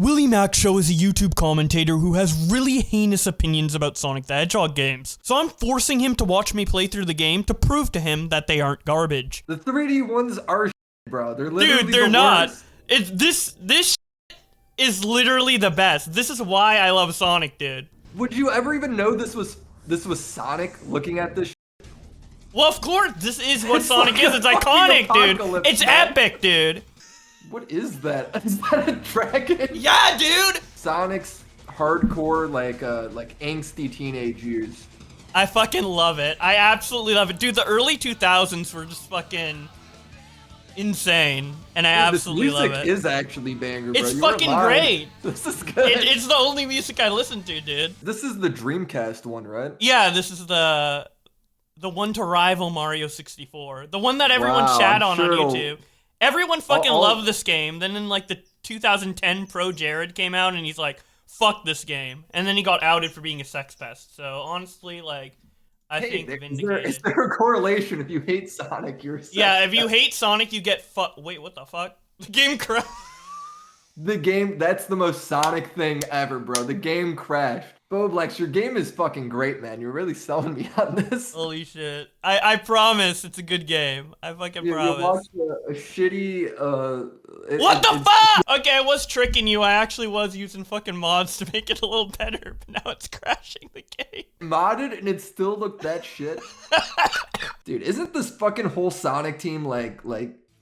WillyMacShow is a YouTube commentator who has really heinous opinions about Sonic the Hedgehog games. So I'm forcing him to watch me play through the game to prove to him that they aren't garbage. The 3D ones are shit, bro. They're literally Dude, they're the not. worst. This is literally the best. This is why I love Sonic, dude. Would you ever even know this was Sonic looking at this shit? Well, of course, this is what It's Sonic like is. a It's fucking iconic, dude. apocalypse, It's man. epic, dude. What is that? Is that a dragon? Yeah, dude. Sonic's hardcore, like angsty teenage years. I fucking love it. I absolutely love it. Dude, the early 2000s were just fucking insane. And I absolutely love it. This music is actually banger, bro. It's You weren't fucking lying. great. This is good. It's the only music I listen to, dude. This is the Dreamcast one, right? Yeah, this is the one to rival Mario 64. The one that everyone Wow, chat I'm on sure it'll- YouTube. Everyone fucking I'll- loved this game. Then in like the 2010 Pro Jared came out and he's like, fuck this game. And then he got outed for being a sex pest. So honestly, like, I think vindicated. Is there a correlation? If you hate Sonic, you're a sex Yeah, if you pest? hate Sonic, you get Wait, what the fuck? The game crashed. The game, that's the most Sonic thing ever, bro. The game crashed. Bowblax, your game is fucking great, man. You're really selling me on this. Holy shit. I promise it's a good game. I fucking You promise. watched a shitty, What the fuck? Okay, I was tricking you. I actually was using fucking mods to make it a little better, but now it's crashing the game. Modded and it still looked that shit? Dude, isn't this fucking whole Sonic team like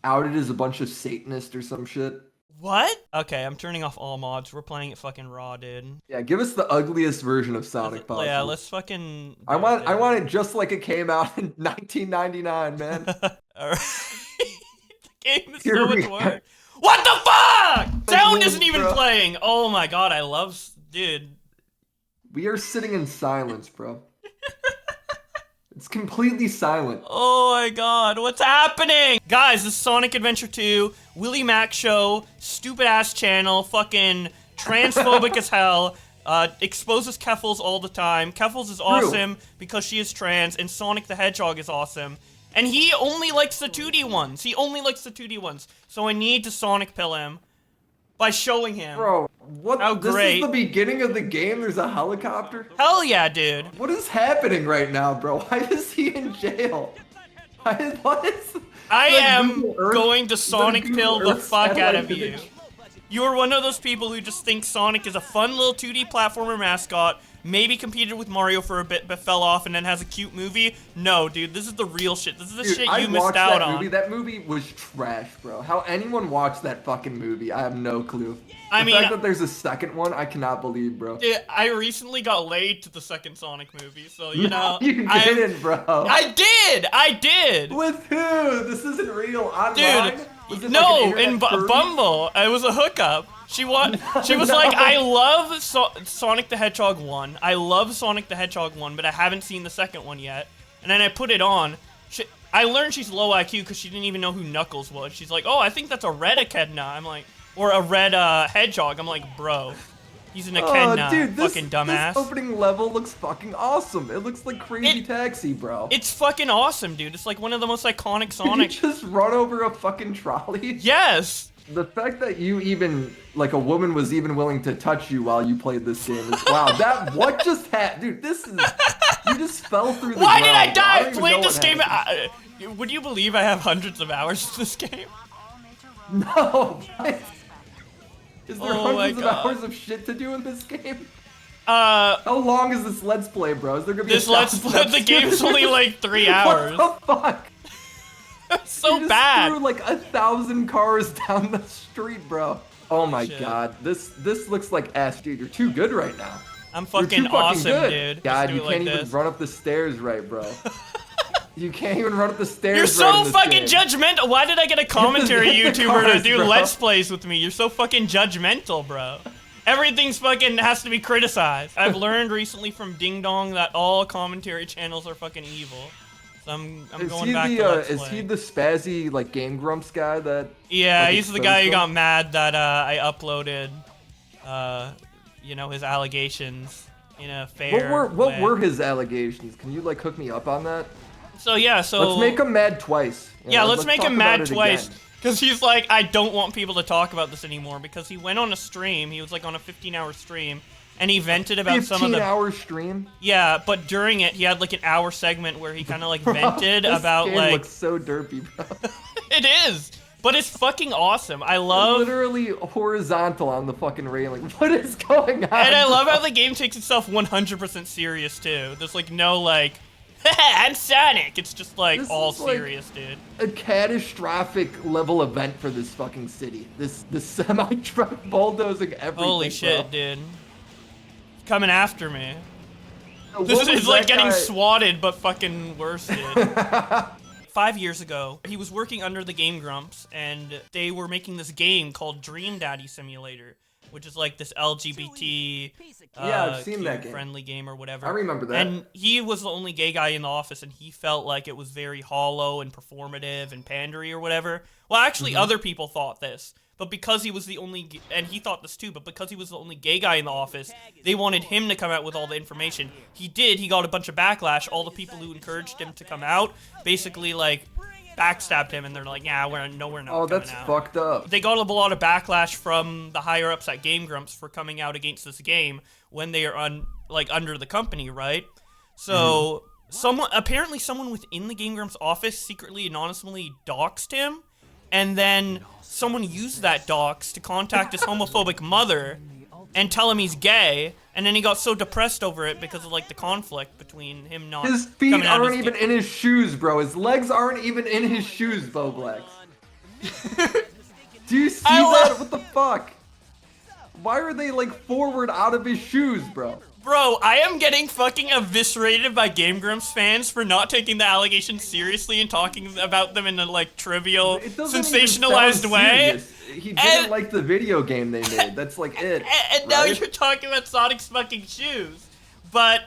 outed as a bunch of Satanists or some shit? What? Okay, I'm turning off all mods. We're playing it fucking raw, dude. Yeah, give us the ugliest version of Sonic possible. Yeah, let's fucking... I want it just like it came out in 1999, man. Alright. The game is Here so we much are. work. What the fuck? Sound isn't even bro. playing. Oh my god, I love... Dude. We are sitting in silence, bro. It's completely silent. Oh my god, what's happening? Guys, this is Sonic Adventure 2, WillyMacShow, stupid ass channel, fucking transphobic as hell, exposes Keffals all the time. Keffals is awesome because she is trans, and Sonic the Hedgehog is awesome. And he only likes the 2D ones. He only likes the 2D ones. So I need to Sonic pill him by showing him. Bro, what? How great. This is the beginning of the game? There's a helicopter? Hell yeah, dude. What is happening right now, bro? Why is he in jail? What is... I Is that am Google Earth? going to Is that Sonic Google pill the Earth fuck out of satellite you. image? You are one of those people who just think Sonic is a fun little 2D platformer mascot, maybe competed with Mario for a bit but fell off and then has a cute movie. No, dude, this is the real shit. This is the Dude, shit I you missed watched out that on. movie. That movie was trash, bro. How anyone watched that fucking movie, I have no clue. I The mean, fact that there's a second one, I cannot believe, bro. Dude, I recently got laid to the second Sonic movie, so you know. You I didn't, bro. I did! With who? This isn't real. Online? Dude, Was it no, like an in internet furry? Bumble, it was a hookup. She was like, I love Sonic the Hedgehog 1. I love Sonic the Hedgehog 1, but I haven't seen the second one yet. And then I put it on. I learned she's low IQ because she didn't even know who Knuckles was. She's like, oh, I think that's a red echidna. I'm like, or a red hedgehog. I'm like, bro, he's an echidna, dude, fucking dumbass. This opening level looks fucking awesome. It looks like Crazy Taxi, bro. It's fucking awesome, dude. It's like one of the most iconic Sonic. Did you just run over a fucking trolley? Yes. The fact that you even, like, a woman was even willing to touch you while you played this game is, wow, what just happened? Dude, this is, you just fell through the Why ground. did I bro. die? don't even Played know this what game. happened. Would you believe I have hundreds of hours in this game? No. Is there Oh my hundreds of God. hours of shit to do in this game? Uh, How long is this Let's Play, bro? Is there gonna be this a Let's 1,000 Play, the game's only like 3 hours. What the fuck? So You just bad. threw like 1,000 cars down the street, bro. Oh my Shit. god, this looks like ass, dude. You're too good right now. I'm You're fucking too awesome, good. dude. God, Just do you it can't like even this. run up the stairs right, bro. You can't even run up the stairs. You're right so in this fucking game. judgmental. Why did I get a commentary Hit the YouTuber to cars, do bro. Let's Plays with me? You're so fucking judgmental, bro. Everything's fucking has to be criticized. I've learned recently from Ding Dong that all commentary channels are fucking evil. So I'm going back to Let's Is Play. he the spazzy like Game Grumps guy that? Yeah, like, he's the exposed guy who them? got mad that I uploaded, you know, his allegations in a fair What way. were his allegations? Can you like hook me up on that? So yeah, so Let's make him mad twice. You yeah, know, let's make talk him about mad it twice. again. Because he's like, I don't want people to talk about this anymore, because he went on a stream, he was like on a 15-hour stream, and he vented about some of the... 15-hour stream? Yeah, but during it, he had like an hour segment where he kind of like vented about game like... looks so derpy, bro. It is! But it's fucking awesome. I love... Literally horizontal on the fucking railing. What is going on? And I love how the game takes itself 100% serious, too. There's like no like, I'm Sonic! It's just like This all is, like, serious, dude. a catastrophic level event for this fucking city. This semi-truck bulldozing everything. Holy shit, bro. dude. Coming after me. What This was is like that getting guy- swatted, but fucking worse, dude. 5 years ago, he was working under the Game Grumps, and they were making this game called Dream Daddy Simulator, which is like this LGBT, Yeah, I've seen that game. friendly game or whatever. I remember that. And he was the only gay guy in the office, and he felt like it was very hollow and performative and pandery or whatever. Well, actually, other people thought this. But because he was the only, and he thought this too, but because he was the only gay guy in the office, they wanted him to come out with all the information. He did, he got a bunch of backlash. All the people who encouraged him to come out basically, like, backstabbed him, and they're like, yeah, we're not Oh, coming that's out. fucked up. They got a lot of backlash from the higher-ups at Game Grumps for coming out against this game when they are, under the company, right? So, apparently someone within the Game Grumps office secretly, anonymously doxed him, and then someone used that dox to contact his homophobic mother and tell him he's gay, and then he got so depressed over it because of like the conflict between him not His feet coming out aren't as even gay. in his shoes, bro. His legs aren't even in his shoes, Bowblax. Do you see that? What the fuck? Why are they like forward out of his shoes, bro? Bro, I am getting fucking eviscerated by Game Grumps fans for not taking the allegations seriously and talking about them in a like trivial, It doesn't even sensationalized sound way. serious. He didn't like the video game they made. That's like it. And now right? you're talking about Sonic's fucking shoes. But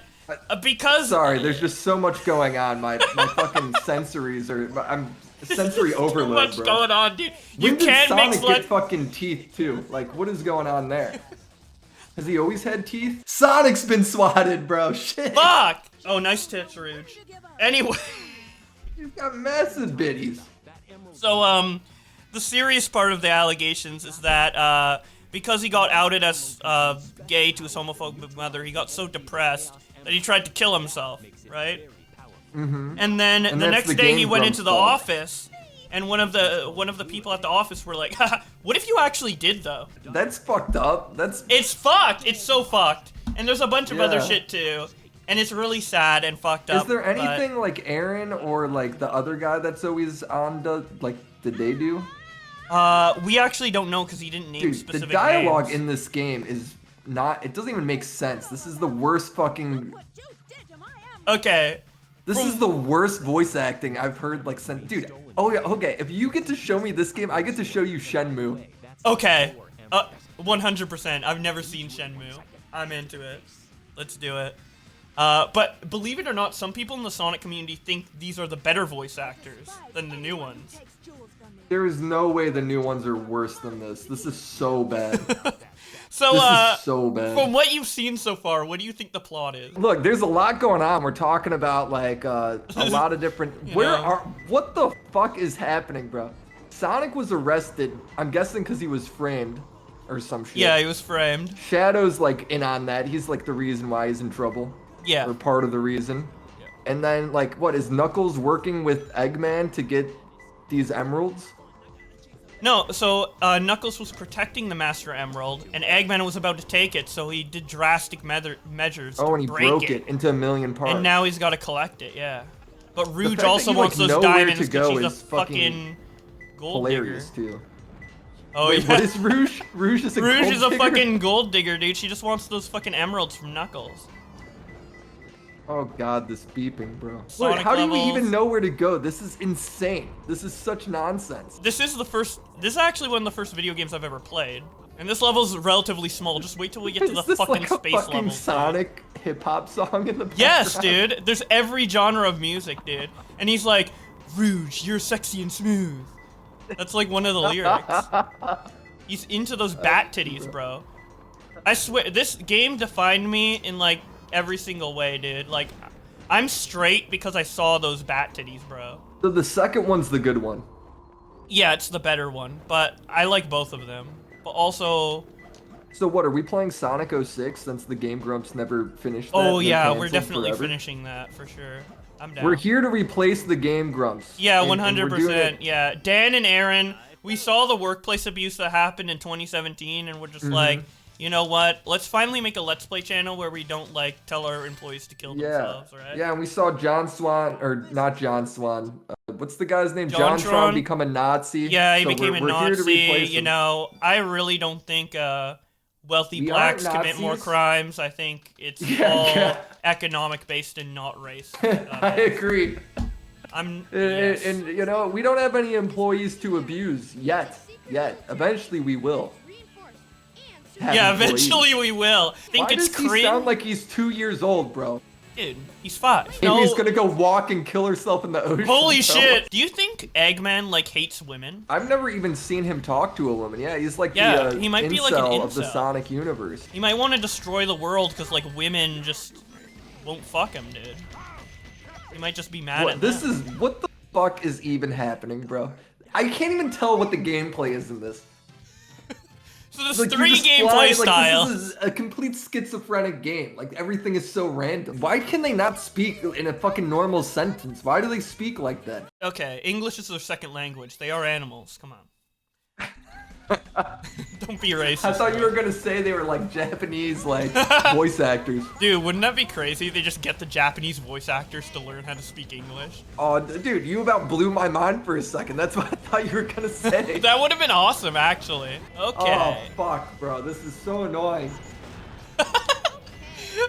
because Sorry, there's just so much going on. My fucking sensories are. I'm sensory overload, too much bro. going on, dude. You When did can't Sonic mix get like fucking teeth too? Like, what is going on there? Has he always had teeth? Sonic's been swatted, bro. Shit. fuck. Oh, nice tits, Rouge. Anyway, He's got massive bitties. so the serious part of the allegations is that because he got outed as gay to his homophobic mother, he got so depressed that he tried to kill himself, right? Mm-hmm. And then the that's next the day he Game went Grumps into the fault. office, and one of the people at the office were like, haha, what if you actually did though? That's fucked up. That's It's fucked. It's so fucked. And there's a bunch of other Yeah. shit too. And it's really sad and fucked up. Is there but- anything like Aaron or like the other guy that's always on the did they do? We actually don't know because he didn't name Dude, the specific dialogue names. in this game is not. It doesn't even make sense. This is the worst fucking. Okay. This is the worst voice acting I've heard like since. Dude, oh yeah, okay. If you get to show me this game, I get to show you Shenmue. Okay. 100%. I've never seen Shenmue. I'm into it. Let's do it. But believe it or not, some people in the Sonic community think these are the better voice actors than the new ones. There is no way the new ones are worse than this. This is so bad. So, This is so bad. from what you've seen so far, what do you think the plot is? Look, there's a lot going on. We're talking about like a lot of different. What the fuck is happening, bro? Sonic was arrested. I'm guessing because he was framed, or some shit. Yeah, he was framed. Shadow's like in on that. He's like the reason why he's in trouble. Yeah. Or part of the reason. Yeah. And then like, what is Knuckles working with Eggman to get these emeralds? No, so Knuckles was protecting the Master Emerald, and Eggman was about to take it, so he did drastic measures to Oh, and he break broke it into a million parts. And now he's got to collect it, yeah. But Rouge fact that also you, wants like, those know where diamonds to because go she's a is fucking fucking gold digger. hilarious too. Oh, Wait, yeah. what is Rouge? Rouge is a Rouge gold is a digger? fucking gold digger, dude. She just wants those fucking emeralds from Knuckles. Oh god, this beeping, bro. Wait, Sonic how do we levels. even know where to go? This is insane. This is such nonsense. This is actually one of the first video games I've ever played. And this level's relatively small. Just wait till we get to the Is this fucking like a space fucking level. Sonic hip-hop song in the background? Yes, dude. There's every genre of music, dude. And he's like, Rouge, you're sexy and smooth. That's like one of the lyrics. He's into those bat titties, bro. I swear, this game defined me in like every single way, dude. Like, I'm straight because I saw those bat titties, bro. So the second one's the good one. Yeah, it's the better one, but I like both of them. But also, So what, are we playing Sonic 06 since the Game Grumps never finished that? oh They're yeah, we're canceled definitely forever? finishing that for sure. I'm down. We're here to replace the Game Grumps. Yeah, and we're doing 100%. it- Yeah, Dan and Aaron, we saw the workplace abuse that happened in 2017, and we're just like, you know what? Let's finally make a Let's Play channel where we don't like tell our employees to kill themselves, right? Yeah, and we saw John Swan, or not John Swan. What's the guy's name? John Tron become a Nazi. Yeah, he so became a we're here to Nazi. replace You him. know, I really don't think wealthy We blacks aren't commit more Nazis. crimes. I think it's Yeah, all yeah. economic based and not race. I agree. Yes. And you know, we don't have any employees to abuse yet. Eventually we will. have Yeah, employees. eventually we will. I think Why it's does he cringe. sound like he's 2 years old, bro? Dude, he's 5. Maybe he's gonna go walk and kill herself in the ocean. Holy bro. shit! Do you think Eggman like hates women? I've never even seen him talk to a woman. Yeah, he's like Yeah, the he might be like an incel of the incel. Sonic universe. He might want to destroy the world because like women just won't fuck him, dude. He might just be mad at them. What the fuck is even happening, bro? I can't even tell what the gameplay is in this. So there's Like, you 3 just gameplay fly, like, styles. This is a complete schizophrenic game. Like, everything is so random. Why can they not speak in a fucking normal sentence? Why do they speak like that? Okay, English is their second language. They are animals. Come on. Don't be racist. I thought you bro. were gonna say they were like Japanese, like, voice actors. Dude, wouldn't that be crazy? They just get the Japanese voice actors to learn how to speak English. Oh, dude, you about blew my mind for a second. That's what I thought you were gonna say. That would have been awesome, actually. Okay. Oh, fuck, bro. This is so annoying.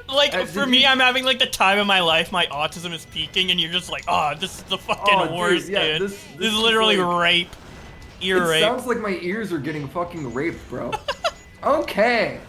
Like, did for you- me, I'm having, like, the time of my life. My autism is peaking, and you're just like, oh, this is the fucking Oh, dude, worst, yeah, dude. this This is is literally like- rape. Ear It rape. sounds like my ears are getting fucking raped, bro. Okay.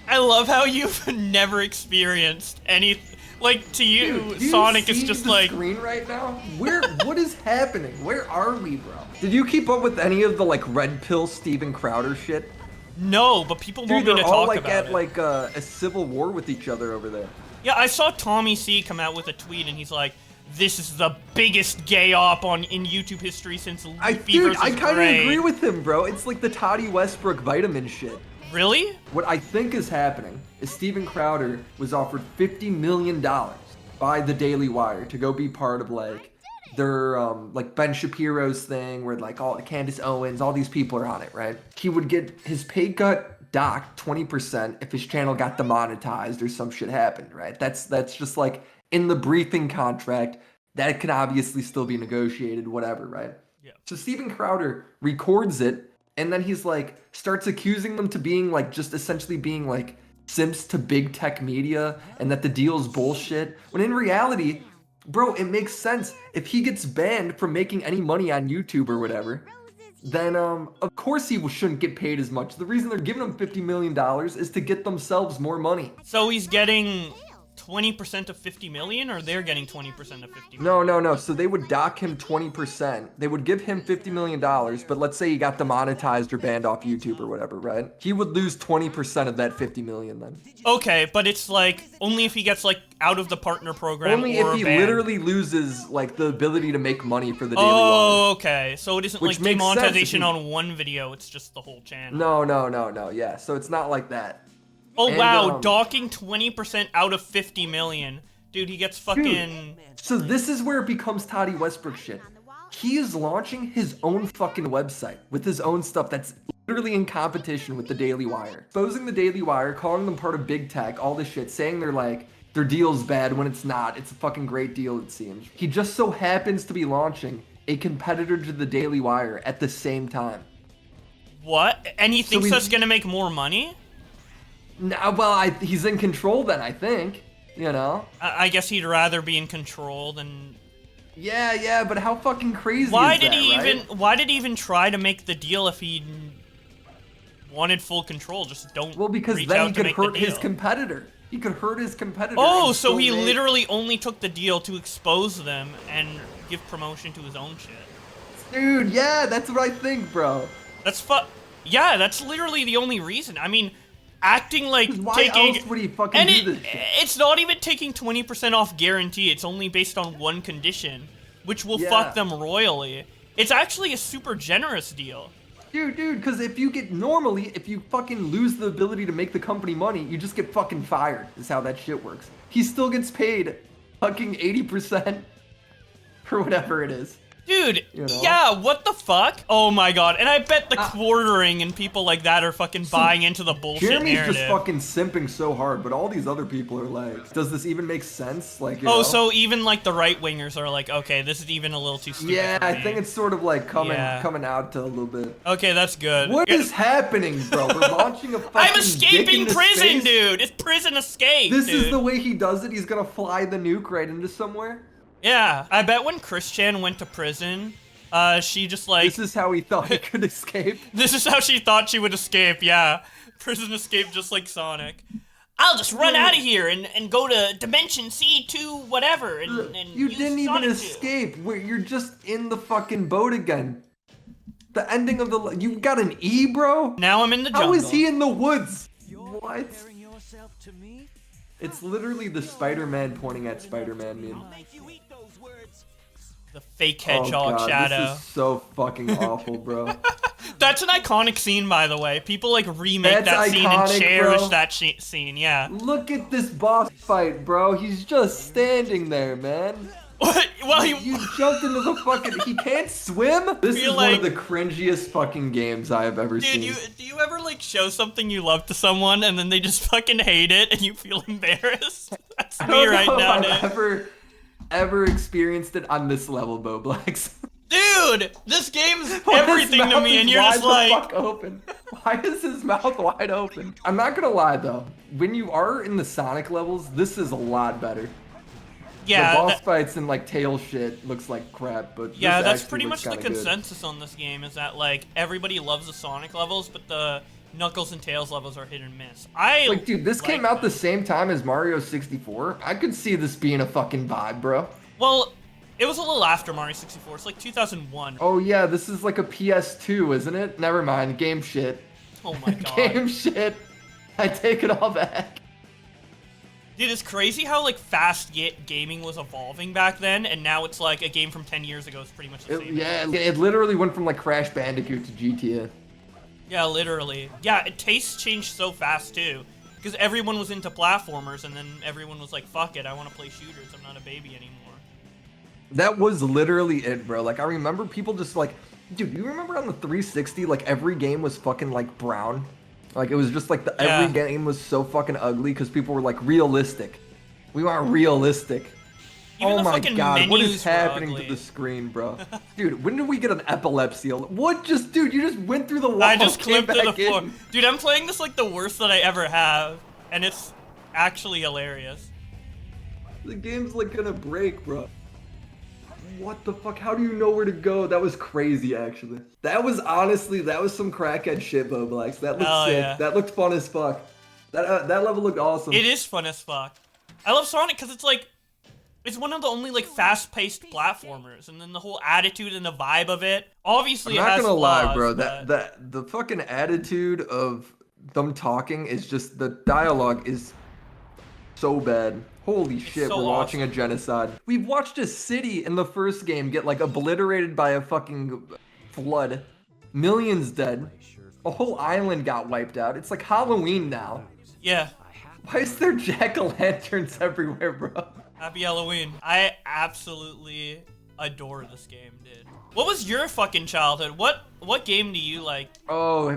I love how you've never experienced any... Like, to you, Dude, do you Sonic see is just the like... screen right now? What is happening? Where are we, bro? Did you keep up with any of the like red pill Steven Crowder shit? No, but people Dude, want me they're to all talk like about at it. like a civil war with each other over there. Yeah, I saw Tommy C come out with a tweet, and he's like, "This is the biggest gay op in YouTube history since Leafy Dude, versus I kind of Gray." agree with him, bro. It's like the Toddy Westbrook vitamin shit. Really? What I think is happening is Steven Crowder was offered $50 million by the Daily Wire to go be part of like their like Ben Shapiro's thing where like all Candace Owens, all these people are on it, right? He would get his pay cut docked 20% if his channel got demonetized or some shit happened, right? That's just like in the briefing contract. That can obviously still be negotiated, whatever, right? Yeah. So Steven Crowder records it, and then he's like, starts accusing them to being like, just essentially being like simps to big tech media, and that the deal's bullshit. When in reality, bro, it makes sense. If he gets banned from making any money on YouTube or whatever, then of course he shouldn't get paid as much. The reason they're giving him $50 million is to get themselves more money. So he's getting 20% of 50 million, or they're getting 20% of 50 million? No. So they would dock him 20%. They would give him $50 million, but let's say he got demonetized or banned off YouTube or whatever, right? He would lose 20% of that $50 million then. Okay, but it's like only if he gets like out of the partner program. Only or if he banned. literally loses like the ability to make money for the Daily Oh, Wire. okay. So it isn't Which like makes sense if demonetization you- on one video, it's just the whole channel. No. Yeah, so it's not like that. Oh, And, wow. Docking 20% out of 50 million. Dude, he gets fucking... So this is where it becomes Toddy Westbrook shit. He is launching his own fucking website with his own stuff that's literally in competition with the Daily Wire. Exposing the Daily Wire, calling them part of big tech, all this shit, saying they're like, their deal's bad when it's not. It's a fucking great deal, it seems. He just so happens to be launching a competitor to the Daily Wire at the same time. What? And he thinks he's- that's gonna make more money? No, well, he's in control then, I think. You know? I guess he'd rather be in control than... Yeah, but how fucking crazy Why is did that, he right? even... Why did he even try to make the deal if he wanted full control? Just don't Well, because reach then out he to could make the hurt his deal. competitor. He could hurt his competitor. Oh, and so still he make- literally only took the deal to expose them and give promotion to his own shit. Dude, yeah, that's what I think, bro. That's Yeah, that's literally the only reason. I mean, acting like 'Cause why taking... else would he fucking And do this shit? it's not even taking 20% off guarantee. It's only based on one condition. which will Yeah. fuck them royally. It's actually a super generous deal. Dude, because if you fucking lose the ability to make the company money, you just get fucking fired, is how that shit works. He still gets paid fucking 80% for whatever it is. Dude, You know? yeah, what the fuck? Oh my god, and I bet the quartering and people like that are fucking buying into the bullshit Jeremy's narrative. just fucking simping so hard, but all these other people are like, does this even make sense? Like, you know? So even like the right-wingers are like, okay, this is even a little too stupid Yeah, for me. I think it's sort of like coming out to a little bit. Okay, that's good. What is happening, bro? We're launching a fucking I'm dick escaping into prison, space? dude! It's prison escape, This dude. is the way he does it? He's gonna fly the nuke right into somewhere? Yeah, I bet when Christian went to prison, she just like... This is how he thought he could escape? This is how she thought she would escape, yeah. Prison escape just like Sonic. I'll just run out of here and go to Dimension C2 whatever and You use didn't even Sonic 2. escape. You're just in the fucking boat again. The ending of the... You got an E, bro? Now I'm in the jungle. How is he in the woods? What? It's literally the Spider-Man pointing at Spider-Man meme. The fake hedgehog God, shadow. This is so fucking awful, bro. That's an iconic scene, by the way. People like remake That's that scene and iconic, cherish bro. that scene, yeah. Look at this boss fight, bro. He's just standing there, man. What? Well, You jumped into the fucking... He can't swim? This is feel one like- of the cringiest fucking games I have ever seen. Dude, do you ever like show something you love to someone and then they just fucking hate it and you feel embarrassed? That's I me don't right know now, if I've dude. ever experienced it on this level, Bowblax. Dude, this game's His everything to mouth me, is and you're wide just the like, fuck open. Why is his mouth wide open? I'm not gonna lie though, when you are in the Sonic levels, this is a lot better. yeah, the boss that- fights and like tail shit looks like crap, but yeah, this that's actually pretty looks much the kinda good. consensus on this game is that like everybody loves the Sonic levels, but the Knuckles and Tails levels are hit and miss. Like, dude, this came out the them. same time as Mario 64. I could see this being a fucking vibe, bro. Well, it was a little after Mario 64. It's like 2001. Oh yeah, this is like a PS2, isn't it? Never mind, game shit. Oh my god. Game shit. I take it all back. Dude, it's crazy how like fast gaming was evolving back then, and now it's like a game from 10 years ago is pretty much the same. It literally went from like Crash Bandicoot to GTA. Yeah, literally. Yeah, tastes changed so fast too, because everyone was into platformers, and then everyone was like, "Fuck it, I want to play shooters. I'm not a baby anymore." That was literally it, bro. Like, I remember people just like, dude, you remember on the 360, like every game was fucking like brown? Like it was just like every game was so fucking ugly because people were like realistic. We want realistic. Even Oh the my fucking god, what menus is were happening ugly. to the screen, bro? Dude, when did we get an epilepsy? What just, dude, you just went through the wall. I just came clipped to the back in. floor. Dude, I'm playing this like the worst that I ever have, and it's actually hilarious. The game's like gonna break, bro. What the fuck? How do you know where to go? That was crazy, actually. That was some crackhead shit, Bowblax. That looked Hell sick. yeah. That looked fun as fuck. That level looked awesome. It is fun as fuck. I love Sonic because it's like, it's one of the only like fast-paced platformers, and then the whole attitude and the vibe of it. Obviously, I'm it not has gonna lie, flaws, bro. but- The fucking attitude of them talking is just, the dialogue is so bad. Holy shit, so we're watching a awesome. genocide. We've watched a city in the first game get like obliterated by a fucking flood. Millions dead. A whole island got wiped out. It's like Halloween now. Yeah. Why is there jack-o'-lanterns everywhere, bro? Happy Halloween. I absolutely adore this game, dude. What was your fucking childhood? What game do you like? Oh,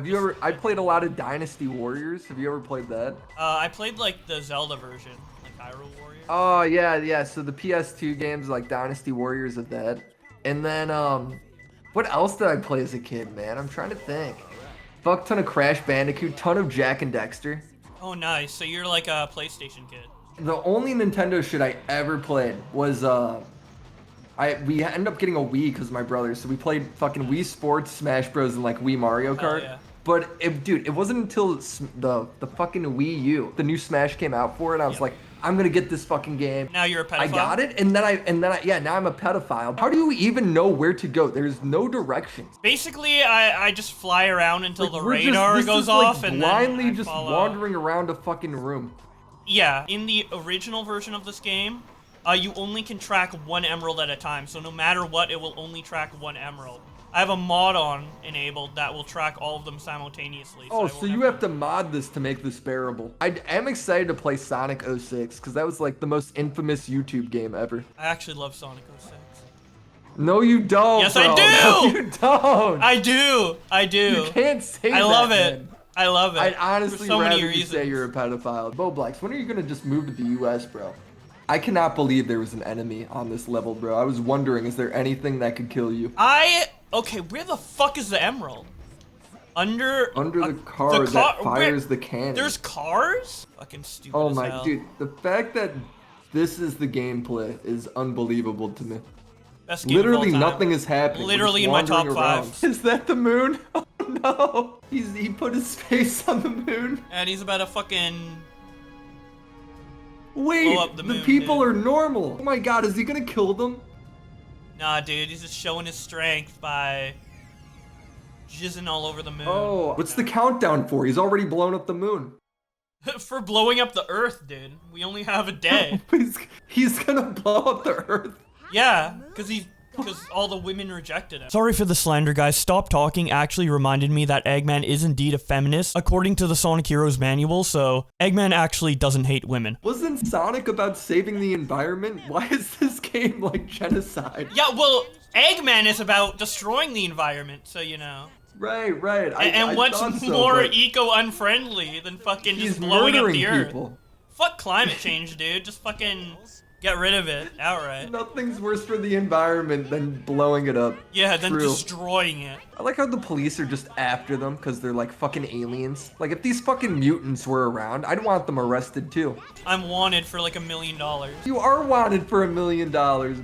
I played a lot of Dynasty Warriors. Have you ever played that? I played like the Zelda version, like Hyrule Warriors. Oh, yeah. So the PS2 games, like Dynasty Warriors of that. And then, what else did I play as a kid, man? I'm trying to think. Fuck ton of Crash Bandicoot, ton of Jack and Dexter. Oh, nice. So you're like a PlayStation kid. The only Nintendo shit I ever played was, we ended up getting a Wii because of my brother, so we played fucking Wii Sports, Smash Bros, and like Wii Mario Kart. yeah. But dude, it wasn't until the fucking Wii U, the new Smash came out for it. I was like, I'm gonna get this fucking game. Now you're a pedophile. I got it, and then I now I'm a pedophile. How do you even know where to go? There's no directions. Basically, I just fly around until Like, the we're just- radar this goes is, like, off, and blindly then I just follow. wandering around a fucking room. Yeah, in the original version of this game, you only can track one emerald at a time. So no matter what, it will only track one emerald. I have a mod on enabled that will track all of them simultaneously. Oh, so you have to mod this to make this bearable. I am excited to play Sonic 06 because that was like the most infamous YouTube game ever. I actually love Sonic 06. No, you don't. Yes, bro. I do. No, you don't. I do. I do. You can't say that. I love it. Man. I love it. I'd honestly so rather you say you're a pedophile. Bowblax, when are you gonna just move to the U.S., bro? I cannot believe there was an enemy on this level, bro. I was wondering, is there anything that could kill you? Okay, where the fuck is the emerald? Under the car that fires the cannon. There's cars? Fucking stupid. Oh as my hell. dude, the fact that this is the gameplay is unbelievable to me. Best game of all Literally time. nothing is happening. Literally We're in just my top wandering 5. Is that the moon? Oh no! He put his face on the moon. And he's about to fucking Wait, blow up the moon, people dude. are normal. Oh my god, is he gonna kill them? Nah, dude, he's just showing his strength by jizzing all over the moon. Oh, what's the countdown for? He's already blown up the moon. For blowing up the Earth, dude. We only have a day. He's gonna blow up the Earth. Yeah, because all the women rejected him. Sorry for the slander, guys. Stop Talking actually reminded me that Eggman is indeed a feminist, according to the Sonic Heroes manual, so Eggman actually doesn't hate women. Wasn't Sonic about saving the environment? Why is this game like genocide? Yeah, well, Eggman is about destroying the environment, so you know. Right. And what's thought so, more but eco-unfriendly than fucking he's just blowing up murdering the Earth? people. Fuck climate change, dude. Just fucking get rid of it outright. Nothing's worse for the environment than blowing it up. Yeah, than True. destroying it. I like how the police are just after them because they're like fucking aliens. Like if these fucking mutants were around, I'd want them arrested too. I'm wanted for like $1 million. You are wanted for $1 million.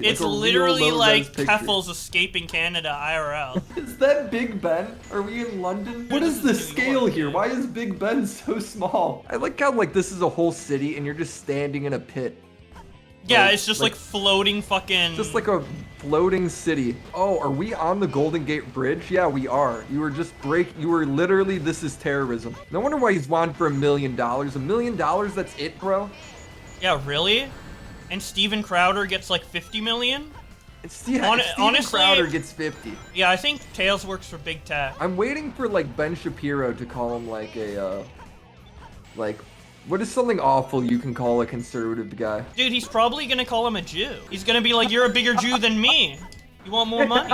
It's literally like Keffel's escaping Canada IRL. Is that Big Ben? Are we in London? What this is the is New scale York, here? dude. Why is Big Ben so small? I like how like this is a whole city and you're just standing in a pit. Yeah, it's just like floating fucking... Just like a floating city. Oh, are we on the Golden Gate Bridge? Yeah, we are. You were just you were literally, this is terrorism. No wonder why he's wanted for $1 million. $1 million, that's it, bro? Yeah, really? And Steven Crowder gets like 50 million? Steven honestly, Crowder gets 50. Yeah, I think Tails works for Big Tech. I'm waiting for like Ben Shapiro to call him like a, what is something awful you can call a conservative guy? Dude, he's probably gonna call him a Jew. He's gonna be like, you're a bigger Jew than me. You want more money?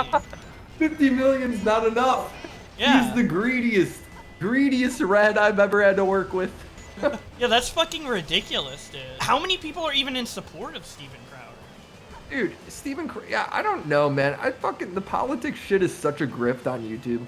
50 million's not enough. Yeah. He's the greediest rat I've ever had to work with. Yeah, that's fucking ridiculous, dude. How many people are even in support of Steven Crowder? Dude, yeah, I don't know, man. The politics shit is such a grift on YouTube.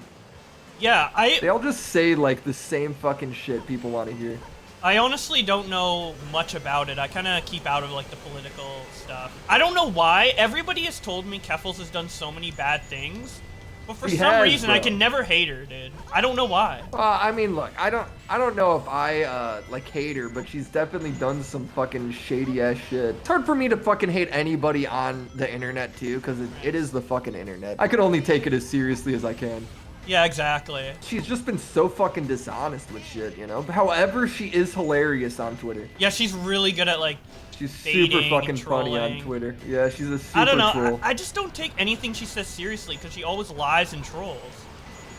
Yeah, They all just say like the same fucking shit people want to hear. I honestly don't know much about it. I kind of keep out of like the political stuff. I don't know why. Everybody has told me Keffels has done so many bad things, but for some reason I can never hate her, dude. I don't know why. I mean, look, I don't know if I like hate her, but she's definitely done some fucking shady ass shit. It's hard for me to fucking hate anybody on the internet too, because it is the fucking internet. I can only take it as seriously as I can. Yeah, exactly. She's just been so fucking dishonest with shit, you know? However, she is hilarious on Twitter. Yeah, she's really good at like She's super fucking funny on Twitter. Yeah, she's a super I don't know. troll. I just don't take anything she says seriously because she always lies and trolls.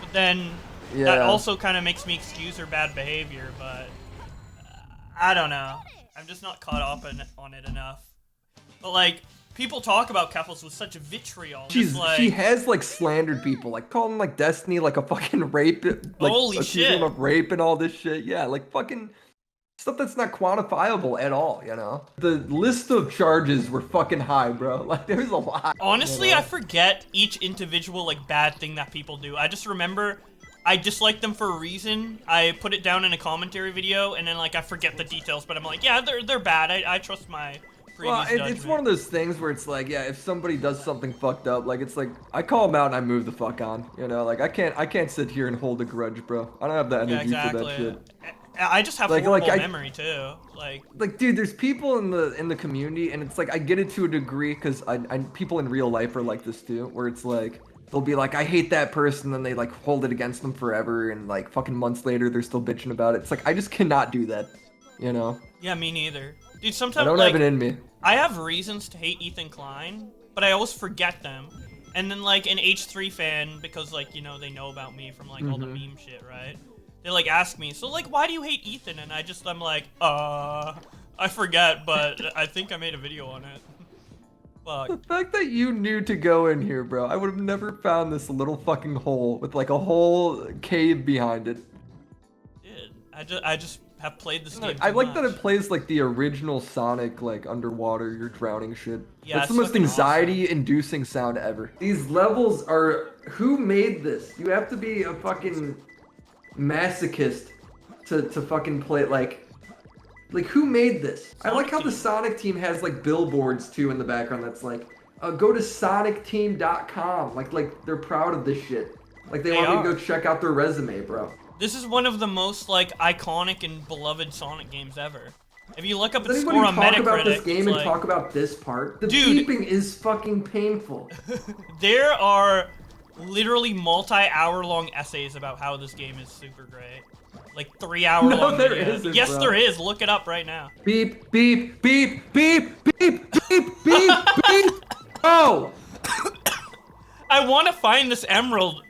But then Yeah. that also kind of makes me excuse her bad behavior, but I don't know. I'm just not caught up on it enough. But like, people talk about Keffels with such vitriol. She like, has like slandered people, like calling like Destiny like a fucking rape, like Holy accusing shit. them of rape and all this shit. Yeah, like fucking stuff that's not quantifiable at all, you know? The list of charges were fucking high, bro. Like there's a lot. honestly, you know? I forget each individual like bad thing that people do. I just remember I dislike them for a reason. I put it down in a commentary video, and then like I forget the details. But I'm like, yeah, they're bad. I trust my previous judgment. It's one of those things where it's like, yeah, if somebody does something fucked up, like it's like I call them out and I move the fuck on, you know? Like I can't sit here and hold a grudge, bro. I don't have the energy for that shit. I just have horrible memory too. Like, dude, there's people in the community, and it's like I get it to a degree because I people in real life are like this too, where it's like they'll be like, I hate that person, then they like hold it against them forever, and like fucking months later they're still bitching about it. It's like I just cannot do that. you know? Yeah, me neither. Dude, I sometimes, don't like, have it in me. I have reasons to hate Ethan Klein, but I always forget them. And then, like, an H3 fan, because, like, you know, they know about me from, like, all the meme shit, right? They, like, ask me, so, like, why do you hate Ethan? And I'm like, I forget, but I think I made a video on it. Fuck. The fact that you knew to go in here, bro, I would have never found this little fucking hole with, like, a whole cave behind it. Dude, I just have played this game I too like that much. it plays, like, the original Sonic, like, underwater, you're drowning shit. Yeah, That's the it's most fucking anxiety-inducing sound ever. These levels are... Who made this? You have to be a fucking masochist to fucking play, like, who made this? I like how the Sonic team has, like, billboards, too, in the background that's like, go to sonicteam.com. Like, they're proud of this shit. Like, they want me to go check out their resume, bro. This is one of the most, like, iconic and beloved Sonic games ever. If you look up its Does score on anybody Metacritic, talk about this game and like, talk about this part? The Dude. beeping is fucking painful. There are literally multi-hour-long essays about how this game is super great. Like 3-hour-long No, there videos. isn't, Yes, bro. there is. Look it up right now. Beep, beep, beep, beep, beep, beep, beep, beep. Oh! I want to find this emerald.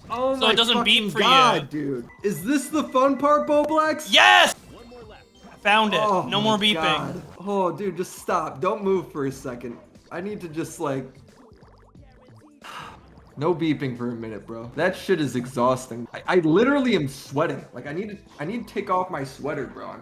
Oh So my it doesn't beep fucking for you. God, dude. Is this the fun part, Bowblax? Yes! I found it. Oh No my more beeping. God. Oh, dude, just stop. Don't move for a second. I need to just, like... No beeping for a minute, bro. That shit is exhausting. I literally am sweating. Like, I need to take off my sweater, bro.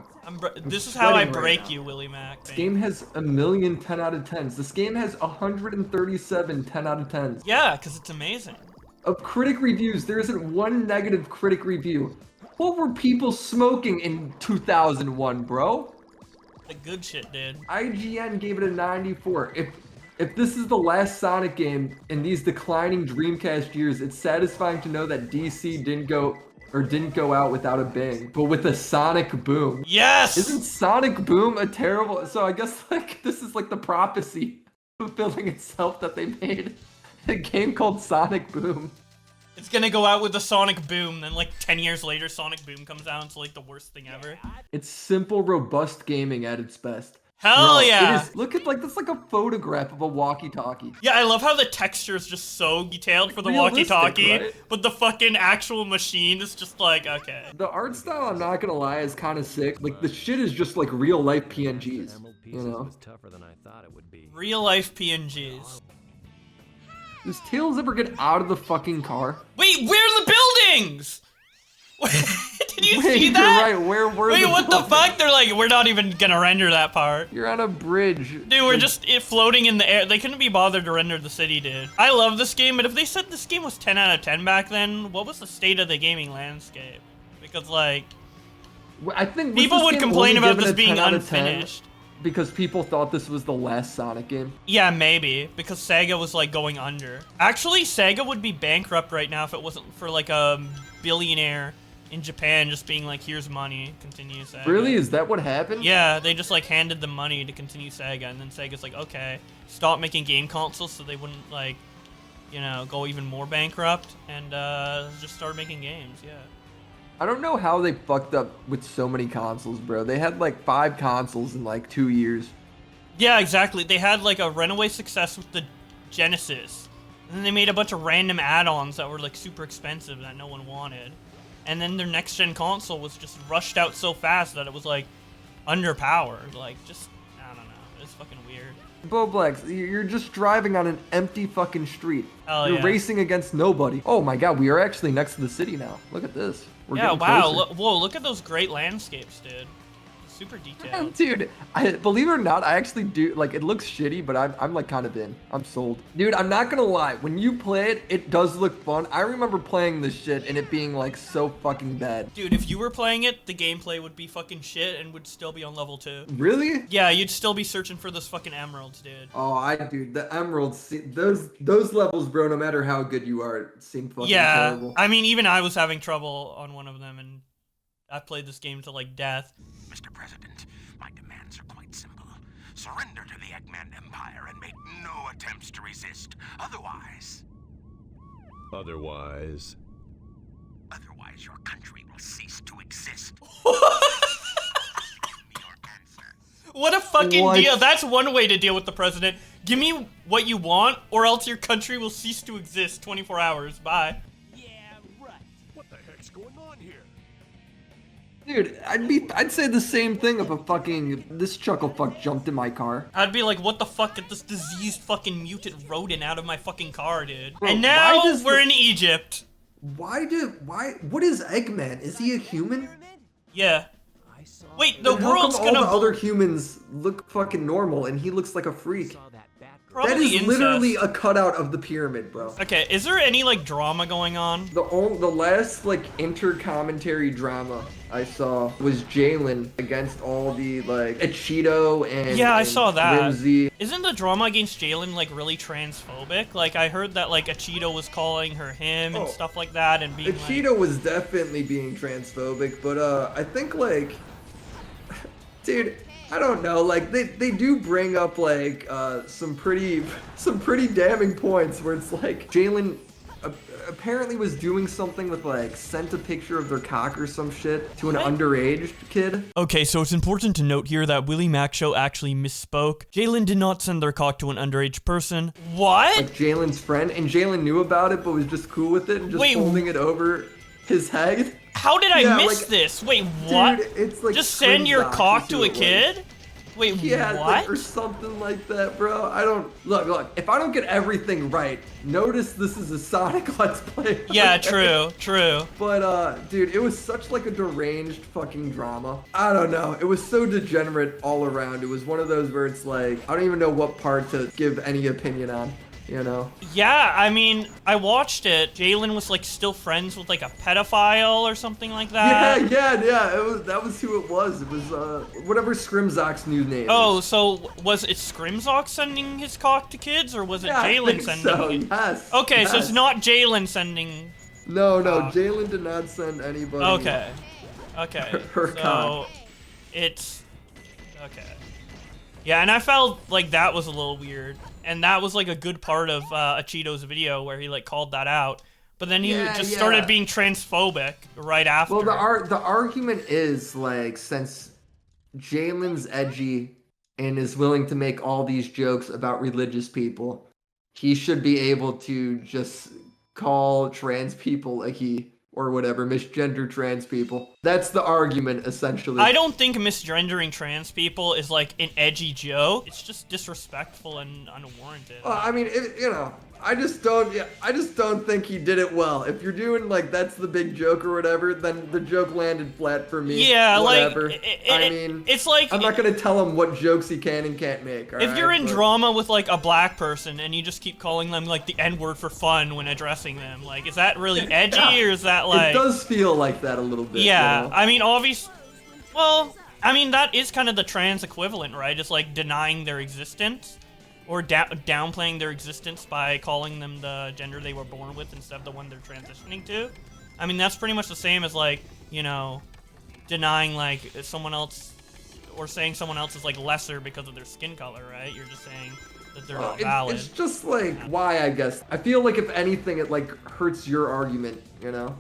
This is how I sweating right break now. you, WillyMac. This game has 1,000,000 10 out of 10s. This game has 137 10 out of 10s. Yeah, because it's amazing. Of critic reviews, there isn't one negative critic review. What were people smoking in 2001, bro? The good shit, dude. IGN gave it a 94. If this is the last Sonic game in these declining Dreamcast years, it's satisfying to know that DC didn't go out without a bang, but with a Sonic Boom. Yes! Isn't Sonic Boom a terrible... So I guess, like, this is like the prophecy fulfilling itself that they made a game called Sonic Boom. It's gonna go out with the Sonic Boom, then like 10 years later, Sonic Boom comes out, it's like the worst thing ever. It's simple, robust gaming at its best. Hell Bro, yeah! It is, look at, like, that's like a photograph of a walkie-talkie. Yeah, I love how the texture is just so detailed for the Realistic, walkie-talkie, right? but the fucking actual machine is just like, okay. The art style, I'm not gonna lie, is kind of sick. Like, the shit is just like real-life PNGs, you know? Real life PNGs. Does Tails ever get out of the fucking car? Wait, where are the buildings? Did you Wait, see you're that? right, where were Wait, the what the buildings? fuck? They're like, we're not even gonna render that part. You're on a bridge. Dude, we're just floating in the air. They couldn't be bothered to render the city, dude. I love this game, but if they said this game was 10 out of 10 back then, what was the state of the gaming landscape? Because, like, I think people would complain about this being 10 out of 10 unfinished. because people thought this was the last Sonic game. Yeah, maybe, because Sega was, like, going under. Actually, Sega would be bankrupt right now if it wasn't for, like, a billionaire in Japan just being like, here's money, continue Sega. Really? Is that what happened? Yeah, they just, like, handed the money to continue Sega, and then Sega's like, okay, stop making game consoles so they wouldn't, like, you know, go even more bankrupt, and just start making games, yeah. I don't know how they fucked up with so many consoles, bro. They had like 5 consoles in like 2 years. Yeah, exactly. They had, like, a runaway success with the Genesis, and then they made a bunch of random add-ons that were, like, super expensive that no one wanted. And then their next-gen console was just rushed out so fast that it was, like, underpowered. Like, just, I don't know. It's fucking weird. Bowblax, you're just driving on an empty fucking street. Oh, You're yeah. racing against nobody. Oh my god, we are actually next to the city now. Look at this. We're Yeah, getting wow. closer. Whoa, look at those great landscapes, dude. Super detailed. Dude, believe it or not, I actually do, like, it looks shitty, but I'm like kind of in. I'm sold. Dude, I'm not gonna lie. When you play it, it does look fun. I remember playing this shit and it being, like, so fucking bad. Dude, if you were playing it, the gameplay would be fucking shit and would still be on level 2. Really? Yeah, you'd still be searching for those fucking emeralds, dude. Oh, dude, the emeralds, those levels, bro, no matter how good you are, seem fucking Yeah, terrible. I mean, even I was having trouble on one of them, and I played this game to, like, death. Mr. President, my demands are quite simple. Surrender to the Eggman Empire and make no attempts to resist. Otherwise, Otherwise, your country will cease to exist. Your fucking What? deal. That's one way to deal with the president. Give me what you want, or else your country will cease to exist 24 hours. Bye. What the heck's going on here? Dude, I'd say the same thing if this chucklefuck jumped in my car. I'd be like, what the fuck? Get this diseased fucking mutant rodent out of my fucking car, dude. Bro, And now why does we're in Egypt. What is Eggman? Is he a human? Yeah. Wait, the Then how world's come all gonna the other humans look fucking normal and he looks like a freak? probably That is incest. literally a cutout of the pyramid, bro. Okay, is there any like drama going on? The last like inter-commentary drama I saw was Jalen against all the like Cheeto and Yeah, I saw that. Whimsy. Isn't the drama against Jalen like really transphobic? Like I heard that like Cheeto was calling her him and Oh. stuff like that and being like, Cheeto was definitely being transphobic, but I think like, dude, I don't know. Like they do bring up like some pretty damning points where it's like Jalen apparently was doing something with like sent a picture of their cock or some shit to an underage kid. Okay, so it's important to note here that WillyMacShow actually misspoke. Jalen did not send their cock to an underage person. What? Like Jalen's friend, and Jalen knew about it but was just cool with it and just Wait, holding it over his head. How did I Yeah, miss like, this? Wait, what? Dude, it's like Just send your Scrimzox cock is to who a it was. kid? Wait, Yeah, what? like, or something like that, bro. I don't look. If I don't get everything right, notice this is a Sonic Let's Play. Yeah, okay? true. But dude, it was such like a deranged fucking drama. I don't know. It was so degenerate all around. It was one of those where it's like I don't even know what part to give any opinion on. You know? Yeah, I mean, I watched it. Jalen was like still friends with like a pedophile or something like that. Yeah. That was who it was. It was whatever Scrimzox's new name. Oh, is. so was it Scrimzox sending his cock to kids, or was it Yeah, I Jalen think sending so. it? Yes. Okay, so it's yes. not Jalen sending. No, Jalen did not send anybody. Okay. Her So cock. it's okay. Yeah, and I felt like that was a little weird, and that was like a good part of Cheeto's video where he like called that out. But then he just started being transphobic right after. Well, the argument is like since Jalen's edgy and is willing to make all these jokes about religious people, he should be able to just call trans people a he or whatever, misgender trans people. That's the argument essentially. I don't think misgendering trans people is like an edgy joke. It's just disrespectful and unwarranted. I mean, I just don't think he did it well. If you're doing like that's the big joke or whatever, then the joke landed flat for me. Yeah, whatever. like I mean, it's like I'm not gonna tell him what jokes he can and can't make. if you're in drama with like a black person and you just keep calling them like the N-word for fun when addressing them, like is that really edgy or is that like? It does feel like that a little bit. Yeah, you know? I mean, well, I mean that is kind of the trans equivalent, right? It's like denying their existence. Or downplaying their existence by calling them the gender they were born with instead of the one they're transitioning to. I mean, that's pretty much the same as, like, you know, denying, like, someone else, or saying someone else is, like, lesser because of their skin color, right? You're just saying that they're not valid. It's just, like, why, I guess. I feel like, if anything, it, like, hurts your argument, you know?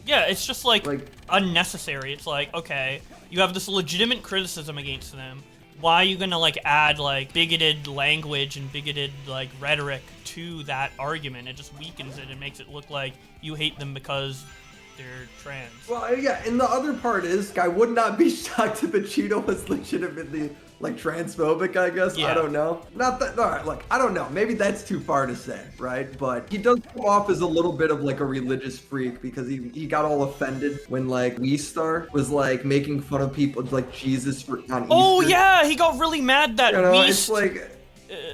Yeah, it's just, like unnecessary. It's like, okay, you have this legitimate criticism against them. Why are you gonna, like, add, like, bigoted language and bigoted, like, rhetoric to that argument? It just weakens it and makes it look like you hate them because they're trans. Well, yeah, and the other part is, I would not be shocked if Cheeto was legitimately, like, transphobic, I guess. Yeah. I don't know. Not that, alright, look, I don't know. Maybe that's too far to say, right? But he does come off as a little bit of, like, a religious freak because he got all offended when, like, Weestar was, like, making fun of people, like, Jesus on Oh, Easter. yeah, he got really mad that You know, Weest it's like,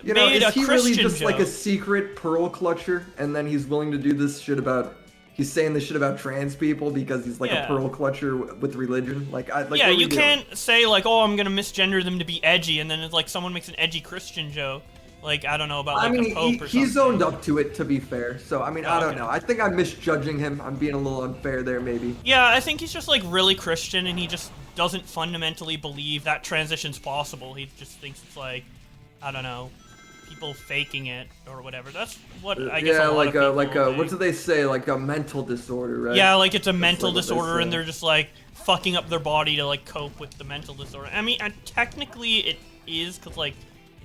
you know, made is a he Christian really just joke. like a secret pearl clutcher, and then he's willing to do this shit about? He's saying this shit about trans people because he's like a pearl clutcher with religion. Like, yeah, what are we you doing? can't say like, oh, I'm gonna misgender them to be edgy, and then it's like someone makes an edgy Christian joke. Like, I don't know about like I mean, a pope or something. he's owned up to it, to be fair. So, I mean, I don't okay. know. I think I'm misjudging him. I'm being a little unfair there, maybe. Yeah, I think he's just like really Christian, and he just doesn't fundamentally believe that transition's possible. He just thinks it's like, I don't know, people faking it or whatever. That's what I guess. Yeah, a lot like of a people what think. do they say? Like a mental disorder, right? Yeah, like it's a That's mental like what they disorder, and say. they're just like fucking up their body to like cope with the mental disorder. I mean, technically is because like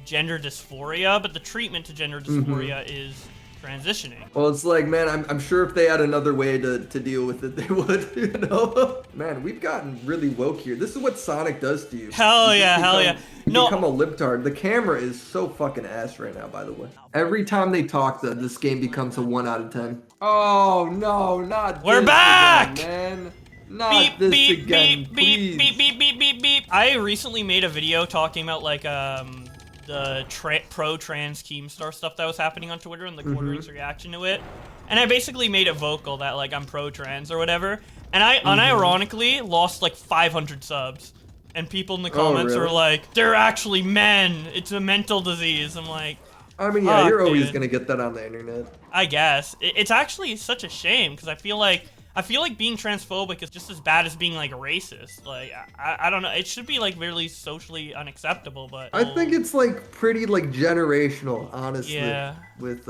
gender dysphoria, but the treatment to gender dysphoria is transitioning. Well, it's like, man, I'm sure if they had another way to deal with it, they would, you know? Man, we've gotten really woke here. This is what Sonic does to you. Hell yeah, hell yeah. You become a libtard. The camera is so fucking ass right now, by the way. Every time they talk, this game becomes a 1 out of 10. Oh, no, not We're this back! again, man. Not Beep, this beep, again, beep, please. beep, beep, beep, beep, beep. I recently made a video talking about like the pro-trans Keemstar stuff that was happening on Twitter and the Quartering's reaction to it. And I basically made it vocal that like I'm pro-trans or whatever. And I unironically lost like 500 subs. And people in the comments really? are like, they're actually men. It's a mental disease. I'm like, I mean, yeah, you're always dude. gonna get that on the internet. I guess. It's actually such a shame because I feel like being transphobic is just as bad as being like racist. Like I don't know. It should be like really socially unacceptable, but I think it's like pretty like generational, honestly. Yeah. With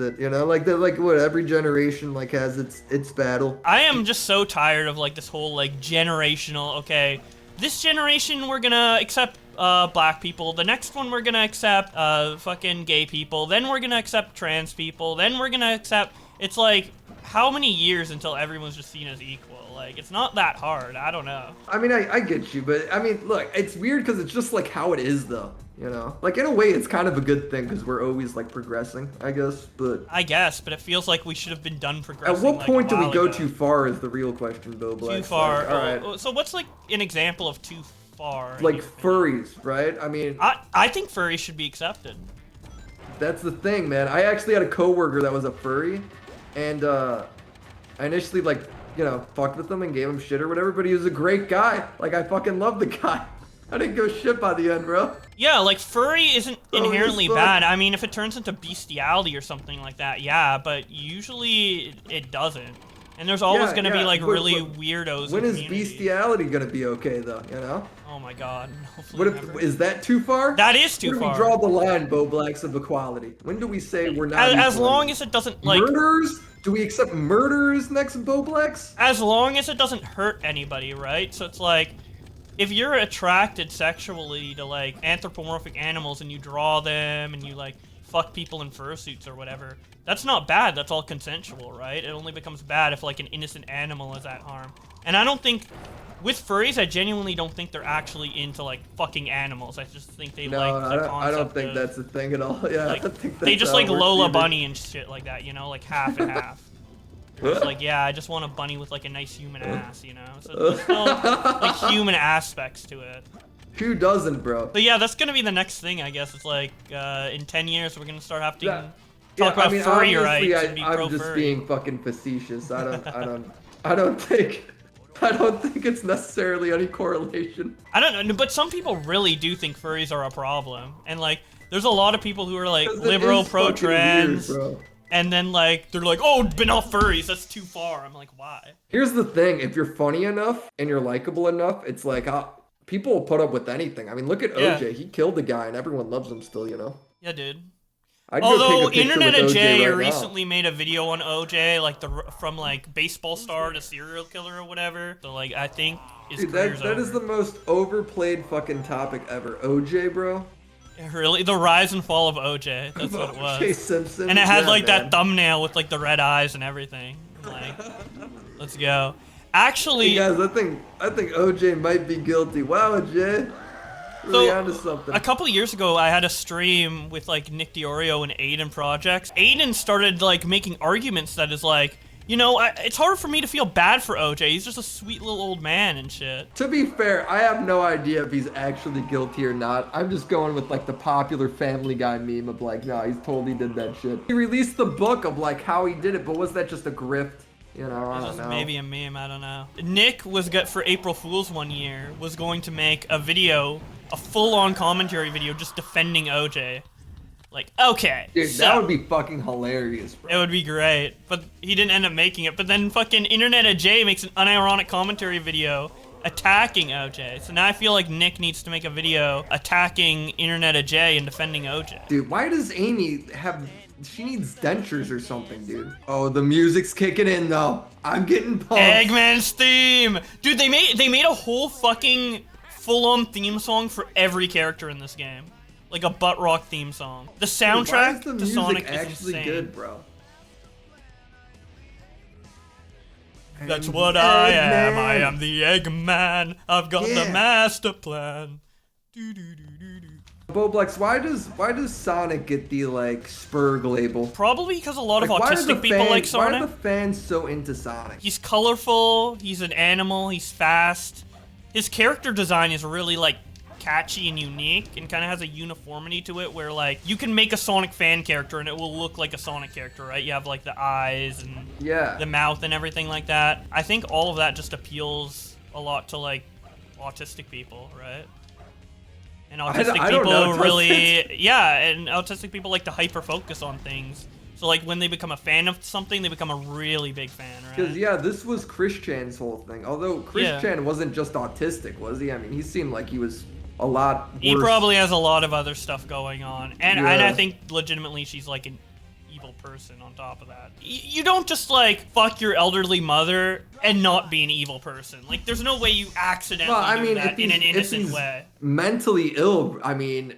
it, you know, like what every generation like has its battle. I am just so tired of like this whole like generational. Okay, this generation we're gonna accept black people. The next one we're gonna accept fucking gay people. Then we're gonna accept trans people. Then we're gonna accept. It's like, how many years until everyone's just seen as equal? Like, it's not that hard. I don't know. I mean, I get you, but I mean, look, it's weird because it's just like how it is, though. You know, like in a way, it's kind of a good thing because we're always like progressing, I guess. But it feels like we should have been done progressing. At what like, point do we go ago. too far? Is the real question, Bowblax. Too far. Like, all right. So what's like an example of too far? Like furries, right? I mean, I think furries should be accepted. That's the thing, man. I actually had a coworker that was a furry, and I initially like, you know, fucked with him and gave him shit or whatever, but he was a great guy. Like, I fucking loved the guy. I didn't go shit by the end, bro. Yeah, like furry isn't inherently fuck. bad. I mean, if it turns into bestiality or something like that, yeah, but usually it doesn't. And there's always gonna be like really weirdos. When in is community. bestiality gonna be okay, though? You know? Oh my god. Hopefully What never. if, is that too far? That is too Where do far. we draw the line, Bowblax, of equality? When do we say we're not As equal long anymore? as it doesn't like. Murderers? Do we accept murderers next, Bowblax? As long as it doesn't hurt anybody, right? So it's like, if you're attracted sexually to like anthropomorphic animals and you draw them and you like fuck people in fursuits or whatever, that's not bad. That's all consensual, right? It only becomes bad if like an innocent animal is at harm. And I don't think, with furries, I genuinely don't think they're actually into like fucking animals. I just think they like the concept I don't think of, that's a thing at all. Yeah, like, I don't think they that's just how like it works Lola either. Bunny and shit like that, you know, like half and half. It's like, yeah, I just want a bunny with like a nice human ass, you know? So there's still like human aspects to it. Who doesn't, bro? But yeah, that's gonna be the next thing, I guess. It's like, in 10 years, we're gonna start having to Yeah. talk about furry obviously, rights and be I'm pro-furry. just being fucking facetious. I don't think it's necessarily any correlation. I don't know, but some people really do think furries are a problem. And like, there's a lot of people who are like 'Cause it liberal, is fucking pro-trans, weird, bro. and then like, they're like, oh, but not furries, that's too far. I'm like, why? Here's the thing: if you're funny enough and you're likable enough, it's like people will put up with anything. I mean, look at Yeah. OJ. He killed the guy, and everyone loves him still. You know. Yeah, dude. I'd go Although take a picture Internet with J OJ right recently made a video on OJ, like from like baseball star to serial killer or whatever. So like, I think his Dude, career's that is over. the most overplayed fucking topic ever. OJ, bro. Really, the rise and fall of OJ. That's what it was. OJ Simpson. And it had Yeah, like man. that thumbnail with like the red eyes and everything. Like, let's go. Actually, Hey guys, I think OJ might be guilty. Wow, Jay. Really So, onto something. a couple years ago, I had a stream with like Nick Diorio and Aiden Projects. Aiden started like making arguments that is like, you know, it's hard for me to feel bad for OJ. He's just a sweet little old man and shit. To be fair, I have no idea if he's actually guilty or not. I'm just going with like the popular Family Guy meme of like, no, he's totally did that shit. He released the book of like how he did it, but was that just a grift? You know, I don't know. Maybe a meme, I don't know. Nick was for April Fool's one year, was going to make a video, a full-on commentary video just defending OJ. Like, okay, Dude, so, that would be fucking hilarious, bro. it would be great, but he didn't end up making it. But then fucking Internet of J makes an unironic commentary video attacking OJ. So now I feel like Nick needs to make a video attacking Internet of J and defending OJ. Dude, why does Amy have... She needs dentures or something, dude. Oh, the music's kicking in, though. I'm getting pumped. Eggman's theme! Dude, they made a whole fucking full-on theme song for every character in this game. Like a butt rock theme song. The soundtrack Dude, why is the to Sonic music is actually insane. good, bro? That's what I am. Eggman. I am the Eggman. I've got the master plan. Bowblax, why does Sonic get the like Spurg label? Probably because a lot of Like, why are the autistic people like fans- Why Sonic. are the fans so into Sonic? He's colorful. He's an animal. He's fast. His character design is really like catchy and unique, and kind of has a uniformity to it where like you can make a Sonic fan character and it will look like a Sonic character, right? You have like the eyes and the mouth and everything like that. I think all of that just appeals a lot to like autistic people, right? And autistic I don't people know, really, and autistic people like to hyper focus on things. So like when they become a fan of something, they become a really big fan, right? Because this was Chris Chan's whole thing. Although Chris Chan wasn't just autistic, was he? I mean, he seemed like he was a lot worse. He probably has a lot of other stuff going on, and I think legitimately she's like an evil person on top of that. You don't just like fuck your elderly mother and not be an evil person. Like there's no way you accidentally do that in an innocent way. Mentally ill, I mean,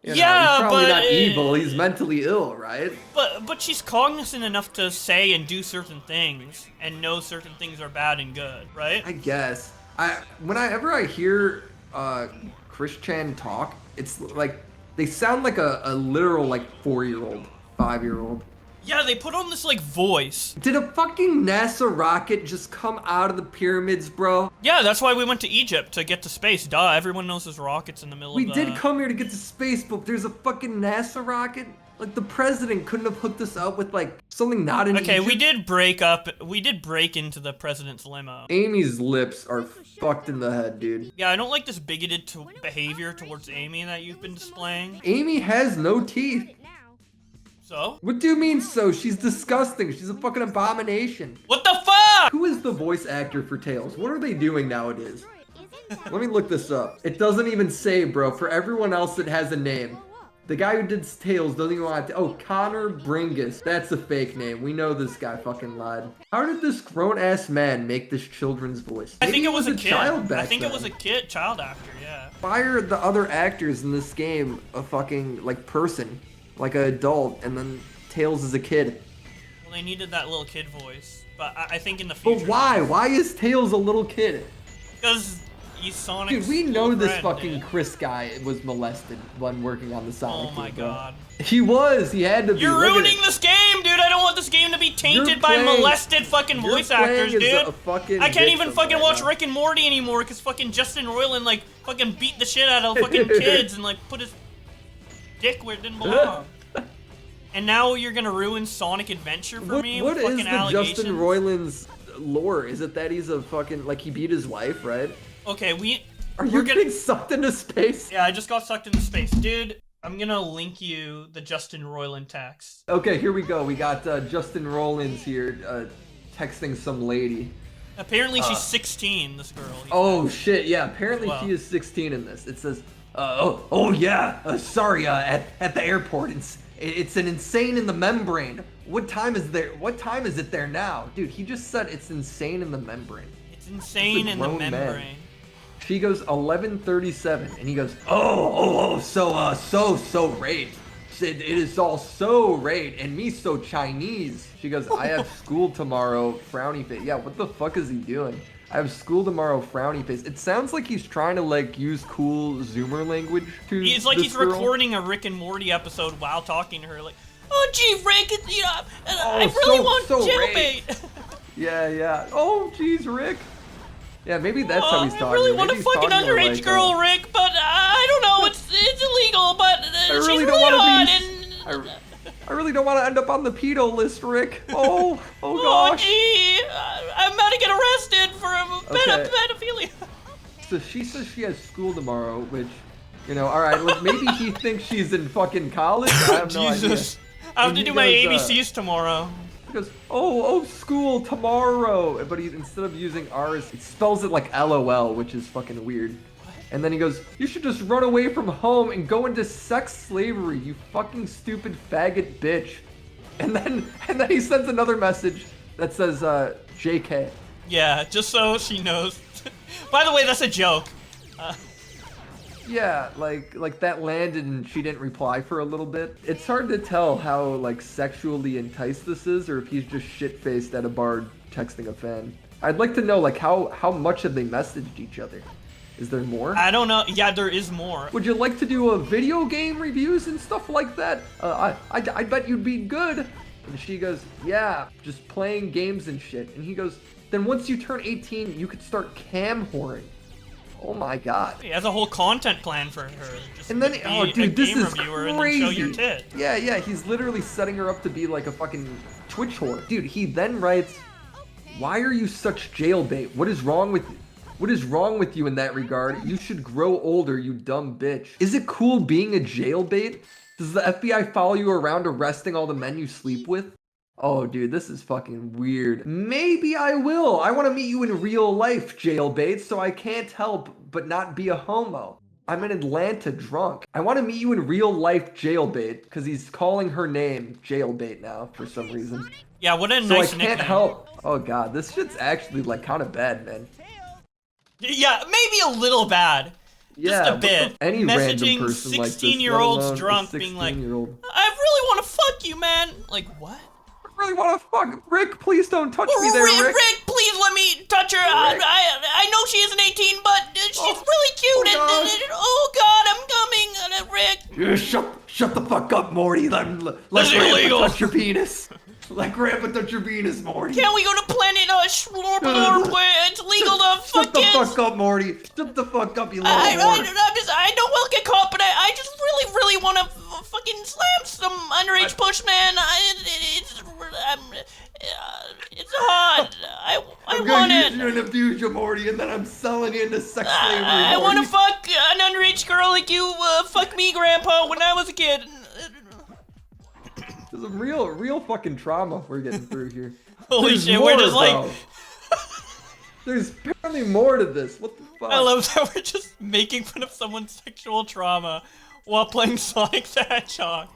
he's yeah, probably but not evil. He's mentally ill, right? But she's cognizant enough to say and do certain things and know certain things are bad and good, right? I guess. Whenever I hear Chris Chan talk, it's like they sound like a literal like 4-year-old, 5-year-old. Yeah, they put on this like voice. Did a fucking NASA rocket just come out of the pyramids, bro? Yeah, that's why we went to Egypt, to get to space. Duh, everyone knows there's rockets in the middle of the... We did come here to get to space, but there's a fucking NASA rocket? Like, the president couldn't have hooked us up with, like, something not in Okay, Egypt? we did break into the president's limo. Amy's lips are fucked in the head, dude. Yeah, I don't like this bigoted behavior towards Amy that you've been displaying. Amy has no teeth. So? What do you mean so? She's disgusting. She's a fucking abomination. What the fuck? Who is the voice actor for Tails? What are they doing nowadays? Let me look this up. It doesn't even say, bro. For everyone else, it has a name. The guy who did Tails doesn't even want to... Oh, Connor Bringus. That's a fake name. We know this guy fucking lied. How did this grown-ass man make this children's voice? I think it was a kid. Child back I think then. it was a kid, child actor, yeah. Why are the other actors in this game a fucking, like, person? Like an adult, and then Tails is a kid. Well, they needed that little kid voice, but I think in the future... But why? Why is Tails a little kid? Because he's Sonic's Dude, we know this friend, fucking dude. Chris guy was molested when working on the Sonic Oh my team, bro. god. He was. He had to be. You're Look at ruining it. this game, dude. I don't want this game to be tainted by playing- molested fucking you're voice playing actors, as dude. a fucking I can't even victim fucking right watch now. Rick and Morty anymore because fucking Justin Roiland like fucking beat the shit out of fucking kids and like put his dick where it didn't belong. And now you're gonna ruin Sonic Adventure for me What with is fucking the allegations? Justin Roiland's lore? Is it that he's a fucking like he beat his wife, right? Okay, Are we're you gonna- getting sucked into space? Yeah, I just got sucked into space, dude. I'm gonna link you the Justin Roiland text. Okay, here we go. We got Justin Roiland's here texting some lady. Apparently she's 16. This girl. Oh shit! Yeah, apparently Wow. she is 16 in this. It says, sorry, at the airport. It's an insane in the membrane. What time is there? What time is it there now, dude? He just said it's insane in the membrane. It's insane in the grown man. membrane. She goes 11:37, and he goes, so rate. It is all so rate, and me so Chinese. She goes, I have school tomorrow, frowny face. Yeah, what the fuck is he doing? I have school tomorrow, frowny face. It sounds like he's trying to like use cool Zoomer language to. It's like this he's girl. recording a Rick and Morty episode while talking to her, like, "Oh, gee, Rick, you know, I Oh, really so- want so jailbait. Yeah. Oh, jeez, Rick. Yeah, maybe that's how he's talking. I really Maybe want a he's fucking talking to her underage like, girl, Rick, but I don't know. It's illegal, but she's really really don't wanna hot be- and. I really don't want to end up on the pedo list, Rick. Oh Oh, gosh. gee, I'm about to get arrested for Okay. pedophilia. So she says she has school tomorrow, which, you know, all right, look, maybe he thinks she's in fucking college. I have no Jesus. idea. I have And to he do my goes, ABCs tomorrow. He goes, school tomorrow. But he, instead of using R's, he spells it like LOL, which is fucking weird. And then he goes, you should just run away from home and go into sex slavery, you fucking stupid faggot bitch. And then he sends another message that says, JK. Yeah, just so she knows. By the way, that's a joke. Yeah, like that landed and she didn't reply for a little bit. It's hard to tell how like sexually enticed this is, or if he's just shit-faced at a bar texting a fan. I'd like to know like how much have they messaged each other? Is there more? I don't know. Yeah, there is more. Would you like to do a video game reviews and stuff like that? I bet you'd be good. And she goes, yeah, just playing games and shit. And he goes, then once you turn 18, you could start cam whoring. Oh my god. He has a whole content plan for her. Just And then, be oh a dude, this game is reviewer and then crazy. show your tit. Yeah, he's literally setting her up to be like a fucking Twitch whore. Dude, he then writes, why are you such jailbait? What is wrong with you in that regard? You should grow older, you dumb bitch. Is it cool being a jailbait? Does the FBI follow you around arresting all the men you sleep with? Oh, dude, this is fucking weird. Maybe I will. I want to meet you in real life, jailbait, so I can't help but not be a homo. I'm in Atlanta drunk. I want to meet you in real life, jailbait, because he's calling her name jailbait now for some reason. Yeah, what a So nice I nickname. can't help. Oh god, this shit's actually like kind of bad, man. Yeah, maybe a little bad. Yeah, Just a bit. any random Messaging person like this, 16-year-olds let alone a drunk being like, 16-year-old. I really want to fuck you, man. Like, what? I really want to fuck Rick. Please don't touch me there, Rick. Rick, please let me touch her. I know she isn't 18, but she's really cute. oh, Oh God, I'm coming, Rick. Yeah, shut the fuck up, Morty. Let This is Grandpa illegal. touch your penis. Let Grandpa touch your penis, Morty. Can't we go to Planet Schlorp where it's legal to fuck Shut the kids? fuck up, Morty. Shut the fuck up, you little I whore. I don't want to get caught, but I just really want to fucking slam some underage push, man. It's hot. I I'm want gonna it. use you and abuse you, Morty, and then I'm selling you into sex slavery, I Morty. want to fuck an underage girl like you fucked me, Grandpa, when I was a kid. There's some real fucking trauma we're getting through here. Holy There's shit, more, we're just like... bro. There's apparently more to this. What the fuck? I love that we're just making fun of someone's sexual trauma while playing Sonic the Hedgehog.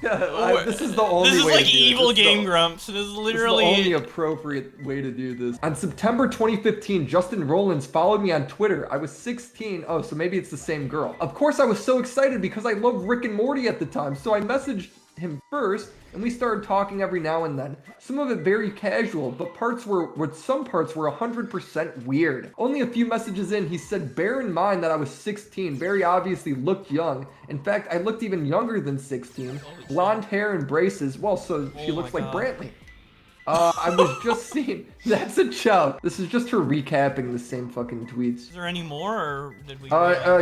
Yeah, this is the only This is way like to do it. evil This is Game the- Grumps. This is This is the literally... only appropriate way to do this. On September 2015, Justin Rollins followed me on Twitter. I was 16. Oh, so maybe it's the same girl. Of course, I was so excited because I loved Rick and Morty at the time. So I messaged him first, and we started talking every now and then. Some of it very casual, but some parts were 100% weird. Only a few messages in, he said, bear in mind that I was 16, very obviously looked young. In fact, I looked even younger than 16. Blonde hair and braces, well, so she Oh looks my like God. Brantley. I was just seeing, that's a joke. This is just her recapping the same fucking tweets. Is there any more, or did we...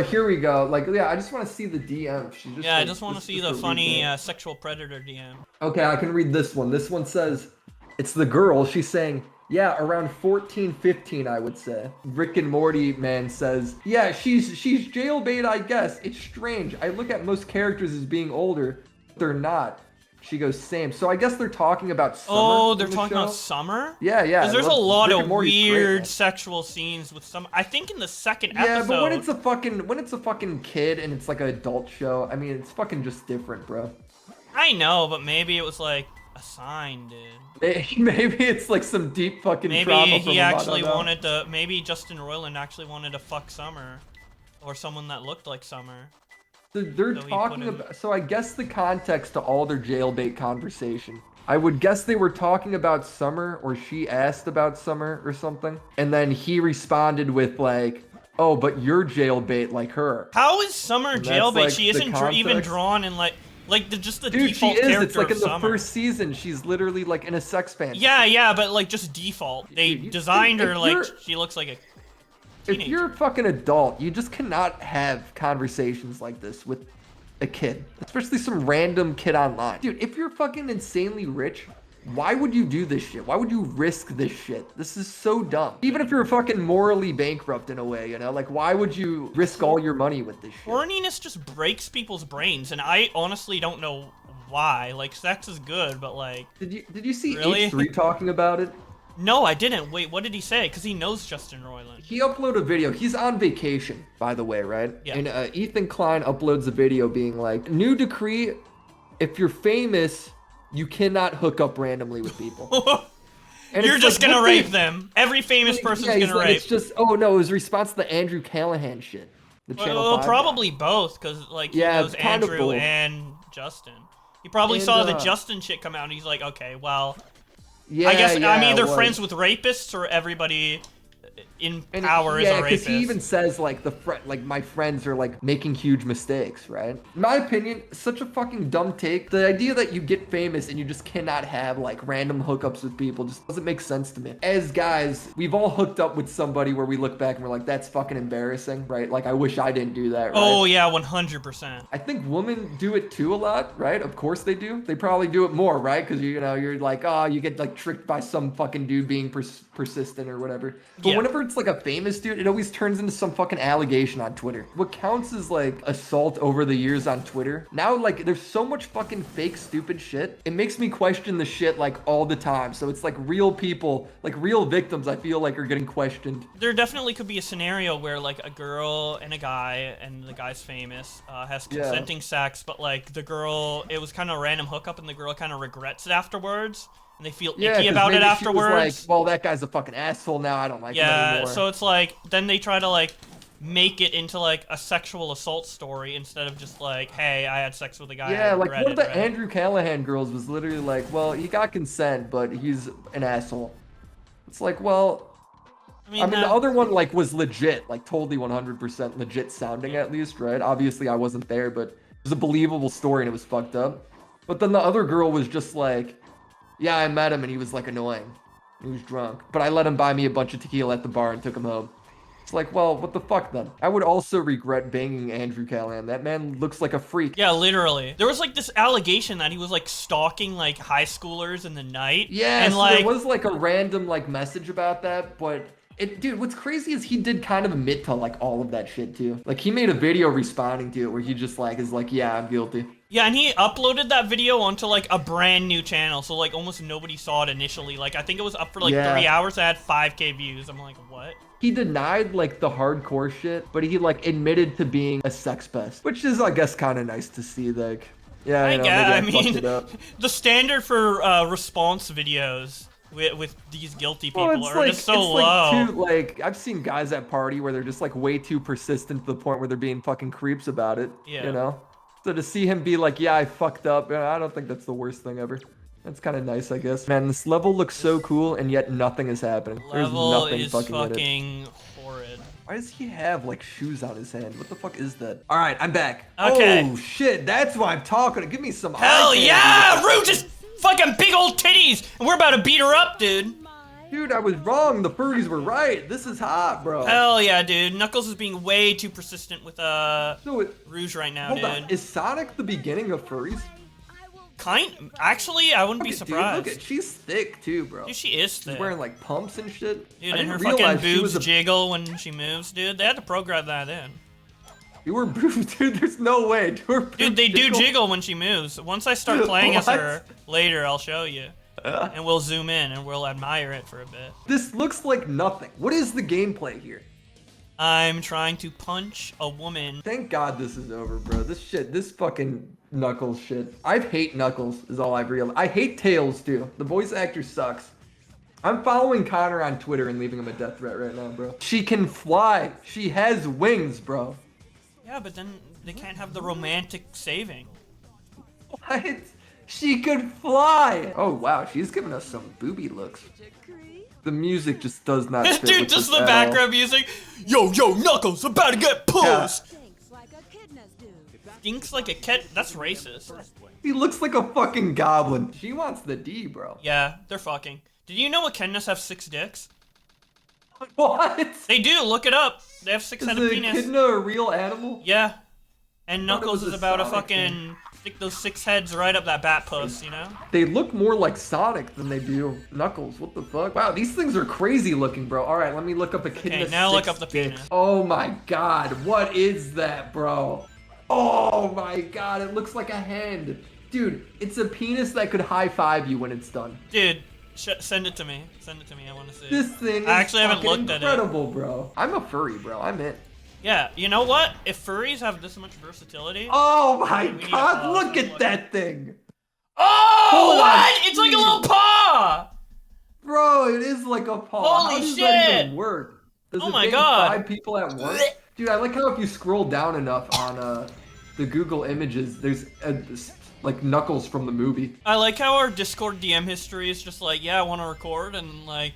Here we go. Like, yeah, I just want to see the DM. She just yeah, I like, just want to this see is the a funny recap. sexual predator DM. Okay, I can read this one. This one says, it's the girl. She's saying, yeah, around 14, 15, I would say. Rick and Morty man says, yeah, she's jailbait, I guess. It's strange. I look at most characters as being older. They're not. She goes, same. So I guess they're talking about Summer. Oh, they're in the talking show? about Summer? Yeah, yeah. Because there's a Look, lot Rick of and Morty's great, weird man. sexual scenes with Summer. I think in the second Yeah, episode... but when it's a fucking kid and it's like an adult show, I mean, it's fucking just different, bro. I know, but maybe it was like a sign, dude. Maybe it's like some deep fucking Maybe trauma from he him, I actually don't know. wanted to... Maybe Justin Roiland actually wanted to fuck Summer. Or someone that looked like Summer. They're So he talking put him- about. So I guess the context to all their jailbait conversation. I would guess they were talking about Summer, or she asked about Summer or something, and then he responded with like, "Oh, but you're jailbait like her." How is Summer And that's, jailbait? like, She the isn't even context. drawn in like just the Dude, she default is. character It's like of in the Summer. first season, she's literally like in a sex fantasy. Yeah, but like just default. They Dude, designed her if like you're- she looks like a If teenager. you're a fucking adult, you just cannot have conversations like this with a kid, especially some random kid online. Dude, if you're fucking insanely rich, why would you do this shit? Why would you risk this shit? This is so dumb. Even if you're fucking morally bankrupt in a way, you know? Like, why would you risk all your money with this shit? Horniness just breaks people's brains, and I honestly don't know why. Like, sex is good, but like... Did you see Really? H3 talking about it? No, I didn't. Wait, what did he say? Because he knows Justin Roiland. He uploaded a video. He's on vacation, by the way, right? Yeah. And Ethan Klein uploads a video being like, new decree, if you're famous, you cannot hook up randomly with people. And You're it's just like, gonna what rape the- them. Every famous person's yeah, he's gonna like, rape. it's just, oh no, it was a response to the Andrew Callahan shit. The Channel Well, 5 probably both, because like he Yeah, knows kind of Andrew both. and Justin. He probably And, saw the Justin shit come out, and he's like, okay, well, Yeah, I guess I'm yeah, either it was. friends with rapists or everybody in And power is yeah, a rapist. he even says like like my friends are like making huge mistakes, right? In my opinion, such a fucking dumb take. The idea that you get famous and you just cannot have like random hookups with people just doesn't make sense to me. As guys, we've all hooked up with somebody where we look back and we're like, that's fucking embarrassing, right? Like I wish I didn't do that, right? Oh yeah, 100%. I think women do it too a lot, right? Of course they do. They probably do it more, right? Because you know you're like, oh, you get like tricked by some fucking dude being persistent or whatever. But Yeah. whenever it's like a famous dude, it always turns into some fucking allegation on Twitter. What counts as like assault over the years on Twitter? Now like there's so much fucking fake stupid shit. It makes me question the shit like all the time. So it's like real people, like real victims, I feel like are getting questioned. There definitely could be a scenario where like a girl and a guy, and the guy's famous, has consenting sex, but like the girl, it was kind of a random hookup, and the girl kind of regrets it afterwards, and they feel icky 'Cause about it maybe she was afterwards. like, well, that guy's a fucking asshole now. I don't like him Yeah, anymore. so it's like then they try to like make it into like a sexual assault story instead of just like, hey, I had sex with a guy. Yeah, I like one of regretted, the right? Andrew Callahan girls was literally like, well, he got consent, but he's an asshole. It's like, well, I mean, the other one like was legit, like totally 100% legit sounding at least, right? Obviously, I wasn't there, but it was a believable story and it was fucked up. But then the other girl was just like, yeah, I met him and he was like annoying. He was drunk, but I let him buy me a bunch of tequila at the bar and took him home. It's like, well, what the fuck then? I would also regret banging Andrew Callahan. That man looks like a freak. Yeah, literally. There was like this allegation that he was like stalking like high schoolers in the night. Yeah, and so like there was like a random like message about that, but dude, what's crazy is he did kind of admit to like all of that shit too. Like he made a video responding to it where he just like is like, yeah, I'm guilty. yeah, and he uploaded that video onto like a brand new channel, so like almost nobody saw it initially. Like I think it was up for like Yeah. 3 hours. I had 5K views. I'm like, what? He denied like the hardcore shit, but he like admitted to being a sex pest, which is I guess kind of nice to see. Like, yeah, I you know, guess. maybe I fucked mean, it up. the standard for response videos with these guilty people Well, it's are like just so it's low. like too like I've seen guys at party where they're just like way too persistent to the point where they're being fucking creeps about it. Yeah. You know. So to see him be like, yeah, I fucked up, I don't think that's the worst thing ever. That's kind of nice, I guess. Man, this level looks so cool, and yet nothing is happening. Level There's nothing is fucking in it. fucking horrid. Why does he have like shoes on his hand? What the fuck is that? All right, I'm back. Okay. Oh shit, that's why I'm talking. Give me some. Hell eye candy. yeah! Rue just fucking big old titties, and we're about to beat her up, dude. Dude, I was wrong. The furries were right. This is hot, bro. Hell yeah, dude. Knuckles is being way too persistent with So Rouge right now, hold dude. on. Is Sonic the beginning of furries? Actually, I wouldn't be Dude, surprised. look at, she's thick too, bro. Dude, she is thick. She's wearing like pumps and shit. Dude, I and didn't her realize fucking she boobs was a jiggle when she moves, dude. They had to program that in. You were boobs, dude. There's no way. Dude, they do jiggle when she moves. Once I start playing as What? her later, I'll show you. And we'll zoom in and we'll admire it for a bit. This looks like nothing. What is the gameplay here? I'm trying to punch a woman. Thank God this is over, bro. This fucking Knuckles shit. I hate Knuckles, is all I've realized. I hate Tails, too. The voice actor sucks. I'm following Connor on Twitter and leaving him a death threat right now, bro. She can fly. She has wings, bro. Yeah, but then they can't have the romantic saving. What? She could fly. Oh, wow. She's giving us some booby looks. The music just does not fit Dude, with just this the at background music. Yo, Knuckles, about to get pussed. Stinks like echidnas do. Stinks like a cat. That's racist. all. He looks like a fucking goblin. She wants the D, bro. Yeah, they're fucking. Did you know echidnas have 6 dicks? What? They do. Look it up. They have 6 Is headed the penis. echidna a real animal? Yeah. And thought it Knuckles was is a about to Sonic fucking stick those 6 heads right up that bat puss, you know? They look more like Sonic than they do Knuckles. What the fuck? Wow, these things are crazy looking, bro. All right, let me look up echidna. Okay, now look up the dick. penis. Oh my god, what is that, bro? Oh my god, it looks like a hand. Dude, it's a penis that could high five you when it's done. Dude, send it to me. Send it to me. I want to see. This thing is I actually haven't fucking looked at it. incredible, bro. I'm a furry, bro. I'm in. Yeah, you know what? If furries have this much versatility. Oh my We need god, a- look at that thing. Oh, Hold on, what? It's like a please. little paw. Bro, it is like a paw. Holy How does that shit! even work? Does Oh it my bang God. 5 people at once? Dude, I like how if you scroll down enough on the Google images, there's like Knuckles from the movie. I like how our Discord DM history is just like, yeah, I want to record, and like,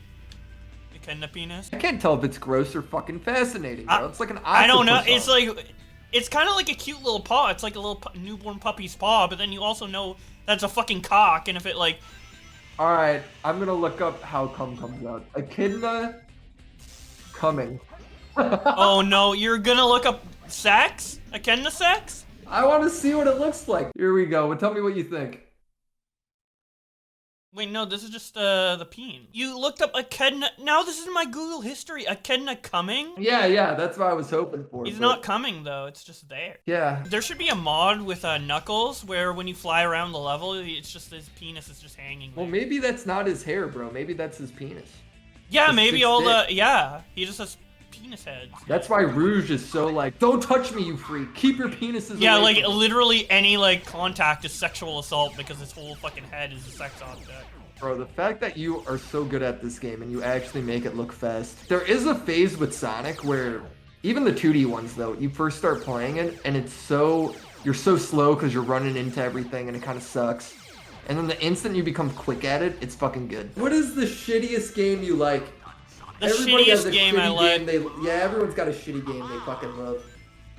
echidna penis. I can't tell if it's gross or fucking fascinating, bro. It's like an octopus. I don't know. arm. It's like, it's kind of like a cute little paw. It's like a little newborn puppy's paw, but then you also know that's a fucking cock, and if it like... Alright, I'm gonna look up how cum comes out. Echidna coming. Oh no, you're gonna look up sex? Echidna sex? I want to see what it looks like. Here we go. Well, tell me what you think. Wait, no, this is just the peen. You looked up echidna. Now this is my Google history. Echidna coming? Yeah, that's what I was hoping for. He's but- not coming though. It's just there. Yeah. There should be a mod with Knuckles where when you fly around the level, it's just his penis is just hanging there. Well, maybe that's not his hair, bro. Maybe that's his penis. Yeah, Just maybe six all dick. the yeah. He just has penis heads. That's why Rouge is so like, don't touch me, you freak. Keep your penises Yeah, away like from me." literally any like contact is sexual assault because his whole fucking head is a sex object. Bro, the fact that you are so good at this game and you actually make it look fast. There is a phase with Sonic where, even the 2D ones though, you first start playing it and you're so slow because you're running into everything and it kind of sucks. And then the instant you become quick at it, it's fucking good. What is the shittiest game you like? The shittiest game I like. Yeah, everyone's got a shitty game they fucking love.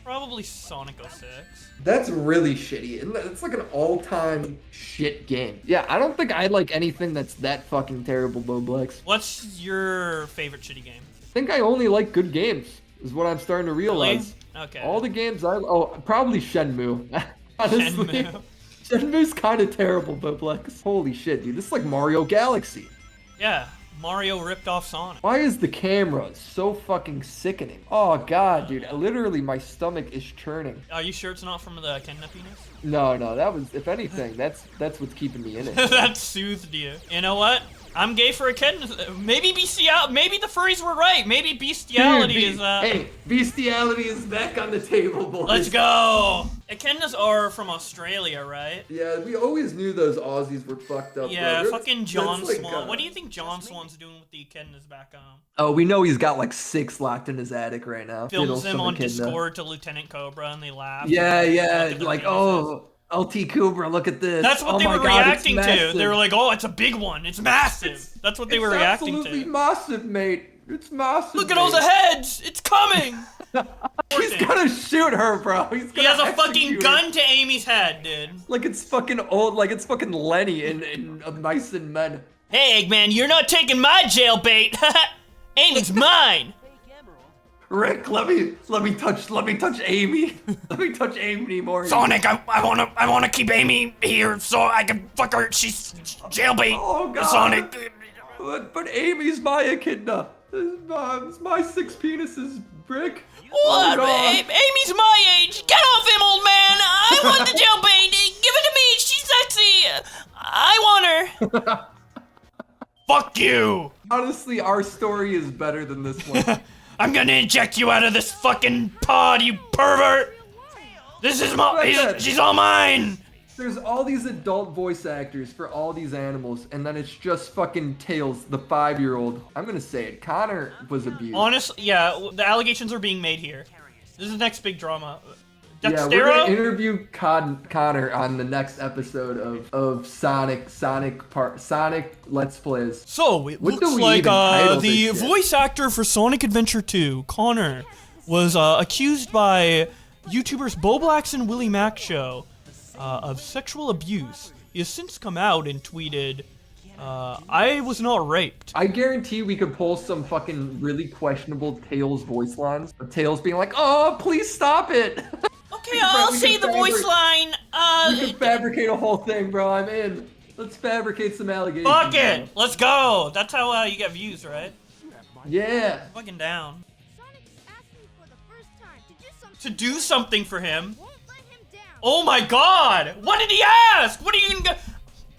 Probably Sonic 06. That's really shitty. And it's like an all-time shit game. Yeah, I don't think I like anything that's that fucking terrible, Bowblax. What's your favorite shitty game? I think I only like good games, is what I'm starting to realize. Okay. All the games probably Shenmue. Honestly. Shenmue. Shenmue's kind of terrible, Bowblax. Holy shit, dude. This is like Mario Galaxy. Yeah, Mario ripped off Sonic. Why is the camera so fucking sickening? Oh god, dude. Literally, my stomach is churning. Are you sure it's not from the echidna penis? No, that was, if anything, that's what's keeping me in it. That soothed you. You know what? I'm gay for echidna. Maybe bestiality. Maybe the furries were right. Maybe bestiality Dude, is Hey, bestiality is back on the table, boys. Let's go. Echidnas are from Australia, right? Yeah, we always knew those Aussies were fucked up. Yeah, bro. fucking John That's like, Swan. What do you think John Swan's doing with the echidnas back home? Oh, we know he's got like 6 locked in his attic right now. Films them some on echidna. Discord to Lieutenant Cobra and they laugh. Yeah, Look yeah. at their Like, penises. oh, LT Cobra, look at this. That's what Oh they my were God, it's reacting to. massive. They were like, "Oh, it's a big one. It's massive." That's what they were reacting absolutely to. massive, mate. It's massive. Look at all the heads. It's coming. He's gonna shoot her, bro. He's He gonna has a execute fucking her. gun to Amy's head, dude. Like it's fucking old. Like it's fucking Lenny in Mice and Men. Hey, Eggman, you're not taking my jail bait. Amy's mine. Rick, let me touch Amy. Let me touch Amy more. Sonic, I wanna keep Amy here so I can fuck her. She's jailbait. Oh god. Sonic. But Amy's my echidna. It's my 6 penises, Rick. What? Oh, God. Amy's my age. Get off him, old man. I want the jailbait. Give it to me. She's sexy. I want her. Fuck you. Honestly, our story is better than this one. I'm gonna inject you out of this fucking pod, you pervert. This is she's all mine. There's all these adult voice actors for all these animals, and then it's just fucking Tails, the 5-year-old. I'm gonna say it. Connor was abused. Honestly, yeah, the allegations are being made here. This is the next big drama. Yeah, we're gonna Dextero? interview Connor on the next episode of Sonic Let's Plays. So, it What do looks we like even title the this shit? voice actor for Sonic Adventure 2, Connor, was accused by YouTubers Bowblax and WillyMacShow of sexual abuse. He has since come out and tweeted, I was not raped. I guarantee we could pull some fucking really questionable Tails voice lines of Tails being like, "Oh, please stop it." Okay, I'll we say can the voice line. We can fabricate a whole thing, bro. I'm in. Let's fabricate some allegations. Fuck bro. it! Let's go! That's how you get views, right? Yeah. Fucking down. Sonic asked me for the first time to do something. To do something for him. Won't let him down. Oh my god! What did he ask? What are you gonna go?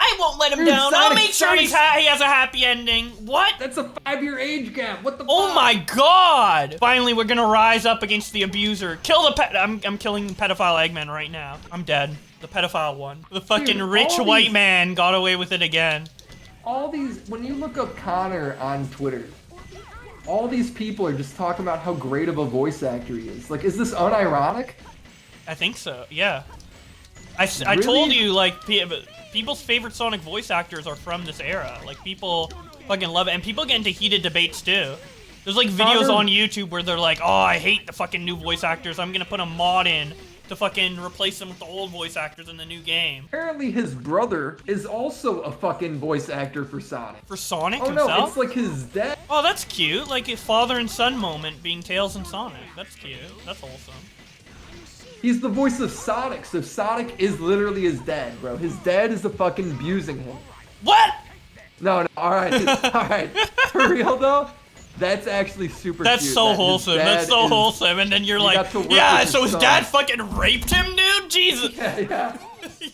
I won't let him Dude, down. I'll Sonic- make sure he has a happy ending. What? That's a 5-year age gap. What the Oh fuck? my god! Finally, we're gonna rise up against the abuser. Kill the pet. I'm killing pedophile Eggman right now. I'm dead. The pedophile one. The fucking Dude, rich all white these- man got away with it again. all these, when you look up Connor on Twitter, all these people are just talking about how great of a voice actor he is. Like, is this unironic? I think so, yeah. I Really? told you, like, people's favorite Sonic voice actors are from this era. Like, people fucking love it, and people get into heated debates, too. There's, like, videos Connor- on YouTube where they're like, oh, I hate the fucking new voice actors. I'm gonna put a mod in to fucking replace them with the old voice actors in the new game. Apparently his brother is also a fucking voice actor for Sonic. For Sonic Oh himself? no, it's like his dad. Oh, that's cute. Like a father and son moment being Tails and Sonic. That's cute. That's wholesome. He's the voice of Sonic, so Sonic is literally his dad, bro. His dad is the fucking abusing him. What? No, alright, alright. For real though, that's actually super That's cute. so that his wholesome. dad That's so is- wholesome. And then you're You like, got to work yeah, with so your his son." dad fucking raped him, dude? Jesus. Yeah.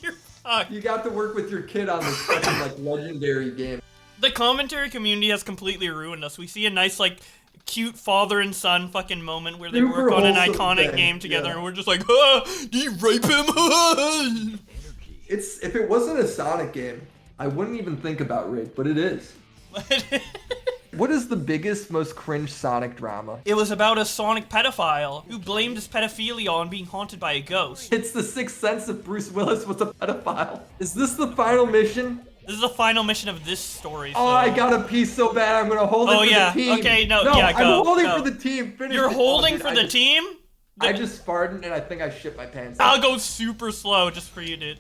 You're fucked. You got to work with your kid on this fucking like legendary game. The commentary community has completely ruined us. We see a nice, like, cute father and son fucking moment where they Super work on an wholesome iconic thing, game together, yeah. and we're just like, did you rape him? It's if it wasn't a Sonic game, I wouldn't even think about rape, but it is. What is the biggest, most cringe Sonic drama? It was about a Sonic pedophile who blamed his pedophilia on being haunted by a ghost. It's the sixth sense if Bruce Willis was a pedophile. Is this the final mission? This is the final mission of this story. So. Oh, I gotta pee so bad. I'm gonna hold it for yeah. the team. Okay, no, yeah, go, I'm holding go. for the team. Finish You're it. holding dude, for I the just- team? I just farted and I think I shit my pants. I'll go super slow just for you, dude.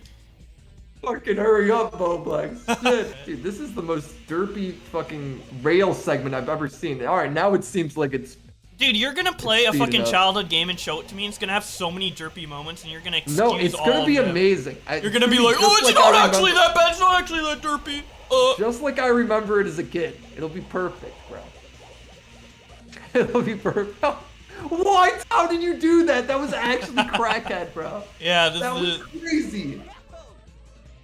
Fucking hurry up, Bowblax. Shit. Dude, this is the most derpy fucking rail segment I've ever seen. Alright, now it seems like it's... Dude, you're gonna play a speeding fucking up. childhood game and show it to me, and it's gonna have so many derpy moments, and you're gonna excuse No, it's all gonna be of them. amazing. You're gonna be like, oh, it's not actually that bad, it's not actually that derpy. Just like I remember it as a kid. It'll be perfect, bro. It'll be perfect. What? How did you do that? That was actually crackhead, bro. Yeah, this That is... was crazy.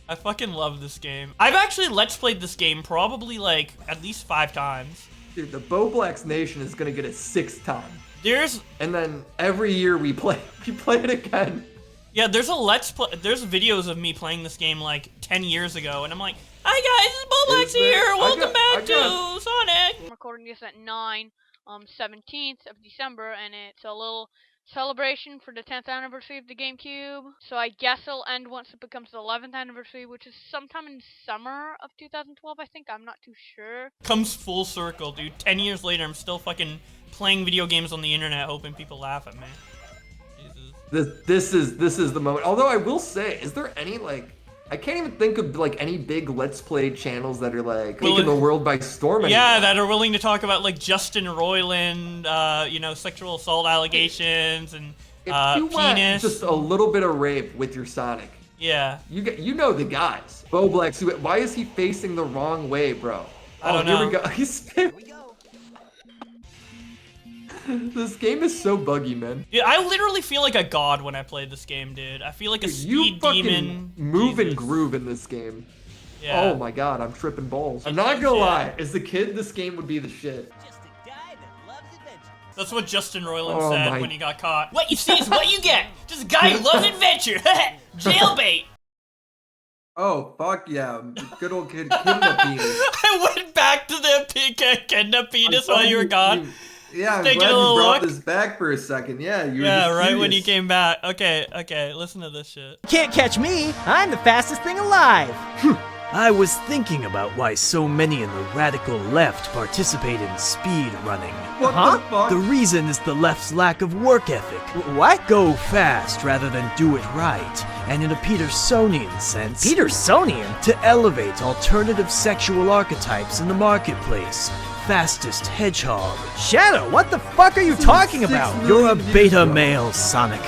I fucking love this game. I've actually Let's Played this game probably, like, at least 5 times. Dude, the Bowblax Nation is gonna get it 6th time. There's... And then every year we play it again. Yeah, there's a Let's Play... There's videos of me playing this game, like, 10 years ago, and I'm like, hi guys, it's Bowblax Is there- here, I welcome got- back I got- to Sonic! I'm recording this at 17th of December, and it's a little celebration for the 10th anniversary of the GameCube. So I guess it'll end once it becomes the 11th anniversary, which is sometime in summer of 2012, I think. I'm not too sure. Comes full circle, dude. 10 years later, I'm still fucking playing video games on the internet hoping people laugh at me. Jesus. This is the moment. Although I will say, is there any like I can't even think of like any big Let's Play channels that are like Well, taking the world by storm anymore. Yeah, that are willing to talk about like Justin Roiland, you know, sexual assault allegations and If you want penis. just a little bit of rape with your Sonic, Yeah. you know the guys. Bowblax, why is he facing the wrong way, bro? I don't Here know. we go. This game is so buggy, man. Yeah, I literally feel like a god when I play this game, dude. I feel like a Dude, you speed fucking demon. move and Jesus. groove in this game. Yeah. Oh my god, I'm tripping balls. I'm not gonna Yeah. lie, as a kid, this game would be the shit. That's what Justin Roiland Oh said my- when he got caught. What you see is what you get. Just a guy who loves adventure. Jailbait. Oh, fuck yeah. Good old kid, kidnap penis. I went back to the pink kidnap penis while you were gone. Yeah, I'm Taking glad a you little brought look. this back for a second. Yeah, you were Yeah, just right when you curious. came back. Okay, listen to this shit. Can't catch me! I'm the fastest thing alive! I was thinking about why so many in the radical left participate in speed running. What the fuck? The reason is the left's lack of work ethic. What? Go fast rather than do it right, and in a Petersonian sense, Petersonian? to elevate alternative sexual archetypes in the marketplace. Fastest hedgehog. Shadow, what the fuck are you talking about? You're a beta male, Sonic.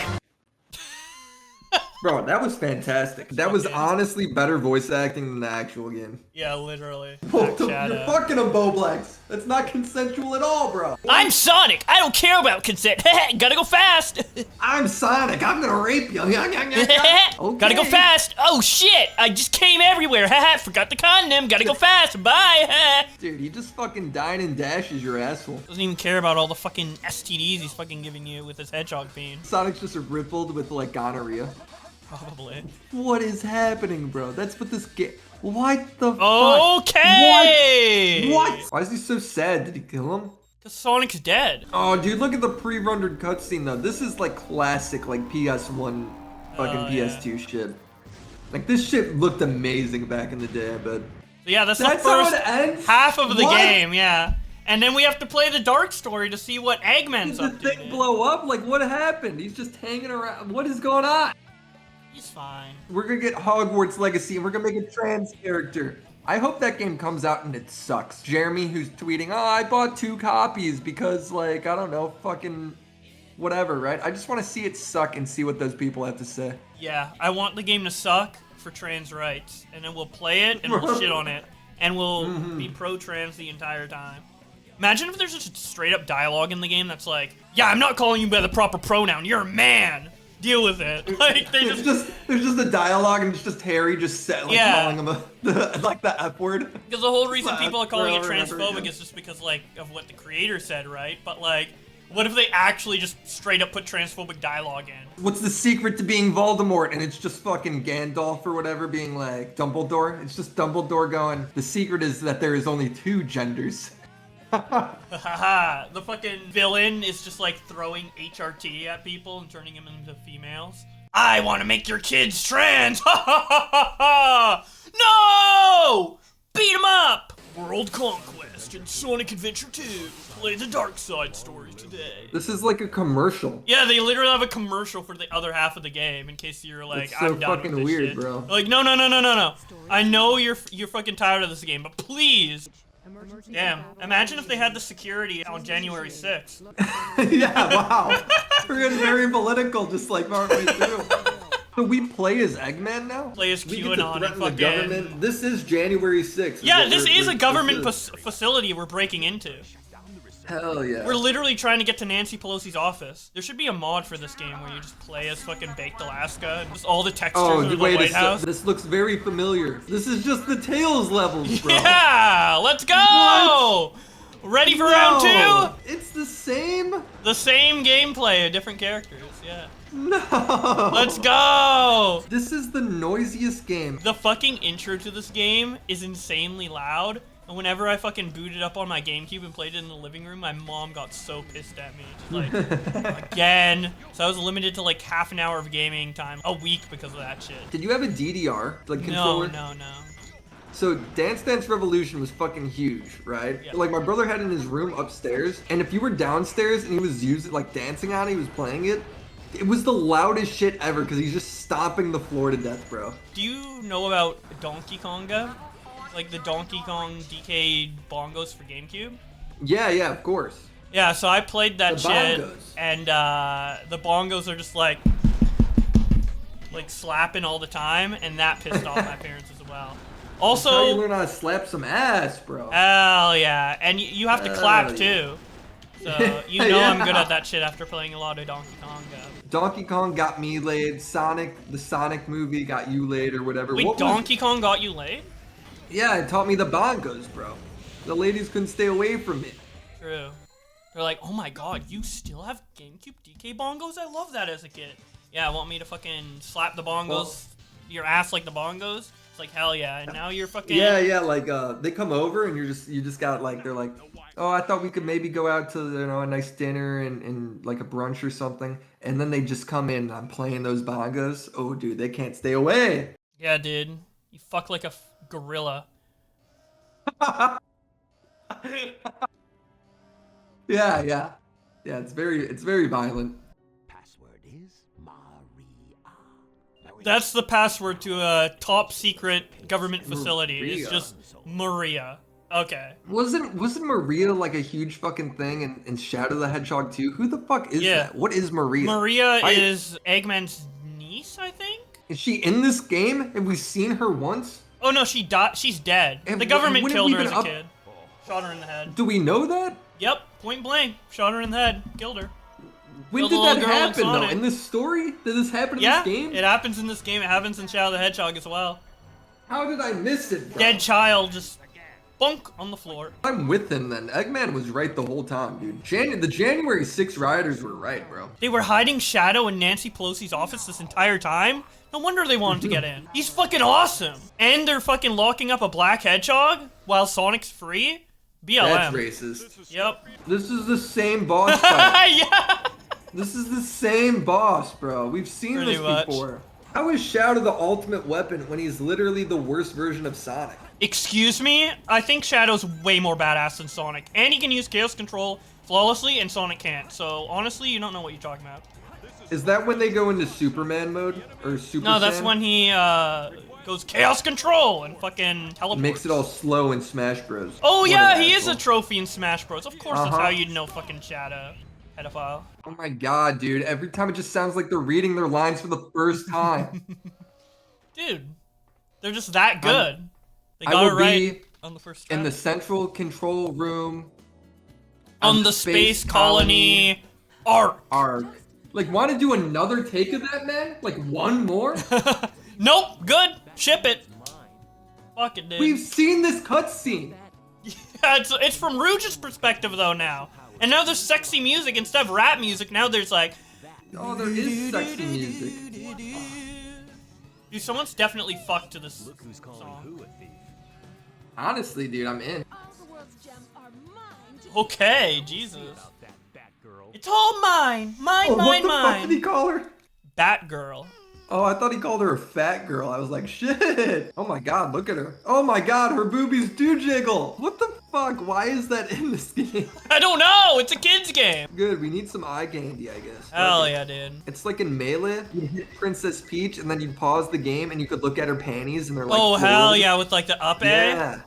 Bro, that was fantastic. That was honestly better voice acting than the actual game. Yeah, literally. What the, Shadow. you're fucking a Bowblax. That's not consensual at all, bro. I'm Sonic. I don't care about consent. Gotta go fast. I'm Sonic. I'm gonna rape you. Okay. Gotta go fast. Oh shit! I just came everywhere. Forgot the condom. Gotta go fast. Bye. Dude, he just fucking dine and dashes your asshole. Doesn't even care about all the fucking STDs he's fucking giving you with his hedgehog bean. Sonic's just riddled with like gonorrhea. Probably. What is happening, bro? That's what this game. What the Okay! fuck? What? Why is he so sad? Did he kill him? Because Sonic's dead. Oh, dude, look at the pre-rendered cutscene though. This is like classic, like PS1, fucking PS2 shit. Like this shit looked amazing back in the day, but. So yeah, that's the how first it ends? half of the What? game, yeah. And then we have to play the dark story to see what Eggman's Did up the to. thing blow up? Like what happened? He's just hanging around. What is going on? He's fine. We're gonna get Hogwarts Legacy and we're gonna make a trans character. I hope that game comes out and it sucks. Jeremy, who's tweeting, oh, I bought 2 copies because, like, I don't know, fucking whatever, right? I just want to see it suck and see what those people have to say. Yeah, I want the game to suck for trans rights. And then we'll play it and we'll shit on it. And we'll be pro-trans the entire time. Imagine if there's just straight up dialogue in the game that's like, yeah, I'm not calling you by the proper pronoun, you're a man. Deal with it. Like they There's just a dialogue and it's just Harry just calling him the F word. Because the whole reason people are calling it Over and over transphobic again. is just because like of what the creator said, right? But like, what if they actually just straight up put transphobic dialogue in? What's the secret to being Voldemort? And it's just fucking Gandalf or whatever being like Dumbledore. It's just Dumbledore going, the secret is that there is only 2 genders. Haha, the fucking villain is just like throwing HRT at people and turning them into females. I want to make your kids trans! Ha ha ha ha ha! No! Beat him up! World Conquest and Sonic Adventure 2. Play the Dark Side story today. This is like a commercial. Yeah, they literally have a commercial for the other half of the game in case you're like, It's so I'm done fucking with this weird, shit. bro. Like, no. I know you're fucking tired of this game, but please. Damn, imagine if they had the security on January 6th. Yeah, wow. We're getting very political just like partway through. So we play as Eggman now? Play as We get to QAnon and threaten the fucking... government. This is January 6th. Yeah, this is a government facility we're breaking into. Hell yeah. We're literally trying to get to Nancy Pelosi's office. There should be a mod for this game where you just play as fucking Baked Alaska and just all the textures of the wait White a House. This looks very familiar. This is just the Tails levels, bro. Yeah, let's go! Ready for round 2? It's the same? The same gameplay, different characters, yeah. No. Let's go! This is the noisiest game. The fucking intro to this game is insanely loud. And whenever I fucking booted up on my GameCube and played it in the living room, my mom got so pissed at me. She's like, again. So I was limited to like half an hour of gaming time a week because of that shit. Did you have a DDR? Like controller? No. So Dance Dance Revolution was fucking huge, right? Yeah. Like my brother had it in his room upstairs, and if you were downstairs and he was dancing on it, he was playing it, it was the loudest shit ever because he's just stomping the floor to death, bro. Do you know about Donkey Konga? Like the Donkey Kong DK bongos for GameCube? Yeah, of course. Yeah, so I played that The shit, bongos. and the bongos are just like slapping all the time, and that pissed off my parents as well. That's how you Also, learn how to slap some ass, bro. hell yeah, and you have to Hell clap yeah. too. So you know I'm good Yeah. at that shit after playing a lot of Donkey Konga. Donkey Kong got me laid. The Sonic movie got you laid or whatever. Wait, What was- Donkey Kong got you laid? Yeah, it taught me the bongos, bro. The ladies couldn't stay away from it. True. They're like, oh my god, you still have GameCube DK bongos? I love that as a kid. Yeah, want me to fucking slap the bongos, your ass like the bongos? It's like, hell yeah, and now you're fucking... Yeah, like, they come over and you just got like, they're like, oh, I thought we could maybe go out to, a nice dinner and like a brunch or something. And then they just come in and I'm playing those bongos. Oh, dude, they can't stay away. Yeah, dude. You fuck like a gorilla. Yeah, it's very violent. Password is Maria. That's the password to a top secret government facility. It's just Maria. Okay. Wasn't Maria like a huge fucking thing in Shadow the Hedgehog 2? Who the fuck is that? What is Maria? Maria is Eggman's niece, I think? Is she in this game? Have we seen her once? Oh no, she died. She's dead. And The government when have killed we her as been a up- kid. Shot her in the head. Do we know that? Yep, point blank. Shot her in the head. Killed her. When Killed did the little that girl in happen though? Sonic. In this story? Did this happen in Yeah, this game? it happens in this game. It happens in Shadow the Hedgehog as well. How did I miss it, bro? Dead child just bunk on the floor. I'm with him then. Eggman was right the whole time, dude. The January 6 rioters were right, bro. They were hiding Shadow in Nancy Pelosi's office this entire time? No wonder they wanted to get in. He's fucking awesome. And they're fucking locking up a black hedgehog while Sonic's free? BLM. That's racist. Yep. This is the same boss fight. Yeah. This is the same boss, bro. We've seen Pretty this much. before. How is Shadow the ultimate weapon when he's literally the worst version of Sonic? Excuse me? I think Shadow's way more badass than Sonic. And he can use Chaos Control flawlessly, and Sonic can't. So, honestly, you don't know what you're talking about. Is that when they go into Superman mode? Or Super No, that's Saiyan? when he, goes Chaos Control and fucking teleports. Makes it all slow in Smash Bros. Oh, What yeah, an he is a asshole. trophy in Smash Bros. Of course, that's Uh-huh. how you'd know fucking Shadow. Pedophile. Oh my god, dude. Every time it just sounds like they're reading their lines for the first time. Dude, they're just that good. They I got it will right be on the first try. in the central control room on the space colony arc. arc. Like, want to do another take of that, man? Like, one more? Nope, good. Ship it. Fuck it, dude. We've seen this cutscene. Yeah, it's from Rouge's perspective though now. And now there's sexy music instead of rap music. Now there's like, Oh, there is sexy music. dude, someone's definitely fucked to this song. Honestly, dude, I'm in. All the world's gems are mine. Okay, Jesus. It's all mine, mine, Oh, what mine, the fuck did he mine. call her? Batgirl. Oh, I thought he called her a fat girl. I was like, shit. Oh my god, look at her. Oh my god, her boobies do jiggle. What the fuck? Why is that in this game? I don't know. It's a kids game. Good, we need some eye candy, I guess. Hell Okay. yeah, dude. It's like in Melee, you hit Princess Peach and then you pause the game and you could look at her panties and they're like, Oh hell folded. yeah, with like the up A. Yeah.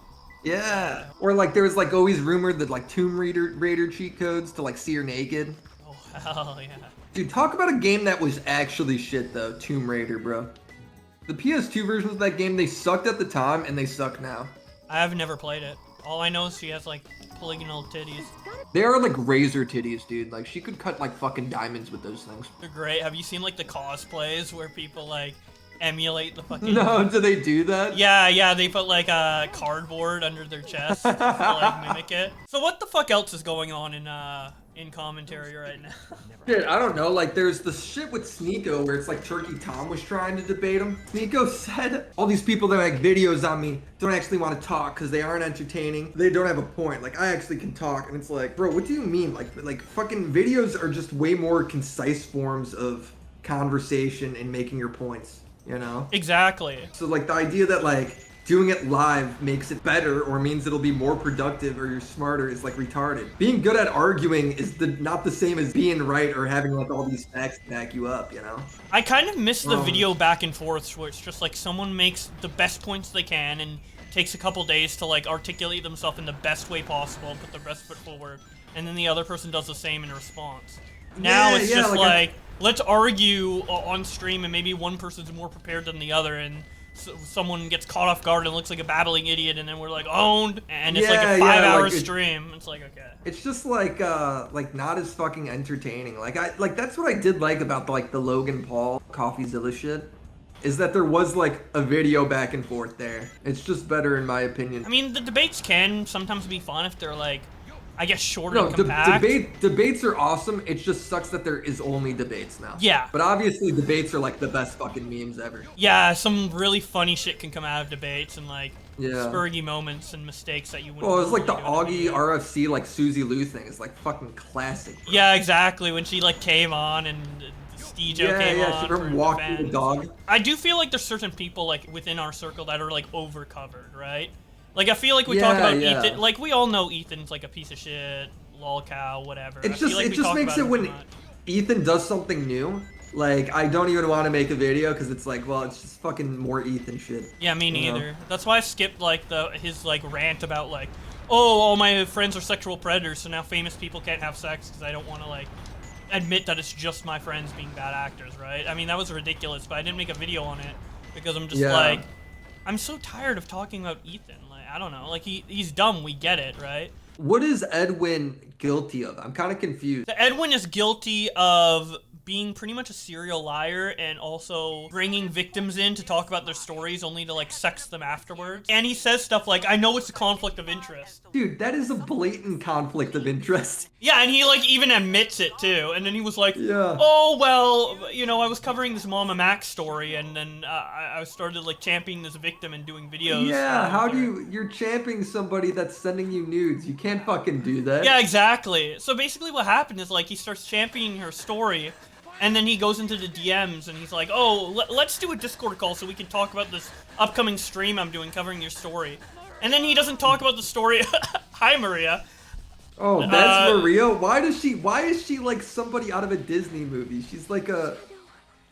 Yeah. Or like there was like always rumored that like Tomb Raider cheat codes to like see her naked. Oh hell yeah. Dude, talk about a game that was actually shit though, Tomb Raider, bro. The PS2 versions of that game, they sucked at the time and they suck now. I have never played it. All I know is she has like polygonal titties. They are like razor titties, dude. Like she could cut like fucking diamonds with those things. They're great. Have you seen like the cosplays where people like emulate the fucking? No, do they do that? Yeah, they put like a cardboard under their chest to like mimic it. So what the fuck else is going on in commentary right now? Dude, I don't know. Like, there's the shit with Sneeko where it's like Turkey Tom was trying to debate him. Sneeko said, all these people that make videos on me don't actually want to talk because they aren't entertaining. They don't have a point. Like, I actually can talk. And it's like, bro, what do you mean? Like fucking videos are just way more concise forms of conversation and making your points, you know? Exactly. So, like, the idea that, like, doing it live makes it better or means it'll be more productive or you're smarter is like retarded. Being good at arguing is not the same as being right or having like all these facts to back you up, you know? I kind of miss the video back and forth where it's just like someone makes the best points they can and takes a couple days to like articulate themselves in the best way possible and put their best foot forward, and then the other person does the same in response. Now Yeah, it's yeah, just like like, let's argue on stream and maybe one person's more prepared than the other and someone gets caught off guard and looks like a babbling idiot and then we're like owned and it's like Yeah, a yeah, 5-hour like stream. It's like, okay. It's just like not as fucking entertaining. Like that's what I did like about the Logan Paul CoffeeZilla shit. Is that there was like a video back and forth there. It's just better in my opinion. I mean, the debates can sometimes be fun if they're like, I guess, short No, and compact. debates are awesome. It just sucks that there is only debates now. Yeah. But obviously debates are like the best fucking memes ever. Yeah, some really funny shit can come out of debates and like Yeah. spurgy moments and mistakes that you wouldn't. Well, it's like the normally do in a Augie video. RFC like Susie Lou thing. It's like fucking classic. Bro. Yeah, exactly. When she like came on and Steejo came on. She for from walking the defense. dog. I do feel like there's certain people like within our circle that are like overcovered, right? Like I feel like we talk Yeah, about yeah. Ethan. Like we all know Ethan's like a piece of shit, lol cow, whatever. I It's feel just like it we just talk makes about it him when too much. Ethan does something new. Like I don't even want to make a video because it's like, well, it's just fucking more Ethan shit. Yeah, me you know? neither. That's why I skipped like his like rant about like, oh, all my friends are sexual predators, so now famous people can't have sex because I don't want to like admit that it's just my friends being bad actors, right? I mean, that was ridiculous, but I didn't make a video on it because I'm just Yeah. like, I'm so tired of talking about Ethan. Like, I don't know. Like he's dumb. We get it, right? What is Edwin guilty of? I'm kind of confused. The Edwin is guilty of being pretty much a serial liar and also bringing victims in to talk about their stories only to like sex them afterwards. And he says stuff like, I know it's a conflict of interest. Dude, that is a blatant conflict of interest. Yeah, and he like even admits it too. And then he was like, Yeah. oh, well, you know, I was covering this Mama Max story and then I started like championing this victim and doing videos. Yeah, how do you're championing somebody that's sending you nudes. You can't fucking do that. Yeah, exactly. So basically what happened is like he starts championing her story and then he goes into the DMs and he's like, oh, let's do a Discord call so we can talk about this upcoming stream I'm doing covering your story. And then he doesn't talk about the story. Hi, Maria. Oh, that's Maria? Why is she like somebody out of a Disney movie? She's like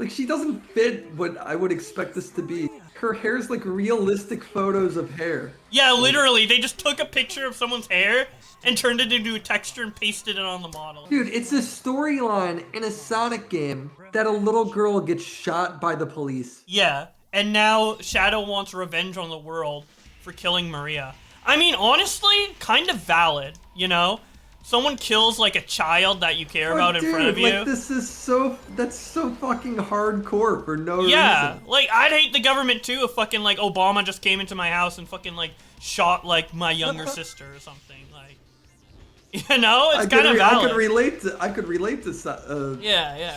she doesn't fit what I would expect this to be. Her hair's like realistic photos of hair. Yeah, literally, they just took a picture of someone's hair and turned it into a texture and pasted it on the model. Dude, it's a storyline in a Sonic game that a little girl gets shot by the police. Yeah, and now Shadow wants revenge on the world for killing Maria. I mean, honestly, kind of valid, you know? Someone kills, like, a child that you care about in front of you. Like, that's so fucking hardcore for no reason. Yeah, like, I'd hate the government, too, if fucking, like, Obama just came into my house and fucking, like, shot, like, my younger sister or something, like... You know, it's kind of valid. I could relate to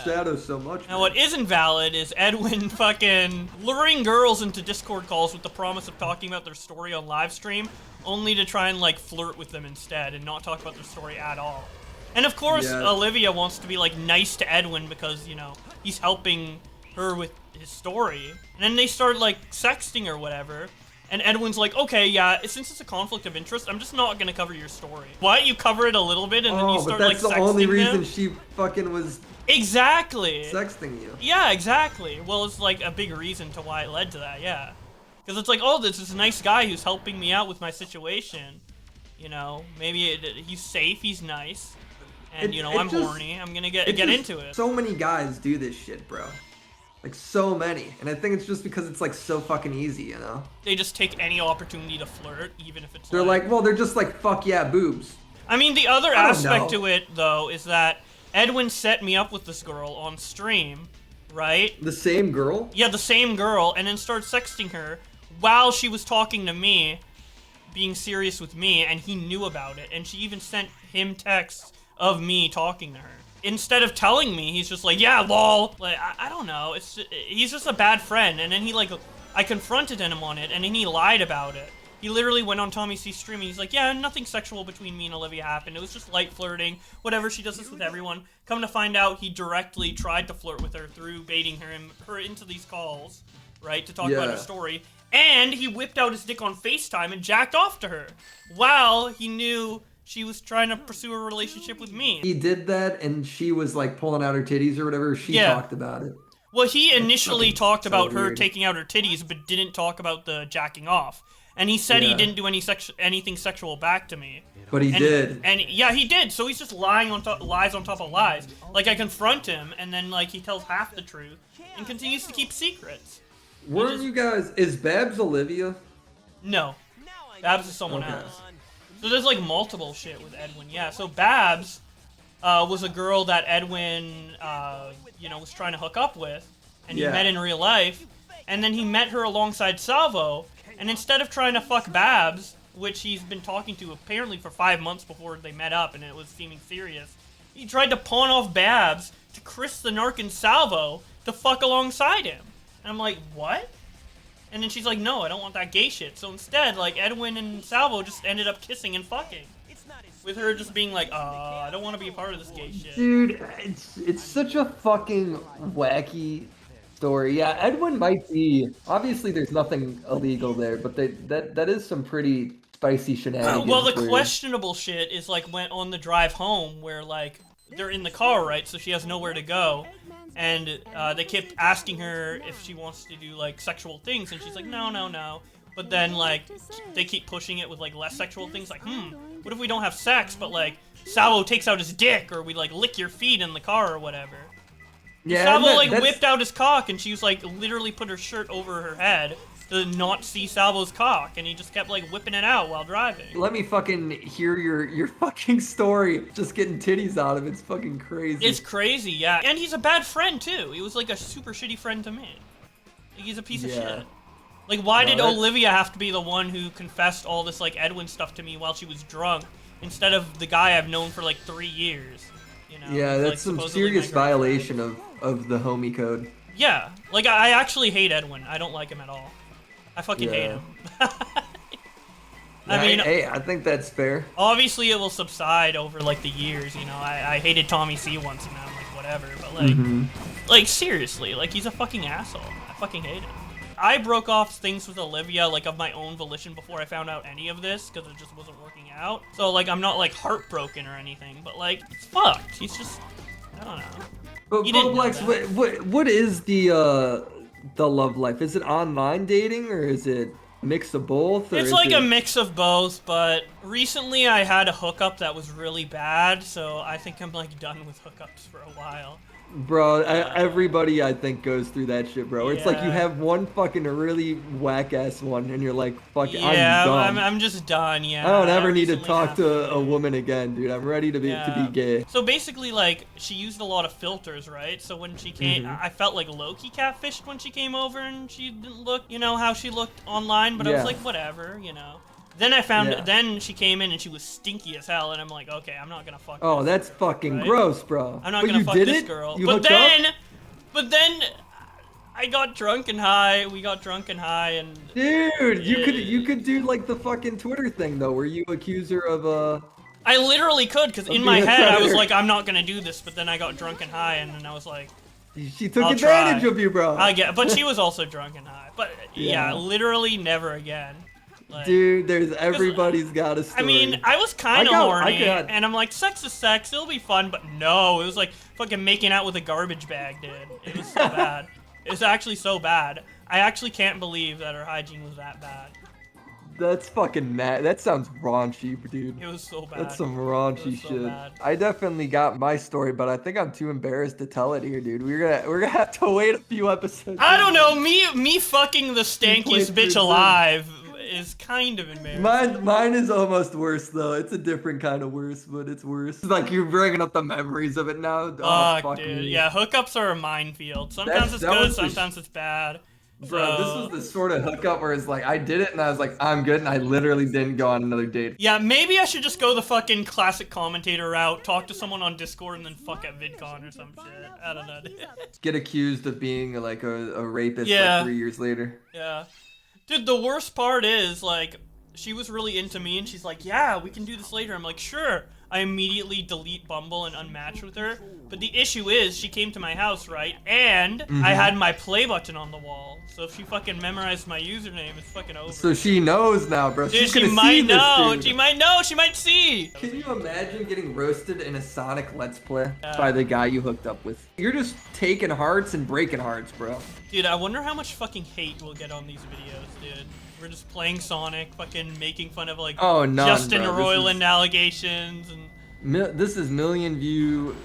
Shadow so much. Now, what isn't valid is Edwin fucking luring girls into Discord calls with the promise of talking about their story on live stream, only to try and like flirt with them instead and not talk about their story at all. And of course, Olivia wants to be like nice to Edwin because, you know, he's helping her with his story. And then they start like sexting or whatever. And Edwin's like, okay, yeah, since it's a conflict of interest, I'm just not gonna cover your story. What? You cover it a little bit and then you start like sexting him? that's the only reason she fucking was exactly sexting you. Yeah, exactly. Well, it's like a big reason to why it led to that, yeah. Because it's like, oh, this is a nice guy who's helping me out with my situation. You know, maybe he's safe, he's nice. And, you know, I'm horny. I'm gonna get into it. So many guys do this shit, bro. Like, so many. And I think it's just because it's, like, so fucking easy, you know? They just take any opportunity to flirt, even if it's they're like, well, they're just like, fuck yeah, boobs. I mean, the other aspect to it, though, is that Edwin set me up with this girl on stream, right? The same girl? Yeah, the same girl, and then started sexting her while she was talking to me, being serious with me, and he knew about it. And she even sent him texts of me talking to her. Instead of telling me, he's just like, yeah, lol. Like, I don't know. He's just a bad friend. And then he, like, I confronted him on it, and then he lied about it. He literally went on Tommy C's stream, and he's like, yeah, nothing sexual between me and Olivia happened. It was just light flirting. Whatever, she does this with everyone. Come to find out, he directly tried to flirt with her through baiting her into these calls, right, to talk about her story. And he whipped out his dick on FaceTime and jacked off to her while he knew she was trying to pursue a relationship with me. He did that, and she was, like, pulling out her titties or whatever. She talked about it. Well, he initially talked about her taking out her titties, but didn't talk about the jacking off. And he said he didn't do anything sexual back to me. But he did. And yeah, he did. So he's just lying on lies on top of lies. Like, I confront him, and then, like, he tells half the truth and continues to keep secrets. Weren't you guys... Is Babs Olivia? No. Babs is someone else. So there's like multiple shit with Edwin, yeah. So Babs was a girl that Edwin, you know, was trying to hook up with, and he met in real life, and then he met her alongside Salvo, and instead of trying to fuck Babs, which he's been talking to apparently for 5 months before they met up and it was seeming serious, he tried to pawn off Babs to Chris the Narc and Salvo to fuck alongside him. And I'm like, what? And then she's like, no, I don't want that gay shit. So instead, like, Edwin and Salvo just ended up kissing and fucking. With her just being like, I don't want to be a part of this gay shit. Dude, it's such a fucking wacky story. Yeah, Edwin might be... Obviously, there's nothing illegal there, but that is some pretty spicy shenanigans. Well, the questionable shit is, like, when on the drive home where, like, they're in the car, right? So she has nowhere to go. And they kept asking her if she wants to do, like, sexual things, and she's like, no, no, no. But then, like, they keep pushing it with, like, less sexual things, like, what if we don't have sex, but, like, Salvo takes out his dick, or we, like, lick your feet in the car or whatever. Yeah, Salvo, like, whipped out his cock, and she was, like, literally put her shirt over her head, to not see Salvo's cock, and he just kept like whipping it out while driving. Let me fucking hear your fucking story. Just getting titties out of it's fucking crazy. It's crazy, yeah. And he's a bad friend too. He was like a super shitty friend to me. Like, he's a piece of shit. Like, why did Olivia have to be the one who confessed all this like Edwin stuff to me while she was drunk, instead of the guy I've known for like 3 years? You know? Yeah, that's like, some supposedly serious my girlfriend. violation of the homie code. Yeah, like I actually hate Edwin. I don't like him at all. I fucking hate him. I mean, hey, I think that's fair. obviously it will subside over like the years, you know. I hated Tommy C once, and I'm like whatever, but like, like seriously, like he's a fucking asshole. I fucking hate him. I broke off things with Olivia like of my own volition before I found out any of this because it just wasn't working out. So like I'm not like heartbroken or anything, but like it's fucked. He's just, I don't know. But You didn't know Bowblax, what is the love life? Is it online dating or is it a mix of both? Or It's is like it... a mix of both, but recently I had a hookup that was really bad, so I think I'm like done with hookups for a while. Bro, everybody I think goes through that shit, bro. It's like you Yeah. have one fucking really whack ass one, and you're like, "Fuck, Yeah, I'm done. I'm just done. Yeah. I don't ever that need to recently talk to happened. a woman again, dude. I'm ready to be gay." So basically, like, she used a lot of filters, right? So when she came, I felt like low-key catfished when she came over, and she didn't look, you know, how she looked online. But I was like, whatever, you know. Then I found, then she came in and she was stinky as hell, and I'm like, okay, I'm not gonna fuck. Oh, this that's girl, fucking right? gross, bro. I'm not But gonna you fuck did this it? girl. You But hooked up? then, I got drunk and high. We got drunk and high, and Dude, you could do like the fucking Twitter thing though, where you accuse her of I literally could, because in being my a head I was predator. like, I'm not gonna do this. But then I got drunk and high, and then I was like, she took I'll advantage try. of you, bro. I get, but she was also drunk and high. But Yeah. yeah, literally never again. Like, Dude, everybody's got a story. I mean, I was kind of I horny, got- and I'm like, sex is sex, it'll be fun, but no, it was like fucking making out with a garbage bag, dude. It was so bad. It was actually so bad. I actually can't believe that her hygiene was that bad. That's fucking mad. That sounds raunchy, dude. It was so bad. That's some raunchy It was so shit. bad. I definitely got my story, but I think I'm too embarrassed to tell it here, dude. We're gonna have to wait a few episodes. I don't know, me fucking the stankiest played bitch through alive is kind of embarrassing. Mine is almost worse though. It's a different kind of worse, but it's worse. It's like you're bringing up the memories of it now. Oh, fuck dude. me. Yeah, hookups are a minefield. Sometimes it's That good, was the sometimes it's bad. Bro, So- this was the sort of hookup where it's like I did it and I was like, I'm good, and I literally didn't go on another date. Yeah, maybe I should just go the fucking classic commentator route, talk to someone on Discord, and then fuck at VidCon or some shit. I don't know. Get accused of being like a rapist Yeah. like 3 years later. Yeah. Dude, the worst part is, like, she was really into me, and she's like, yeah, we can do this later. I'm like, sure. I immediately delete Bumble and unmatch with her. But the issue is, she came to my house, right? And I had my play button on the wall. So if she fucking memorized my username, it's fucking over. So she knows now, bro. Dude, She's she gonna might see this, know. dude. She might know. She might see. Can you imagine getting roasted in a Sonic Let's Play by the guy you hooked up with? You're just taking hearts and breaking hearts, bro. Dude, I wonder how much fucking hate we'll get on these videos, dude. We're just playing Sonic, fucking making fun of, like, Oh, none, Justin bro. This Roiland is- allegations, and... This is million view,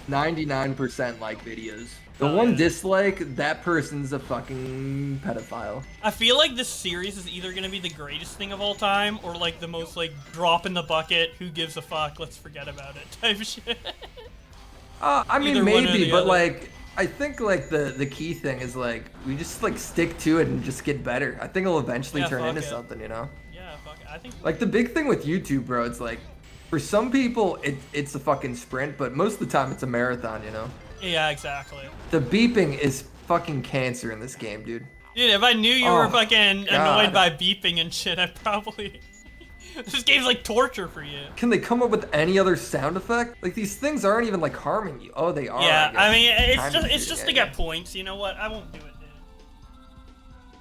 99% like videos. The Oh, one yeah. dislike, that person's a fucking pedophile. I feel like this series is either gonna be the greatest thing of all time, or, like, the most, like, drop in the bucket, who gives a fuck, let's forget about it type shit. I mean, Either one or maybe, the but other. like, I think like the key thing is like we just like stick to it and just get better. I think it'll eventually Yeah, turn fuck into it. something, you know? Yeah, fuck it. I think... Like the big thing with YouTube, bro, it's like for some people it's a fucking sprint, but most of the time it's a marathon, you know? Yeah, exactly. The beeping is fucking cancer in this game, dude. Dude, if I knew you were fucking God. annoyed by beeping and shit, I'd probably... This game's like torture for you. Can they come up with any other sound effect? Like these things aren't even like harming you. Oh, they are. Yeah, guess. I mean, Kind of it's just to yeah. get points. You know what? I won't do it, dude.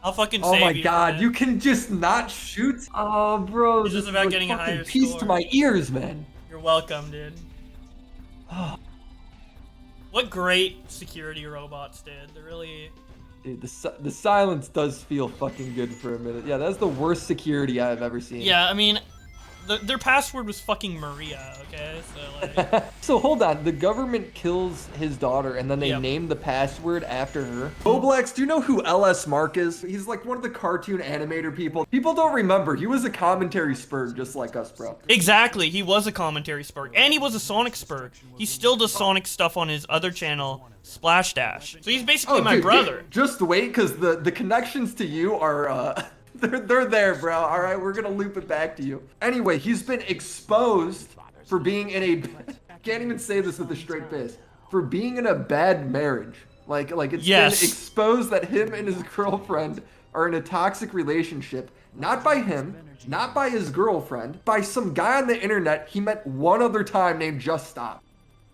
I'll fucking Oh save my you god, from you it. can just not shoot? Oh, bro. It's just this about is like getting a fucking higher peace score. to my ears, man. You're welcome, dude. What great security robots, dude. They're really... Dude, the silence does feel fucking good for a minute. Yeah, that's the worst security I've ever seen. Yeah, I mean, Their password was fucking Maria, okay? So, like... So hold on, the government kills his daughter and then they name the password after her. Bowblax, do you know who LS Mark is? He's like one of the cartoon animator people. People don't remember, he was a commentary spurg just like us, bro. Exactly, he was a commentary spurg, and he was a Sonic spurg. He still does Sonic stuff on his other channel, Splash Dash. So he's basically my brother. Just wait, because the connections to you are, they're there, bro. All right, we're gonna loop it back to you. Anyway, he's been exposed for being in a, can't even say this with a straight face, for being in a bad marriage. Like it's been exposed that him and his girlfriend are in a toxic relationship, not by him, not by his girlfriend, by some guy on the internet he met one other time named Just Stop.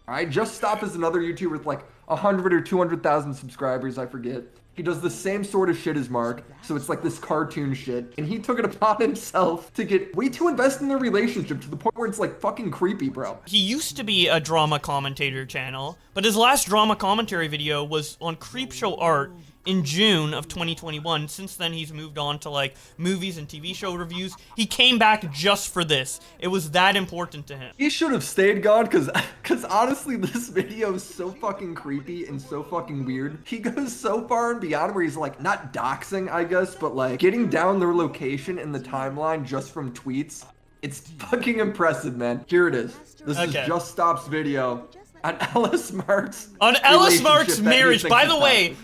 All right, Just Stop is another YouTuber with like 100 or 200,000 subscribers, I forget. He does the same sort of shit as Mark, so it's like this cartoon shit, and he took it upon himself to get way too invested in their relationship to the point where it's like fucking creepy, bro. He used to be a drama commentator channel, but his last drama commentary video was on Creepshow Art in June of 2021. Since then, he's moved on to like movies and TV show reviews. He came back just for this. It was that important to him. He should have stayed gone, cause honestly, this video is so fucking creepy and so fucking weird. He goes so far and beyond where he's like, not doxing, I guess, but like getting down their location in the timeline just from tweets. It's fucking impressive, man. Here it is. This is Just Stop's video on Ellis Mark's marriage. By the way,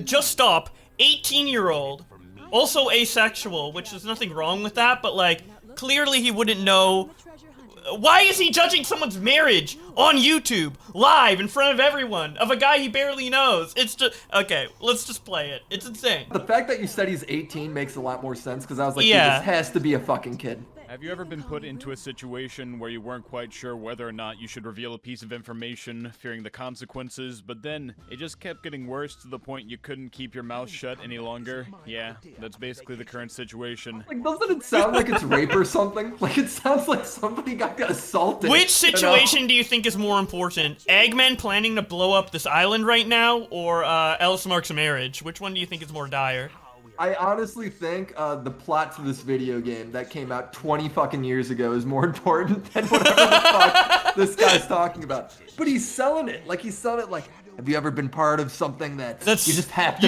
Just Stop, 18-year-old, also asexual, which there's nothing wrong with that, but like, clearly he wouldn't know. Why is he judging someone's marriage on YouTube, live, in front of everyone, of a guy he barely knows? It's just, okay, let's just play it. It's insane. The fact that you said he's 18 makes a lot more sense, because I was like, dude, this has to be a fucking kid. Have you ever been put into a situation where you weren't quite sure whether or not you should reveal a piece of information, fearing the consequences, but then it just kept getting worse to the point you couldn't keep your mouth shut any longer? Yeah, that's basically the current situation. Like, doesn't it sound like it's rape or something? Like, it sounds like somebody got assaulted. Which situation do you think is more important? Eggman planning to blow up this island right now, or Ellis Mark's marriage? Which one do you think is more dire? I honestly think the plot to this video game that came out 20 fucking years ago is more important than whatever the fuck this guy's talking about. But he's selling it. Like, he's selling it like, have you ever been part of something that you just have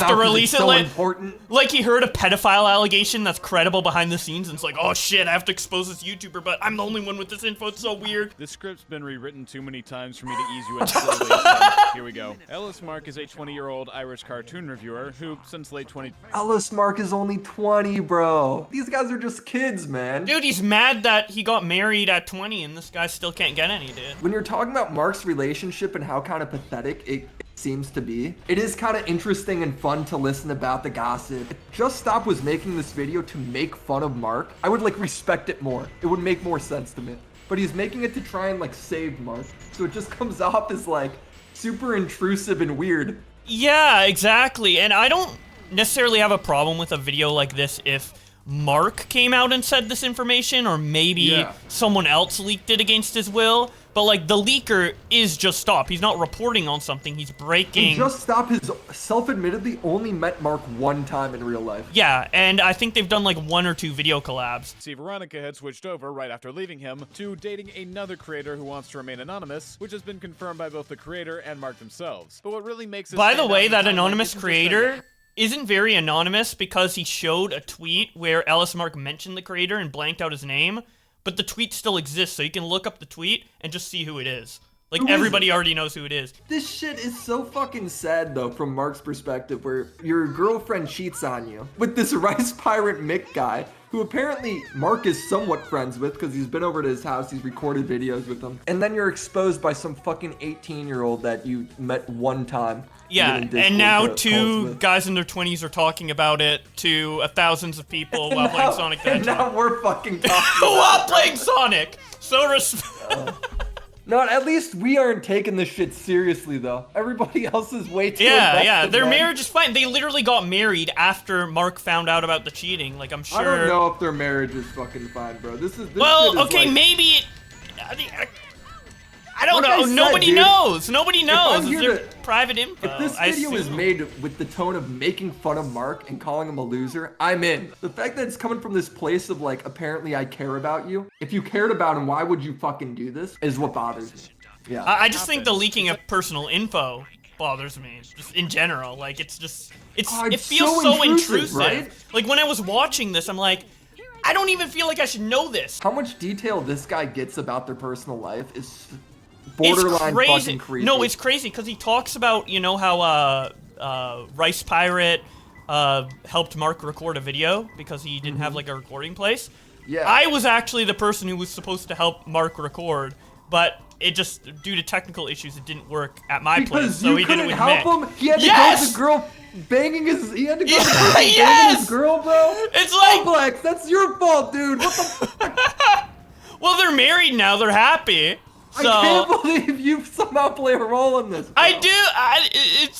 to release it? So like, important? Like he heard a pedophile allegation that's credible behind the scenes, and it's like, oh shit, I have to expose this YouTuber, but I'm the only one with this info. It's so weird. This script's been rewritten too many times for me to ease you in slowly. So here we go. Ellis Mark is a 20-year-old Irish cartoon reviewer who, since late 20... Ellis Mark is only 20, bro. These guys are just kids, man. Dude, he's mad that he got married at 20 and this guy still can't get any, dude. When you're talking about Mark's relationship and how kind of pathetic it seems to be, it is kind of interesting and fun to listen about the gossip. If Just Stop was making this video to make fun of Mark, I would like respect it more. It would make more sense to me. But he's making it to try and like save Mark. So it just comes off as like super intrusive and weird. Yeah, exactly. And I don't necessarily have a problem with a video like this if Mark came out and said this information, or maybe someone else leaked it against his will. But like, the leaker is Just Stop. He's not reporting on something, he's breaking... And Just Stop has self-admittedly only met Mark one time in real life. Yeah, and I think they've done like 1 or 2 video collabs. See, Veronica had switched over right after leaving him to dating another creator who wants to remain anonymous, which has been confirmed by both the creator and Mark themselves. But what really makes this... By the way, that anonymous creator isn't very anonymous, because he showed a tweet where Ellis Mark mentioned the creator and blanked out his name. But the tweet still exists, so you can look up the tweet and just see who it is. Like, everybody already knows who it is. This shit is so fucking sad, though, from Mark's perspective, where your girlfriend cheats on you with this Rice Pirate Mick guy, who apparently Mark is somewhat friends with, because he's been over to his house, he's recorded videos with him. And then you're exposed by some fucking 18-year-old that you met one time. Yeah, and now 2 guys in their 20s are talking about it to thousands of people while playing Sonic the Hedgehog. And now we're fucking talking while playing Sonic! So No, at least we aren't taking this shit seriously, though. Everybody else is way too invested, their man. marriage is fine. They literally got married after Mark found out about the cheating. Like, I'm sure... I don't know if their marriage is fucking fine, bro. This well, shit is okay, like... maybe... I don't Like I know. said, Nobody dude, knows. Nobody I'm knows. It's here their to- private info. If this I video is assume. made with the tone of making fun of Mark and calling him a loser, I'm in. The fact that it's coming from this place of like, apparently I care about you. If you cared about him, why would you fucking do this? Is what bothers me. Yeah. I just think the leaking of personal info bothers me, just in general. Like, it's just, Oh, it it's feels so so intrusive, intrusive. right? Like, when I was watching this, I'm like, I don't even feel like I should know this. How much detail this guy gets about their personal life is borderline It's crazy. fucking creepy. No, it's crazy because he talks about, you know, how Rice Pirate helped Mark record a video because he didn't have like a recording place. Yeah. I was actually the person who was supposed to help Mark record, but it just, due to technical issues, it didn't work at my place, Because so you he did it couldn't with help Mick. him. He had to Yes! go to the girl banging his. He had to go to the Yeah, person banging yes! his girl, bro. It's like, Bowblax, that's your fault, dude. What the? well, they're married now, they're happy. So I can't believe you somehow play a role in this. Bro. I do.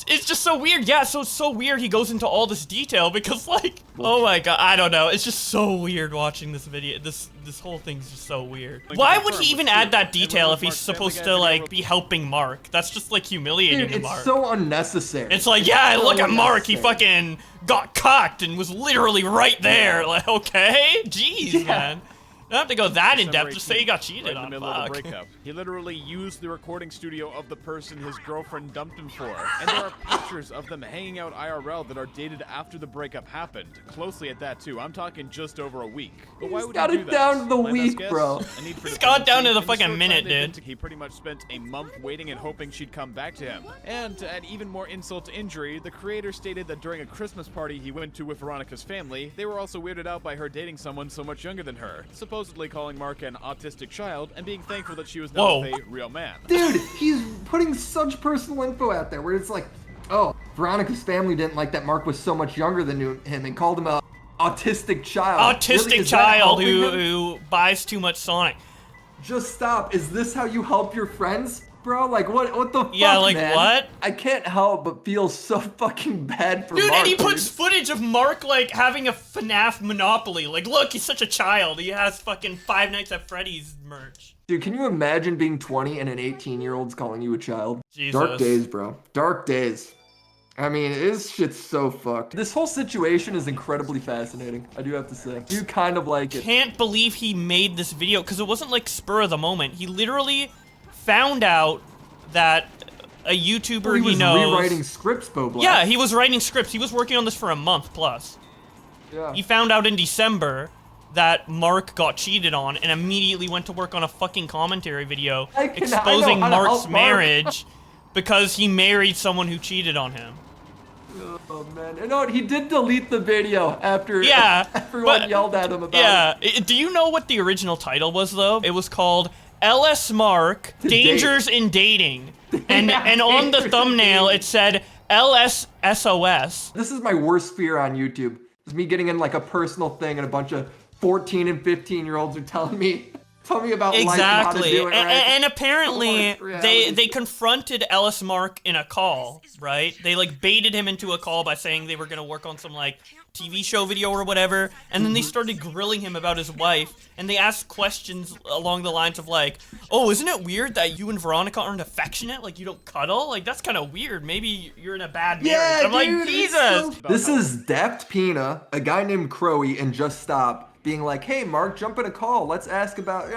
It's just so weird. Yeah, so it's so weird. He goes into all this detail because, like, oh my god, I don't know. It's just so weird watching this video. This whole thing's just so weird. Why would he even add that detail if he's supposed to like be helping Mark? That's just like humiliating Dude, to it's Mark. so unnecessary. It's like, yeah, So look at Mark. He unnecessary. fucking got cocked and was literally right there. Like, okay, jeez, man. You don't have to go that in depth. Just say he got cheated right in on. the middle of the Fuck. breakup. He literally used the recording studio of the person his girlfriend dumped him for. And there are pictures of them hanging out IRL that are dated after the breakup happened. Closely at that, too. I'm talking just over a week. But why He's would got he do it that? down to the My best week, guess? bro. A need for He's got down to dependency. the In fucking short minute, time they've been dude. He pretty much spent a month waiting and hoping she'd come back to him. And to add even more insult to injury, the creator stated that during a Christmas party he went to with Veronica's family, they were also weirded out by her dating someone so much younger than her, supposedly calling Mark an autistic child and being thankful that she was now Whoa. with a real man. Dude, he's putting such personal info out there where it's like, oh, Veronica's family didn't like that Mark was so much younger than him and called him a autistic child. Autistic Really? Is that child helping him? who buys too much Sonic. Just stop. Is this how you help your friends? Bro, like what the fuck, Yeah, like, man? what? I can't help but feel so fucking bad for Dude, Mark. and he puts footage of Mark, like, having a FNAF Monopoly. Like, look, he's such a child. He has fucking Five Nights at Freddy's merch. Dude, can you imagine being 20 and an 18-year-old's calling you a child? Jesus. Dark days, bro. Dark days. I mean, this shit's so fucked. This whole situation is incredibly fascinating, I do have to say. You kind of like it. Can't believe he made this video, because it wasn't, like, spur of the moment. He literally found out that a YouTuber He was knows... rewriting scripts, Bowblax. Yeah, he was writing scripts. He was working on this for a month plus. Yeah. He found out in December that Mark got cheated on and immediately went to work on a fucking commentary video I know exposing how to Mark's help Mark. marriage because he married someone who cheated on him. Oh, man. You know what? He did delete the video after Yeah, everyone but- yelled at him about Yeah. it. Do you know what the original title was, though? It was called LS Mark, To Dangers in Dating. And Yeah, and on the Dangers in thumbnail, Dating. it said LSSOS. This is my worst fear on YouTube. It's me getting in like a personal thing and a bunch of 14 and 15-year-olds are telling me about life and how to Exactly. do it right. And apparently, Harsh reality. they confronted Ellis Mark in a call, right? They, like, baited him into a call by saying they were going to work on some, like, TV show video or whatever, and then they started grilling him about his wife, and they asked questions along the lines of, like, oh, isn't it weird that you and Veronica aren't affectionate? Like, you don't cuddle? Like, that's kind of weird. Maybe you're in a bad marriage. Yeah, I'm like, dude, it's Jesus! so- This is Daft Pina, a guy named Crowy, and Just Stop, being like, hey, Mark, jump in a call. Let's ask about,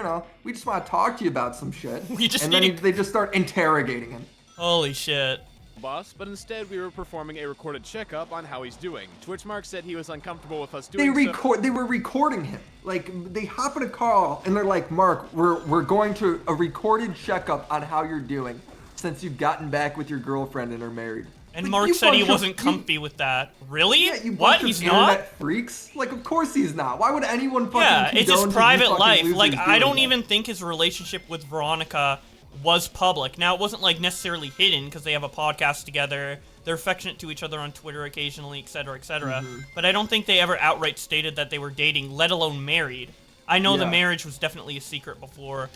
we just want to talk to you about some shit. We just and then need to- they just start interrogating him. Holy shit. Boss, but instead we were performing a recorded checkup on how he's doing, to which Mark said he was uncomfortable with us They doing so. They were recording him. Like, they hop in a call, and they're like, Mark, we're going to a recorded checkup on how you're doing since you've gotten back with your girlfriend and are married. And Like, Mark you said he bunch of- wasn't comfy with that. Really? Yeah, you What? bunch of He's internet not? freaks? Like, of course he's not. Why would anyone fucking Yeah, it's condone his to private you fucking life. losers Like, I doing don't that? even think his relationship with Veronica was public. Now, it wasn't, like, necessarily hidden, because they have a podcast together. They're affectionate to each other on Twitter occasionally, etc., etc. Mm-hmm. But I don't think they ever outright stated that they were dating, let alone married. I know the Yeah. marriage was definitely a secret before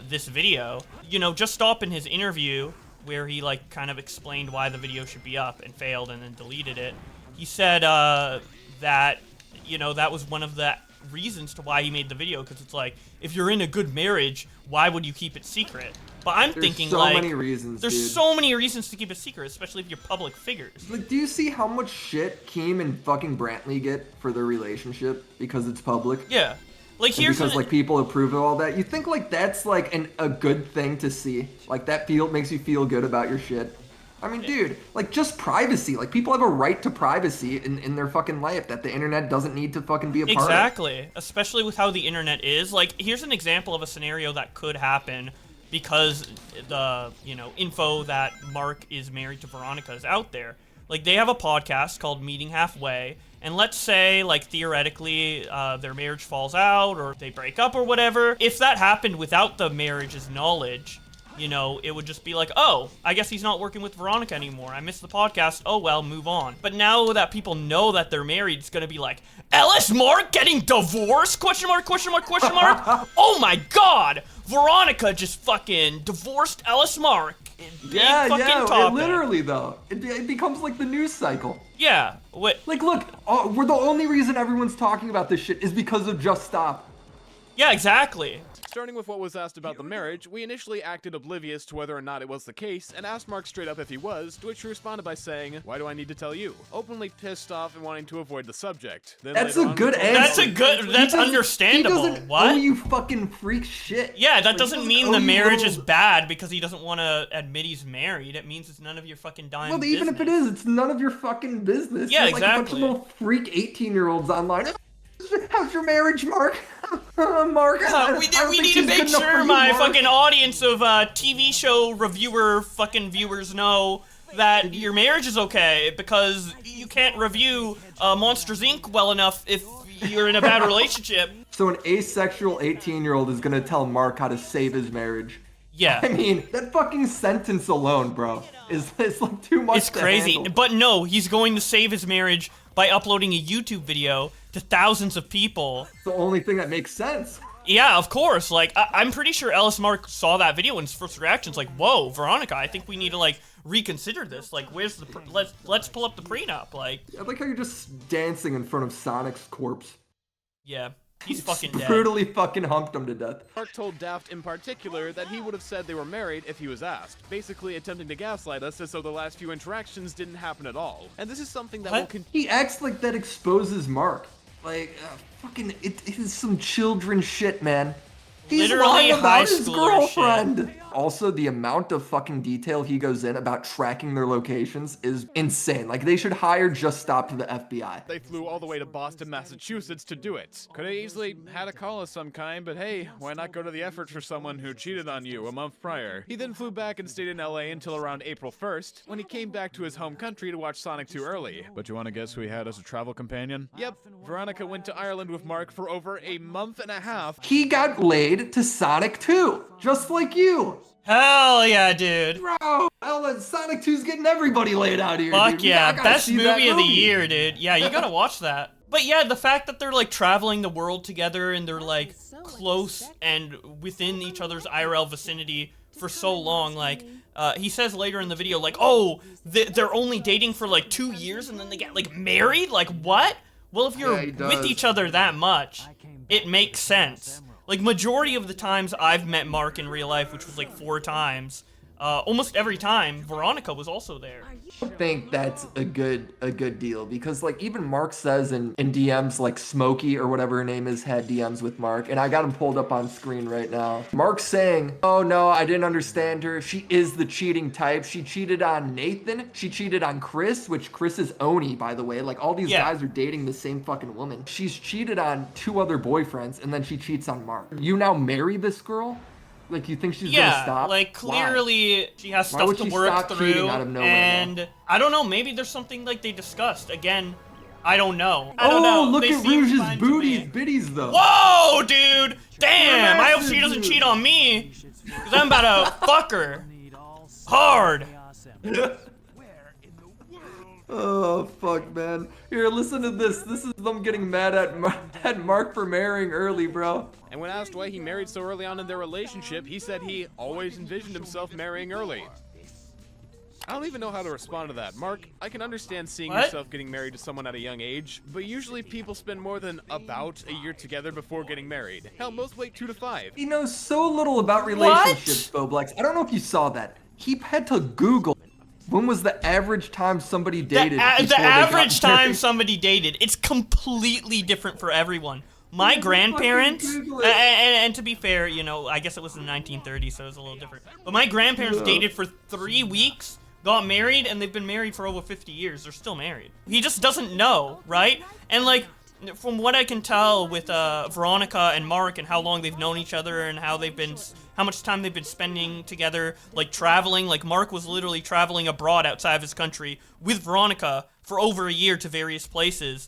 this video. Just Stop in his interview, where he, like, kind of explained why the video should be up and failed and then deleted it. He said that, that was one of the reasons to why he made the video, because it's like, if you're in a good marriage, why would you keep it secret? But I'm thinking, so like, many reasons, there's dude. so many reasons to keep it secret, especially if you're public figures. Like, do you see how much shit Keem and fucking Brantley get for their relationship because it's public? Yeah. Like, And here's because the- like people approve of all that. You think like that's like a good thing to see? Like that makes you feel good about your shit. I mean, dude, like just privacy. Like people have a right to privacy in their fucking life that the internet doesn't need to fucking be a part of. Exactly. Especially with how the internet is. Like, here's an example of a scenario that could happen because the, you know, info that Mark is married to Veronica is out there. Like, they have a podcast called Meeting Halfway, and let's say, like, theoretically, their marriage falls out or they break up or whatever. If that happened without the marriage's knowledge, you know, it would just be like, oh, I guess he's not working with Veronica anymore. I missed the podcast. Oh, well, move on. But now that people know that they're married, it's going to be like, Ellis Mark getting divorced? Question mark, question mark, question mark? Oh my god! Veronica just fucking divorced Ellis Mark. Big fucking topic. Literally though. It becomes like the news cycle. Yeah. What? Like, look, we're the only reason everyone's talking about this shit is because of Just Stop. Yeah, exactly. Starting with what was asked about the marriage, we initially acted oblivious to whether or not it was the case, and asked Mark straight up if he was, to which he responded by saying, "Why do I need to tell you?" Openly pissed off and wanting to avoid the subject. Then That's later a on, good he told answer. us- That's understandable. He doesn't What? owe you fucking freak shit. Yeah, that Like, he doesn't mean owe the you marriage little- is bad because he doesn't want to admit he's married. It means it's none of your fucking dime Well, even if it is, it's none of your fucking business. Yeah, You're like exactly. a bunch of little freak 18-year-olds online. How's your marriage, Mark? Mark, we I don't need think to she's make good enough for sure you, my Mark. fucking audience of TV show reviewer fucking viewers know that your marriage is okay, because you can't review Monsters Inc. well enough if you're in a bad relationship. So an asexual 18-year-old is gonna tell Mark how to save his marriage. Yeah. I mean, that fucking sentence alone, bro, is like too much. It's to crazy. handle. But no, he's going to save his marriage by uploading a YouTube video to thousands of people. It's the only thing that makes sense. Yeah, of course. Like, I'm pretty sure Ellis Mark saw that video and his first reaction's like, "Whoa, Veronica, I think we need to like reconsider this. Like, where's the let's pull up the prenup." Like, I like how you're just dancing in front of Sonic's corpse. yeah, he's fucking dead. Brutally fucking humped him to death. Mark told Daft in particular that he would have said they were married if he was asked, basically attempting to gaslight us as though the last few interactions didn't happen at all. And this is something that What? will continue. He acts like that exposes Mark. Like, fucking, it is some children shit, man. He's Literally lying high about his schooler shit. girlfriend. Also, the amount of fucking detail he goes in about tracking their locations is insane. Like, they should hire Just Stop to the FBI. They flew all the way to Boston, Massachusetts to do it. Could have easily had a call of some kind, but hey, why not go to the effort for someone who cheated on you a month prior? He then flew back and stayed in LA until around April 1st, when he came back to his home country to watch Sonic 2 early. But you want to guess who he had as a travel companion? Yep, Veronica went to Ireland with Mark for over a month and a half. He got laid to Sonic 2, just like you. Hell yeah, dude. Bro, Sonic 2's getting everybody laid out here. Fuck dude. yeah, I gotta best see that movie of the year, dude. Yeah, you gotta watch that. But yeah, the fact that they're like traveling the world together and they're like close and within each other's IRL vicinity for so long, like, he says later in the video, like, oh, they're only dating for like 2 years and then they get like married? Like, what? Well, if you're Yeah, he with does. each other that much, it makes sense. Like, majority of the times I've met Mark in real life, which was like 4 times, almost every time, Veronica was also there. I think that's a good deal, because like even Mark says in DMs, like Smokey or whatever her name is had DMs with Mark, and I got him pulled up on screen right now. Mark's saying, "Oh no, I didn't understand her. She is the cheating type. She cheated on Nathan. She cheated on Chris," which Chris is Oni, by the way. Like all these Yeah. guys are dating the same fucking woman. She's cheated on 2 other boyfriends, and then she cheats on Mark. You now marry this girl? Like, you think she's gonna Yeah, stop? like Why? clearly she has Why stuff would to she work stop cheating through, out of nowhere, and I don't know. Maybe there's something like they discussed. Again, I don't know. I don't Oh, know. look They at seem Rouge's fine to booties, me. biddies though. Whoa, dude! Damn! I hope Massive, she doesn't dude. cheat on me, cause I'm about to fuck her hard. Oh fuck, man. Here, listen to this. This is them getting mad at Mark for marrying early, bro. And when asked why he married so early on in their relationship, he said he always envisioned himself marrying early. I don't even know how to respond to that. Mark, I can understand seeing What? yourself getting married to someone at a young age, but usually people spend more than about a year together before getting married. Hell, most wait 2 to 5. He knows so little about relationships, Bowblax. I don't know if you saw that. He had to Google when was the average time somebody dated. The before they got average time married. somebody dated. It's completely different for everyone. My Yeah, grandparents, fucking Google it. and to be fair, you know, I guess it was in the 1930s, so it was a little different. But my grandparents dated for 3 weeks, got married, and they've been married for over 50 years. They're still married. He just doesn't know, right? And like, from what I can tell with Veronica and Mark and how long they've known each other and how much time they've been spending together, like traveling. Like Mark was literally traveling abroad outside of his country with Veronica for over a year to various places.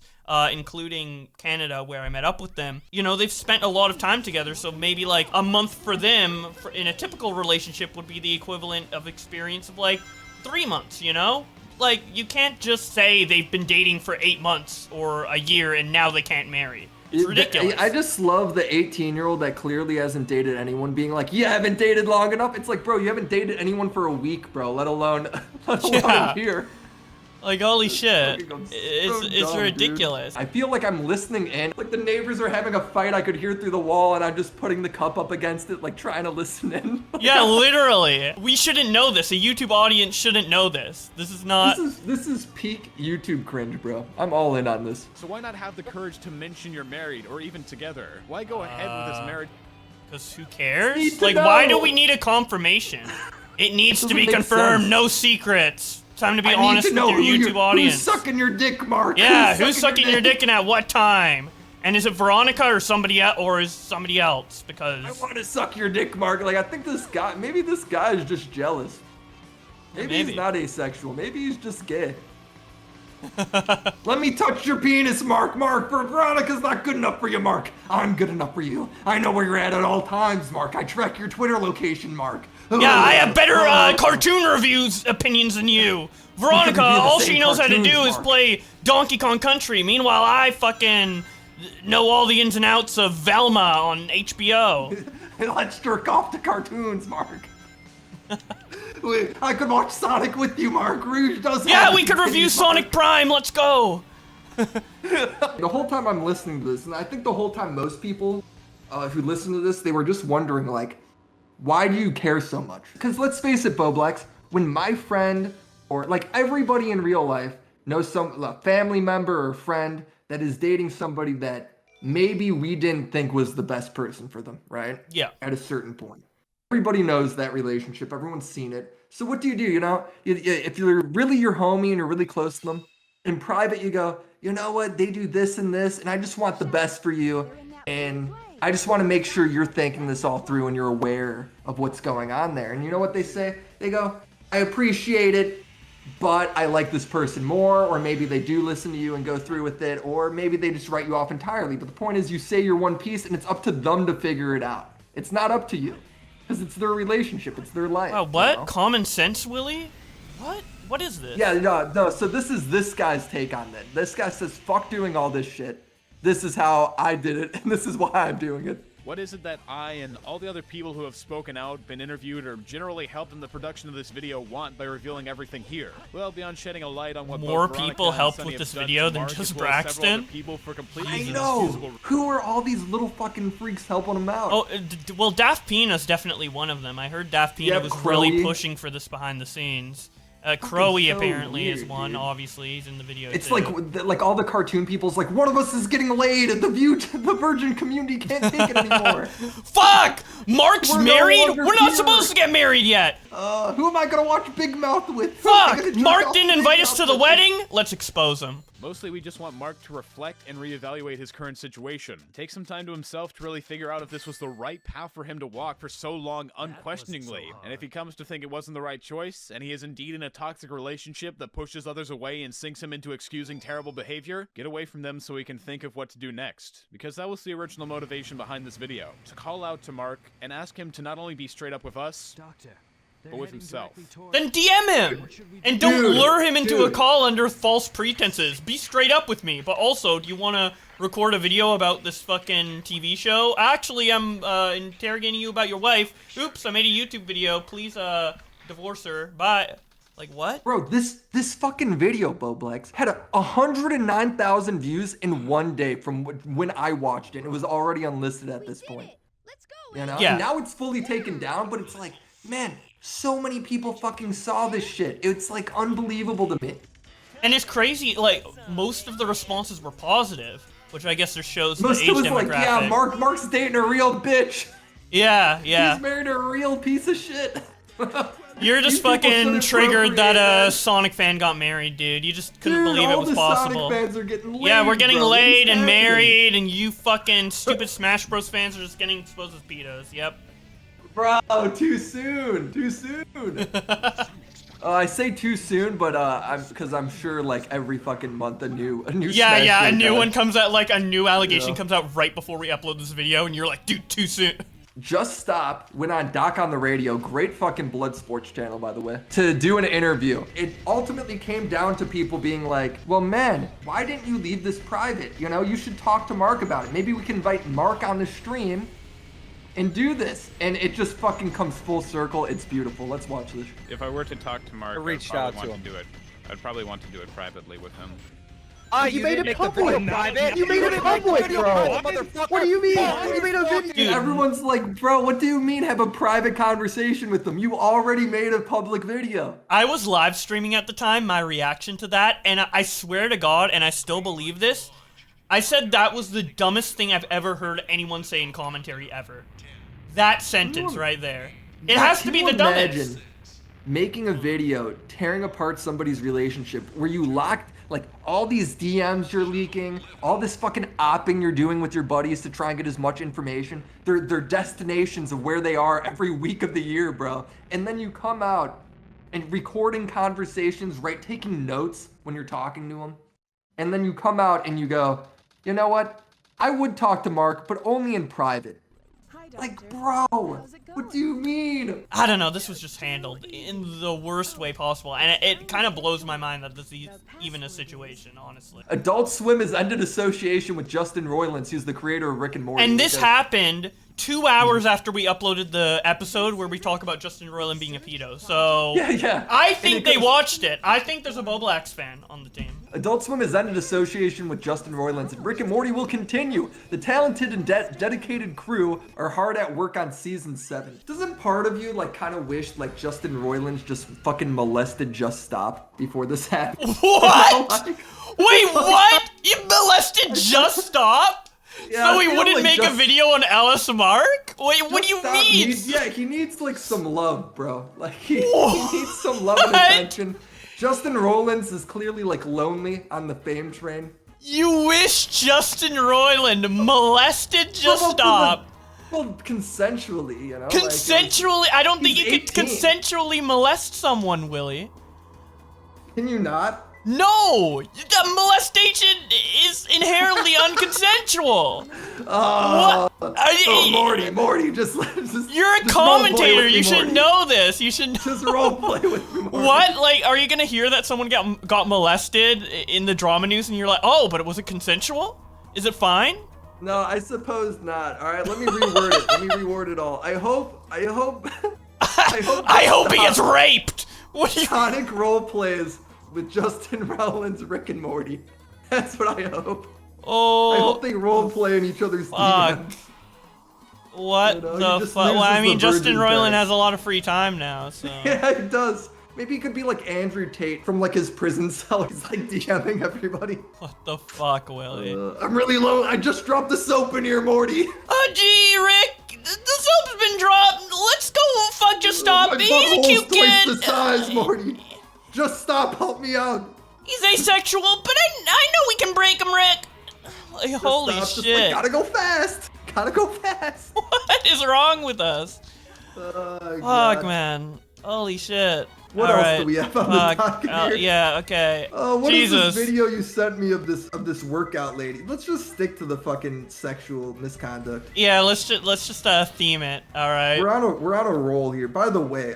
Including Canada, where I met up with them. You know, they've spent a lot of time together, so maybe like a month for them in a typical relationship would be the equivalent of experience of like 3 months, you know? Like, you can't just say they've been dating for 8 months or a year and now they can't marry. It's ridiculous. I just love the 18-year-old that clearly hasn't dated anyone being like, you haven't dated long enough. It's like, bro, you haven't dated anyone for a week, bro, let alone a year. Like, holy shit. So It's dumb, ridiculous. dude. I feel like I'm listening in. Like the neighbors are having a fight I could hear through the wall and I'm just putting the cup up against it, like trying to listen in. Yeah, literally. We shouldn't know this. A YouTube audience shouldn't know this. This is not... This is peak YouTube cringe, bro. I'm all in on this. So why not have the courage to mention you're married or even together? Why go ahead with this marriage? Because who cares? Need to Like, why do know. we need a confirmation? It needs to Doesn't be make confirmed. sense. No secrets. Time to be I honest need to know with your who YouTube audience. Who's sucking your dick, Mark? Yeah, who's sucking your dick and at what time? And is it Veronica or somebody else, or is somebody else? Because I want to suck your dick, Mark. Like, I think maybe this guy is just jealous. Maybe he's not asexual. Maybe he's just gay. Let me touch your penis, Mark. Mark, Veronica's not good enough for you, Mark. I'm good enough for you. I know where you're at all times, Mark. I track your Twitter location, Mark. yeah, I have better cartoon reviews opinions than you. Veronica, review the all same she knows how to do cartoons, is Mark. play Donkey Kong Country. Meanwhile, I fucking know all the ins and outs of Velma on HBO. Let's jerk off to cartoons, Mark. I could watch Sonic with you, Mark. Rouge does. Yeah, we could review Sonic Prime. Let's go. The whole time I'm listening to this, and I think the whole time most people who listen to this, they were just wondering, like, why do you care so much? Because let's face it, Bowblax, when my friend, or like everybody in real life, knows a family member or friend that is dating somebody that maybe we didn't think was the best person for them, right? Yeah. At a certain point. Everybody knows that relationship. Everyone's seen it. So what do? You know, if you're really your homie and you're really close to them, in private you go, you know what? They do this and this, and I just want the best for you. And I just want to make sure you're thinking this all through and you're aware of what's going on there. And you know what they say? They go, I appreciate it, but I like this person more, or maybe they do listen to you and go through with it, or maybe they just write you off entirely. But the point is you say you're one piece and it's up to them to figure it out. It's not up to you. Because it's their relationship, it's their life. Wow, what? You know? Common sense, Willie? What? What is this? Yeah, no, so this is this guy's take on it. This guy says, fuck doing all this shit. This is how I did it, and this is why I'm doing it. What is it that I and all the other people who have spoken out, been interviewed, or generally helped in the production of this video want by revealing everything here? Well, beyond shedding a light on what More both Veronica people and helped Sunny with have this done video to than Mark, just as well as several other Braxton? people for completely I know! inexcusable- Who are all these little fucking freaks helping him out? Oh, well, Daft Pena's definitely one of them. I heard Daft Pena Yeah, was Crowy. really pushing for this behind the scenes. Crowy so apparently is weird, one, dude. obviously. He's in the video It's too. like all the cartoon people's like, one of us is getting laid, and the virgin community can't take it anymore. Fuck! Mark's We're no married? longer We're not here. supposed to get married yet! Who am I gonna watch Big Mouth with? Who am I Fuck! gonna jerk Mark off didn't Big invite us Mouth to the with? wedding? Let's expose him. Mostly, we just want Mark to reflect and reevaluate his current situation. Take some time to himself to really figure out if this was the right path for him to walk for so long unquestioningly. And if he comes to think it wasn't the right choice, and he is indeed in a toxic relationship that pushes others away and sinks him into excusing terrible behavior, get away from them so he can think of what to do next. Because that was the original motivation behind this video. To call out to Mark and ask him to not only be straight up with us, but with himself. Then DM him! And don't Dude, lure him into a dude. call under false pretenses. Be straight up with me. But also, do you want to record a video about this fucking TV show? Actually, I'm interrogating you about your wife. Oops, I made a YouTube video. Please divorce her. Bye. Like, what? Bro, this fucking video, Bowblax, had 109,000 views in one day from when I watched it. It was already unlisted at this point. Let's go. You know? Yeah. And now it's fully taken down, but it's like, man, so many people fucking saw this shit. It's like unbelievable to me. And it's crazy, like, most of the responses were positive, which I guess just shows Most the age of it was demographic. like, yeah, Mark's dating a real bitch. Yeah, yeah. He's married a real piece of shit. You're just These people fucking shouldn't triggered that procreate, a Sonic fan got married, dude. You just couldn't Dude, believe it all was the possible. Sonic fans are getting laid, Yeah, we're getting bro. laid What's and happening? married, and you fucking stupid Smash Bros fans are just getting exposed as pedos. Yep. Bro, too soon. Too soon. I say too soon, but because I'm sure like every fucking month a new Yeah, Smash yeah, a Bros. new guy. one comes out, like a new allegation Yeah. comes out right before we upload this video, and you're like, dude, too soon. Just Stop went on Doc on the Radio, great fucking blood sports channel, by the way, to do an interview. It ultimately came down to people being like, well, man, why didn't you leave this private? You know, you should talk to Mark about it. Maybe we can invite Mark on the stream and do this. And it just fucking comes full circle. It's beautiful. Let's watch this. If I were to talk to Mark, I reached I'd out probably to want to do it. I'd probably want to do it privately with him. You made it public. private. You made it public, bro. What do you mean? You made a video. Dude. Everyone's like, bro, what do you mean have a private conversation with them? You already made a public video. I was live streaming at the time, my reaction to that, and I swear to God, and I still believe this, I said that was the dumbest thing I've ever heard anyone say in commentary ever. That sentence right there. It has to be the dumbest. Imagine making a video, tearing apart somebody's relationship, where you locked, like, all these DMs you're leaking, all this fucking opping you're doing with your buddies to try and get as much information, their destinations of where they are every week of the year, bro. And then you come out and recording conversations, right, taking notes when you're talking to them. And then you come out and you go, you know what? I would talk to Mark, but only in private. Like, bro, what do you mean? I don't know, this was just handled in the worst way possible, and it kind of blows my mind that this is even a situation, honestly. Adult Swim has ended association with Justin Roiland, who's the creator of Rick and Morty. And this happened 2 hours after we uploaded the episode where we talk about Justin Roiland being a pedo, so... Yeah. I think they watched it. I think there's a Bowblax fan on the team. Adult Swim has ended association with Justin Roiland, and Rick and Morty will continue. The talented and dedicated crew are hard at work on season 7. Doesn't part of you, like, kind of wish, like, Justin Roiland just fucking molested Just Stop before this happened? What? Like, Wait, what? You molested Just Stop? Yeah, so he I feel wouldn't like make a Just- video on Alice Mark? Wait, what do you Stop mean? he needs, like, some love, bro. Like, he needs some love and What? attention. Justin Roiland is clearly, like, lonely on the fame train. You wish Justin Roiland molested Just Stop. Well, consensually, you know? Consensually? I don't think he's you could 18. consensually molest someone, Willie. Can you not? No! The molestation is inherently unconsensual. Oh, What? Morty, just You're a just commentator. roleplay with You me, should Morty. know this. You should know. Just roleplay with me, Morty. What? Like, are you gonna hear that someone got molested in the drama news, and you're like, oh, but it was it consensual? Is it fine? No, I suppose not. All right, let me reword it. Let me reword it all. I hope. I hope he gets raped. What do you? Sonic roleplays with Justin Roiland's Rick and Morty. That's what I hope. Oh. I hope they roleplay in each other's Fuck. DMs. What You know, he the just fuck? Well, I loses mean, the Justin virgin Roiland tag. has a lot of free time now, so. Yeah, he does. Maybe he could be like Andrew Tate from like his prison cell. He's like DMing everybody. What the fuck, Willie? I'm really low. I just dropped the soap in here, Morty. Oh, gee, Rick, the soap's been dropped. Let's go fuck Just Stop. My He's a butthole's cute twice kid. the size, Morty. Just stop. Help me out. He's asexual, but I know we can break him, Rick. Like, Just holy stop. Just, like, shit. gotta go fast. Gotta go fast. What is wrong with us? God. Fuck, man. Holy shit. What All else right. do we have on Fuck. the docket here? Yeah, okay. What is Jesus. this video you sent me of this workout lady? Let's just stick to the fucking sexual misconduct. Yeah, let's just theme it. All right. We're on a roll here. By the way,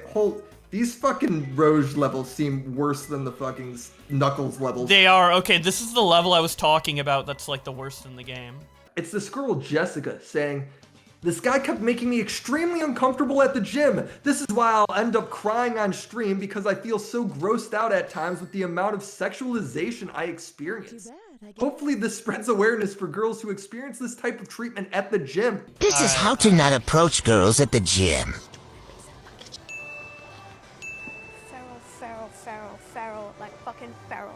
these fucking Roge levels seem worse than the fucking Knuckles levels. They are. Okay, this is the level I was talking about that's like the worst in the game. It's this girl Jessica saying, This guy kept making me extremely uncomfortable at the gym. This is why I'll end up crying on stream because I feel so grossed out at times with the amount of sexualization I experience. Hopefully this spreads awareness for girls who experience this type of treatment at the gym. This is how to not approach girls at the gym. Feral, like fucking feral.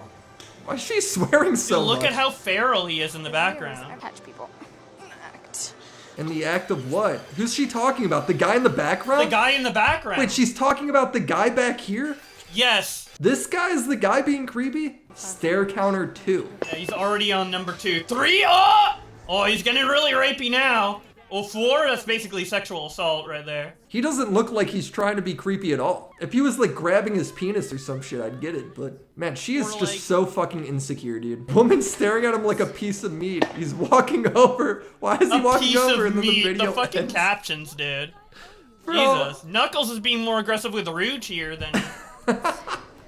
Why is she swearing so Dude, look much? at how feral he is in the background. Catch people. Act. In the act of what? Who's she talking about? The guy in the background? The guy in the background. Wait, she's talking about the guy back here? Yes. This guy is the guy being creepy? Stare counter 2. Yeah, he's already on number 2. 3? Oh! Oh, he's getting really rapey now. Oh, 4? That's basically sexual assault right there. He doesn't look like he's trying to be creepy at all. If he was like grabbing his penis or some shit, I'd get it. But man, she is just so fucking insecure, dude. Woman staring at him like a piece of meat. He's walking over. Why is he walking over? And then the video The fucking ends. captions, dude. Bro. Jesus. Knuckles is being more aggressive with Rouge here than...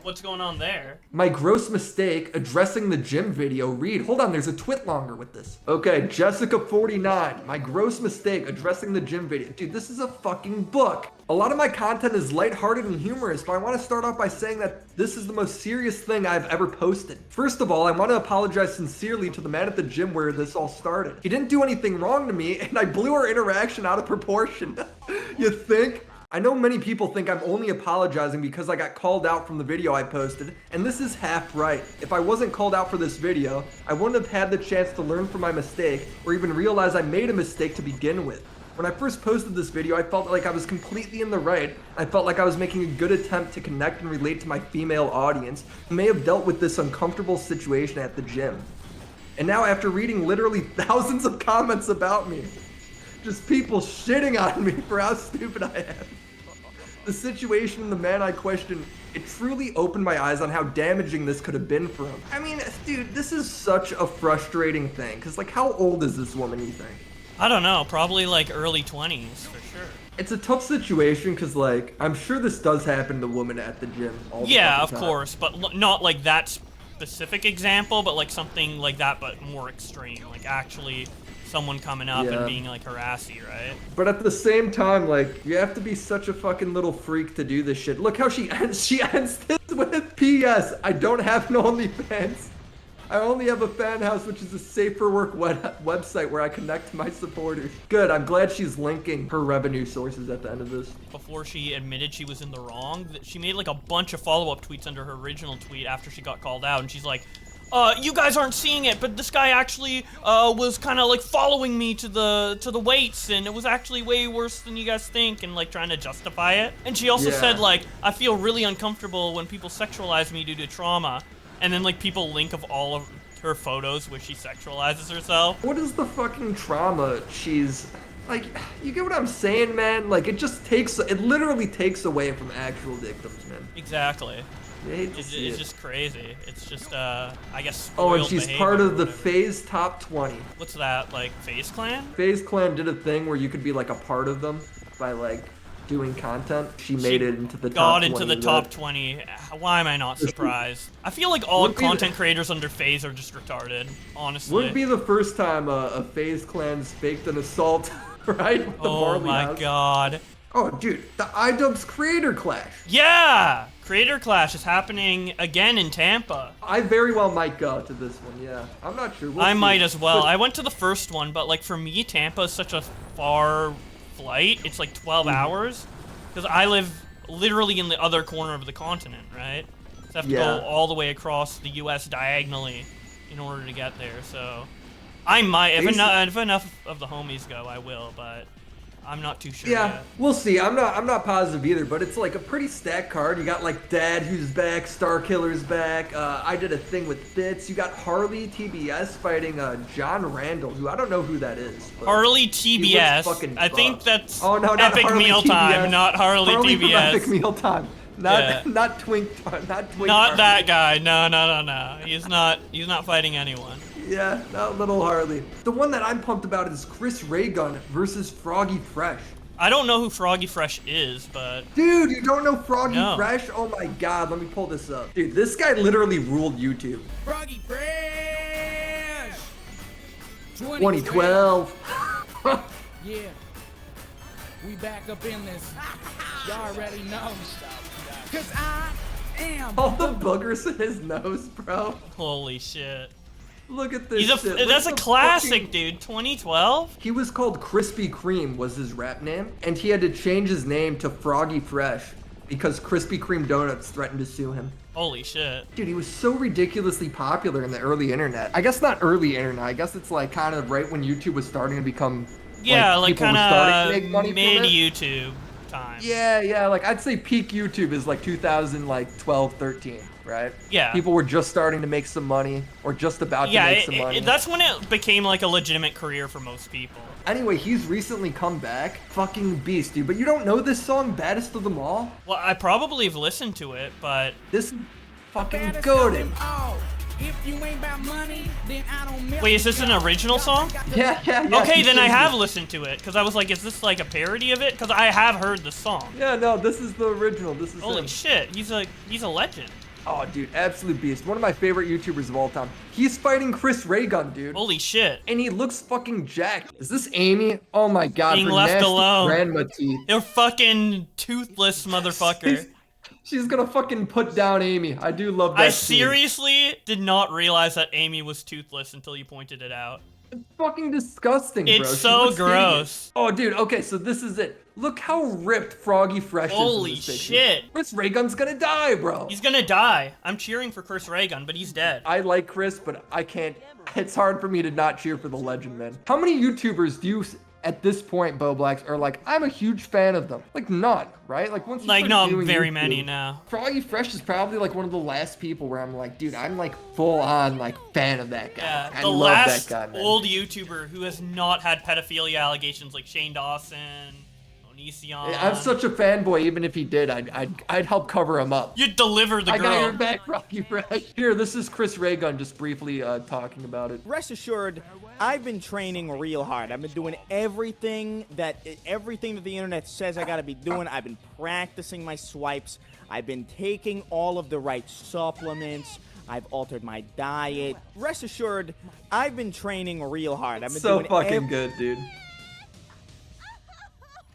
What's going on there? My gross mistake addressing the gym video. Read. Hold on, there's a twit longer with this. Okay, Jessica49. My gross mistake addressing the gym video. Dude, this is a fucking book. A lot of my content is lighthearted and humorous, but I want to start off by saying that this is the most serious thing I've ever posted. First of all, I want to apologize sincerely to the man at the gym where this all started. He didn't do anything wrong to me, and I blew our interaction out of proportion. You think? I know many people think I'm only apologizing because I got called out from the video I posted, and this is half right. If I wasn't called out for this video, I wouldn't have had the chance to learn from my mistake or even realize I made a mistake to begin with. When I first posted this video, I felt like I was completely in the right. I felt like I was making a good attempt to connect and relate to my female audience who may have dealt with this uncomfortable situation at the gym. And now after reading literally thousands of comments about me, just people shitting on me for how stupid I am. The situation and the man I questioned, it truly opened my eyes on how damaging this could have been for him. I mean, dude, this is such a frustrating thing. Cause like, how old is this woman, you think? I don't know, probably like early 20s for sure. It's a tough situation cause like, I'm sure this does happen to women at the gym all the Yeah, fucking of time. course, but not like that specific example, but like something like that, but more extreme. Like actually someone coming up and being like harassy, right? But at the same time, like, you have to be such a fucking little freak to do this shit. Look how she ends this with, P.S. I don't have an OnlyFans. I only have a fan house, which is a safe for work website where I connect to my supporters. Good, I'm glad she's linking her revenue sources at the end of this. Before she admitted she was in the wrong, she made like a bunch of follow-up tweets under her original tweet after she got called out, and she's like, you guys aren't seeing it, but this guy actually was kind of like following me to the weights, and it was actually way worse than you guys think, and like trying to justify it. And she also said like, I feel really uncomfortable when people sexualize me due to trauma, and then like people link of all of her photos where she sexualizes herself. What is the fucking trauma she's... Like, you get what I'm saying, man? Like, it literally takes away from actual victims, man. Exactly. It's just crazy. It's just, I guess, oh, and spoiled she's behavior part or of the whatever. FaZe Top 20. What's that, like, FaZe Clan? FaZe Clan did a thing where you could be, like, a part of them by, like, doing content. She made it into the top 20. Got into the top 20. Why am I not surprised? I feel like all content creators under FaZe are just retarded, honestly. Wouldn't be the first time a FaZe Clan's faked an assault, right? With the Barley my House. god. Oh, dude, the iDubbbz Creator Clash. Yeah! Creator Clash is happening again in Tampa. I very well might go to this one, yeah. I'm not sure. We'll I see. might as well. But I went to the first one, but like for me, Tampa is such a far flight. It's like 12 hours. Because I live literally in the other corner of the continent, right? So I have to go all the way across the U.S. diagonally in order to get there, so... I might, if enough of the homies go, I will, but I'm not too sure yeah, yet. we'll see. I'm not positive either, but it's like a pretty stacked card. You got like Dad, who's back, Starkiller's back. I did a thing with Bits. You got Harley TBS fighting John Randall, who I don't know who that is. Harley TBS. I think that's Epic Harley Mealtime, TBS. not Harley Harley from TBS. Epic Mealtime. Not Twink. Not Harley. That guy. No. He's not fighting anyone. Yeah, not little Harley. The one that I'm pumped about is Chris Raygun versus Froggy Fresh. I don't know who Froggy Fresh is, but... Dude, you don't know Froggy Fresh? Oh my god, let me pull this up. Dude, this guy literally ruled YouTube. Froggy Fresh! 2012. Yeah. We back up in this. Y'all already know. Cause I am. All the boogers in his nose, bro. Holy shit. Look at this shit. That's a Look at the classic, fucking- dude. 2012? He was called Krispy Kreme was his rap name, and he had to change his name to Froggy Fresh because Krispy Kreme Donuts threatened to sue him. Holy shit. Dude, he was so ridiculously popular in the early internet. I guess not early internet. I guess it's like kind of right when YouTube was starting to become Yeah, like people were starting to kind make money of from it. mid-YouTube time. Yeah, like I'd say peak YouTube is like 2012, 13, right? Yeah. People were just starting to make some money or just about to make some money. That's when it became like a legitimate career for most people. Anyway, he's recently come back. Fucking beast, dude. But you don't know this song, Baddest of Them All? Well, I probably have listened to it, but this is fucking goated. If you ain't about money, then I don't wait, is this an original song? Yeah. Okay, he then I sings have it. listened to it because I was like, is this like a parody of it? Because I have heard the song. Yeah, no, this is the original. This is Holy him. shit, he's a legend. Oh, dude, absolute beast. One of my favorite YouTubers of all time. He's fighting Chris Ray Gun, dude. Holy shit. And he looks fucking jacked. Is this Amy? Oh my god, Being her left nasty alone. grandma teeth. They're fucking toothless motherfucker. She's gonna fucking put down Amy. I do love that I scene. seriously did not realize that Amy was toothless until you pointed it out. It's fucking disgusting, bro. It's She so looks gross. hideous. Oh, dude, okay, so this is it. Look how ripped Froggy Fresh is in Holy this picture. shit. Chris Ray Gun's gonna die, bro. He's gonna die. I'm cheering for Chris Ray Gun, but he's dead. I like Chris, but I can't. It's hard for me to not cheer for the legend, man. How many YouTubers do you, at this point, Bowblax, are like, I'm a huge fan of them? Like, none, right? Like, once you Like, start not doing very YouTube, many now. Froggy Fresh is probably like one of the last people where I'm like, dude, I'm like full on like fan of that guy. Yeah, I the love last that guy, man. old YouTuber who has not had pedophilia allegations like Shane Dawson, Onision. I'm such a fanboy. Even if he did, I'd help cover him up. You'd deliver the I girl. got your back, Froggy Fresh. Here, this is Chris Ray Gun just briefly talking about it. Rest assured, I've been training real hard. I've been doing everything that the internet says I gotta be doing. I've been practicing my swipes. I've been taking all of the right supplements. I've altered my diet. Rest assured, I've been training real hard. I've been So doing fucking good, dude.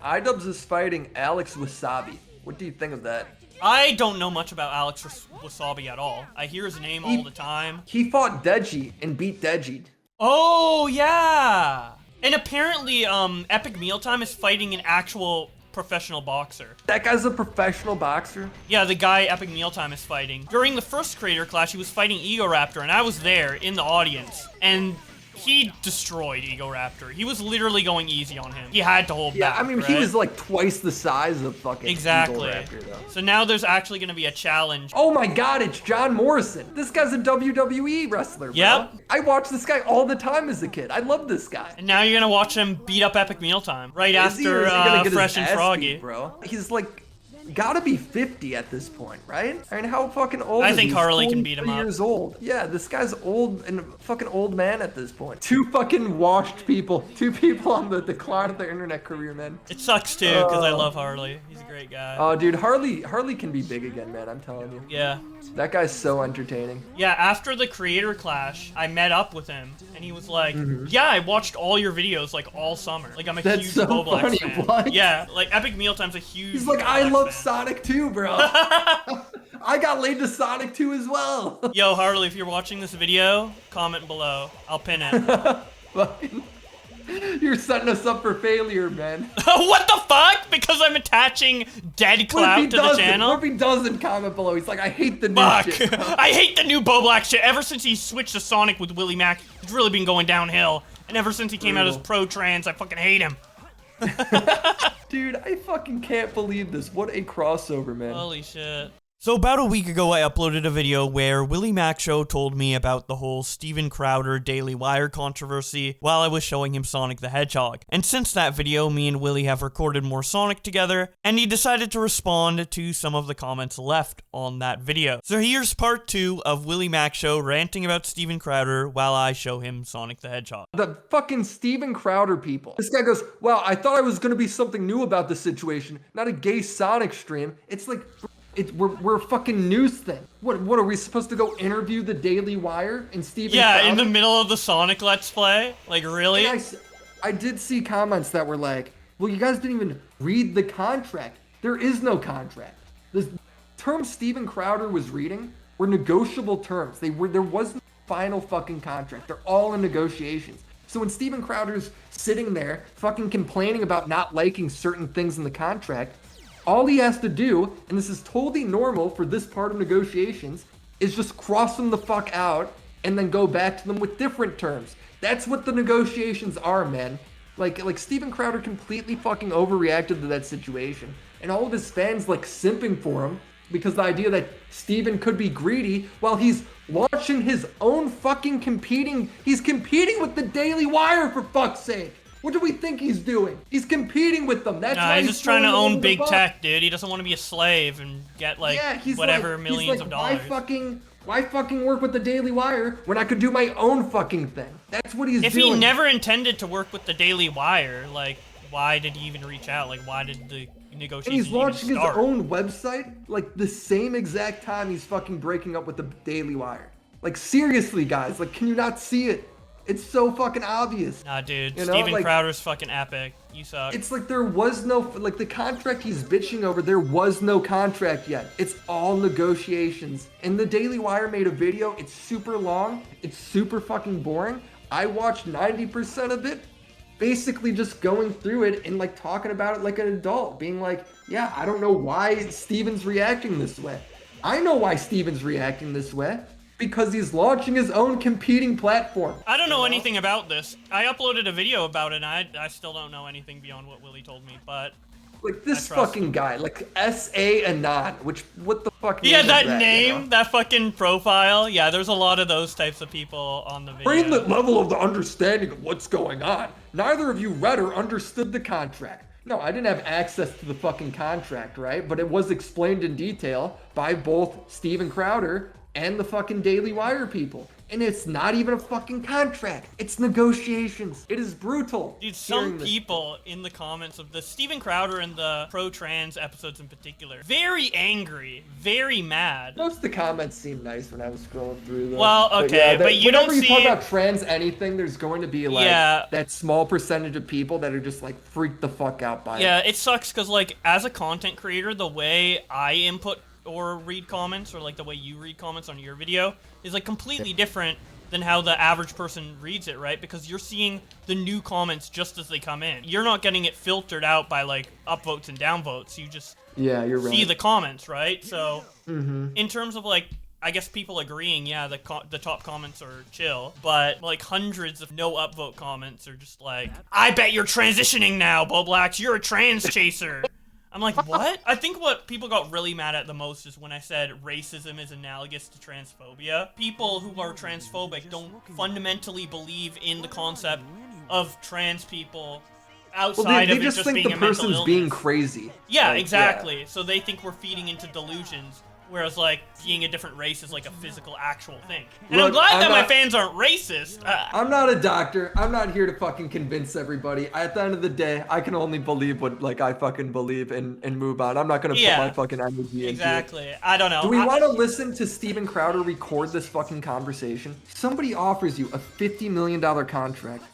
iDubbbz is fighting Alex Wasabi. What do you think of that? I don't know much about Alex Wasabi at all. I hear his name all the time. He fought Deji and beat Deji. Oh, yeah! And apparently, Epic Mealtime is fighting an actual professional boxer. That guy's a professional boxer? Yeah, the guy Epic Mealtime is fighting. During the first Creator Clash, he was fighting Ego Raptor, and I was there in the audience. And he destroyed Ego Raptor. He was literally going easy on him. He had to hold back. Yeah, I mean, he right? was like twice the size of fucking Exactly. Eagle Raptor, though. So now there's actually going to be a challenge. Oh my god, it's John Morrison. This guy's a WWE wrestler, bro. Yep. I watched this guy all the time as a kid. I love this guy. And now you're going to watch him beat up Epic Mealtime right Is he, or after is he gonna get his Fresh and ass Froggy. beat, bro. He's like, gotta be 50 at this point, right? I mean, how fucking old I is think he? Harley He's can beat him 23 up. years old. Yeah, this guy's old and a fucking old man at this point. Two fucking washed people. Two people on the decline of their internet career, man. It sucks too, because I love Harley. He's a great guy. Oh, dude, Harley can be big again, man. I'm telling you. Yeah. That guy's so entertaining. Yeah, after the Creator Clash, I met up with him, and he was like, Mhm. yeah, I watched all your videos, like, all summer. Like, I'm a That's huge so Bowblax funny, fan. what? Yeah, like, Epic Mealtime's a huge He's like, Bowblax I love fan. Sonic 2, bro. I got laid to Sonic 2 as well. Yo, Harley, if you're watching this video, comment below. I'll pin it. Fucking, you're setting us up for failure, man. What the fuck? Because I'm attaching dead What if clout he to the doesn't? channel? What if he doesn't comment below? He's like, I hate the new Fuck. shit. bro. I hate the new Bowblax shit. Ever since he switched to Sonic with Willie Mac, it's really been going downhill. And ever since he came out as pro-trans, I fucking hate him. Dude, I fucking can't believe this. What a crossover, man. Holy shit. So about a week ago, I uploaded a video where WillyMacShow told me about the whole Steven Crowder Daily Wire controversy while I was showing him Sonic the Hedgehog. And since that video, me and Willy have recorded more Sonic together, and he decided to respond to some of the comments left on that video. So here's part 2 of WillyMacShow ranting about Steven Crowder while I show him Sonic the Hedgehog. The fucking Steven Crowder people. This guy goes, wow, I thought I was going to be something new about this situation, not a gay Sonic stream. It's like... We're a fucking news thing. What are we supposed to go interview the Daily Wire and Steven Yeah, Crowder? in the middle of the Sonic Let's Play? Like, really? And I did see comments that were like, well, you guys didn't even Read the contract. There is no contract. The terms Steven Crowder was reading were negotiable terms. There was no final fucking contract. They're all in negotiations. So when Steven Crowder's sitting there fucking complaining about not liking certain things in the contract, all he has to do, and this is totally normal for this part of negotiations, is just cross them the fuck out and then go back to them with different terms. That's what the negotiations are, man. Like Steven Crowder completely fucking overreacted to that situation. And all of his fans like simping for him because the idea that Steven could be greedy while he's launching his own fucking he's competing with the Daily Wire, for fuck's sake. What do we think he's doing? He's competing with them. That's why he's just trying to own big tech, dude. He doesn't want to be a slave and get whatever millions of dollars. Why fucking work with the Daily Wire when I could do my own fucking thing? That's what he's doing. If he never intended to work with the Daily Wire, like, why did he even reach out? Like, why did the negotiations And he's launching even start? his own website, like, the same exact time he's fucking breaking up with the Daily Wire. Like, seriously, guys, like, can you not see it? It's so fucking obvious. Nah, dude, you know? Steven Crowder's fucking epic. You suck. It's like there was no, like the contract he's bitching over, there was no contract yet. It's all negotiations. And the Daily Wire made a video. It's super long. It's super fucking boring. I watched 90% of it, basically just going through it and like talking about it like an adult, being like, yeah, I don't know why Steven's reacting this way. I know why Steven's reacting this way. Because he's launching his own competing platform. I don't know anything about this. I uploaded a video about it, and I still don't know anything beyond what Willy told me, but... Like, this fucking guy, like, S.A. Anon, what the fuck Yeah, that is name, you know? that fucking profile, yeah, there's a lot of those types of people on the video. Bring the level of the understanding of what's going on. Neither of you read or understood the contract. No, I didn't have access to the fucking contract, right? But it was explained in detail by both Steven Crowder and the fucking Daily Wire people. And it's not even a fucking contract. It's negotiations. It is brutal. Dude, some people in the comments of the Steven Crowder and the pro-trans episodes in particular, very angry, very mad. Most of the comments seem nice when I was scrolling through them. Well, okay, but you don't see... Whenever you talk about trans anything, there's going to be like that small percentage of people that are just like freaked the fuck out by it. Yeah, it sucks because like as a content creator, the way I input or read comments, or like the way you read comments on your video, is like completely different than how the average person reads it, right? Because you're seeing the new comments just as they come in. You're not getting it filtered out by like upvotes and downvotes. You just see the comments, right? So in terms of like, I guess people agreeing, yeah, the top comments are chill, but like hundreds of no upvote comments are just like, I bet you're transitioning now, Bowblax, you're a trans chaser. I'm like, what? I think what people got really mad at the most is when I said racism is analogous to transphobia. People who are transphobic don't fundamentally believe in the concept of trans people outside of it just being a mental illness. They just think the person's being crazy. Yeah, exactly. So they think we're feeding into delusions. Whereas, like, being a different race is, like, a physical, actual thing. And I'm glad that my fans aren't racist. I'm not a doctor. I'm not here to fucking convince everybody. At the end of the day, I can only believe what, like, I fucking believe and move on. I'm not going to put my fucking energy into it. Exactly. I don't know. Do we want to listen to Steven Crowder record this fucking conversation? Somebody offers you a $50 million contract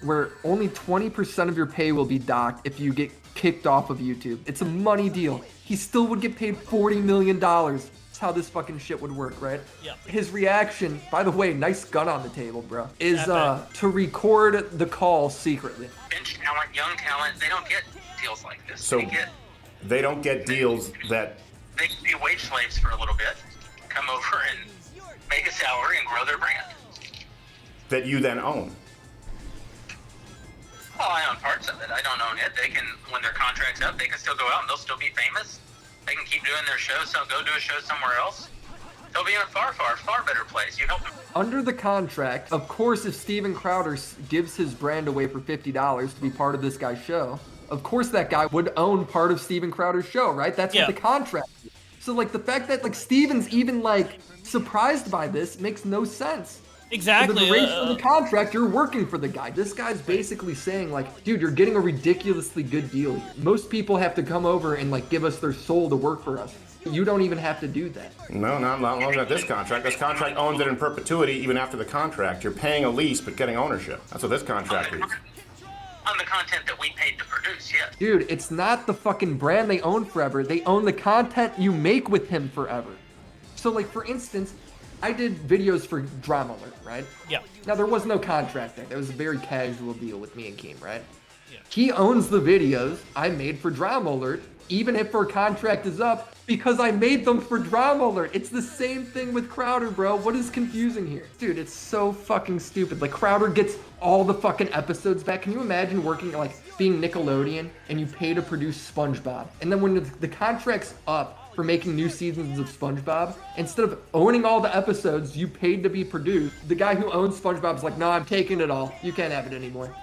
where only 20% of your pay will be docked if you get kicked off of YouTube. It's a money deal. He still would get paid $40 million. That's how this fucking shit would work, right? Yeah. His reaction, by the way, nice gun on the table, bro, is to record the call secretly. Bench talent, young talent, they don't get deals like this. So they don't get deals that... They can be wage slaves for a little bit, come over and make a salary and grow their brand. That you then own. Well, I own parts of it. I don't own it. They can, when their contract's up, they can still go out and they'll still be famous. They can keep doing their shows, so go do a show somewhere else. They'll be in a far, far, far better place. You help them. Under the contract, of course, if Steven Crowder gives his brand away for $50 to be part of this guy's show, of course that guy would own part of Steven Crowder's show, right? That's what the contract is. So, like, the fact that, like, Steven's even, like, surprised by this makes no sense. Exactly. For the duration of the contract, you're working for the guy. This guy's basically saying, like, dude, you're getting a ridiculously good deal here. Most people have to come over and, like, give us their soul to work for us. You don't even have to do that. No, not long as this contract. This contract owns it in perpetuity even after the contract. You're paying a lease but getting ownership. That's what this contract is. on the content that we paid to produce, yes. Dude, it's not the fucking brand they own forever. They own the content you make with him forever. So, like, for instance, I did videos for Drama Alert, right? Yeah. Now, there was no contract there. That was a very casual deal with me and Keem, right? Yeah. He owns the videos I made for Drama Alert, even if our contract is up, because I made them for Drama Alert. It's the same thing with Crowder, bro. What is confusing here? Dude, it's so fucking stupid. Like, Crowder gets all the fucking episodes back. Can you imagine working, like, being Nickelodeon and you pay to produce SpongeBob? And then when the contract's up for making new seasons of SpongeBob, instead of owning all the episodes you paid to be produced, the guy who owns SpongeBob's like, no, I'm taking it all. You can't have it anymore.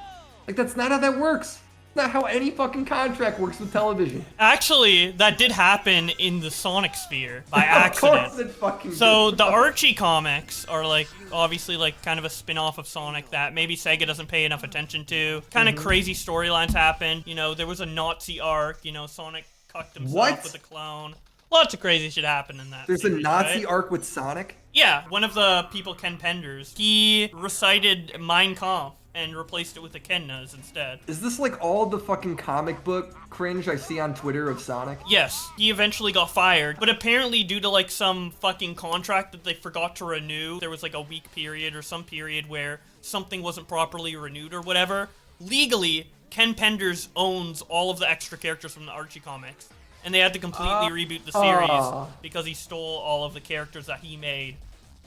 Like, that's not how that works. Not how any fucking contract works with television. Actually, that did happen in the Sonic sphere by accident. Of course it fucking So did. the Archie comics are like obviously like kind of a spin-off of Sonic that maybe Sega doesn't pay enough attention to. Kind of crazy storylines happen. You know, there was a Nazi arc. You know, Sonic cucked himself with a clone. Lots of crazy shit happened in that. There's series, a Nazi right? arc with Sonic? Yeah, one of the people, Ken Penders, he recited Mein Kampf and replaced it with a Ken nose instead. Is this like all the fucking comic book cringe I see on Twitter of Sonic? Yes, he eventually got fired, but apparently due to like some fucking contract that they forgot to renew, there was like a week period or some period where something wasn't properly renewed or whatever. Legally, Ken Penders owns all of the extra characters from the Archie comics, and they had to completely reboot the series because he stole all of the characters that he made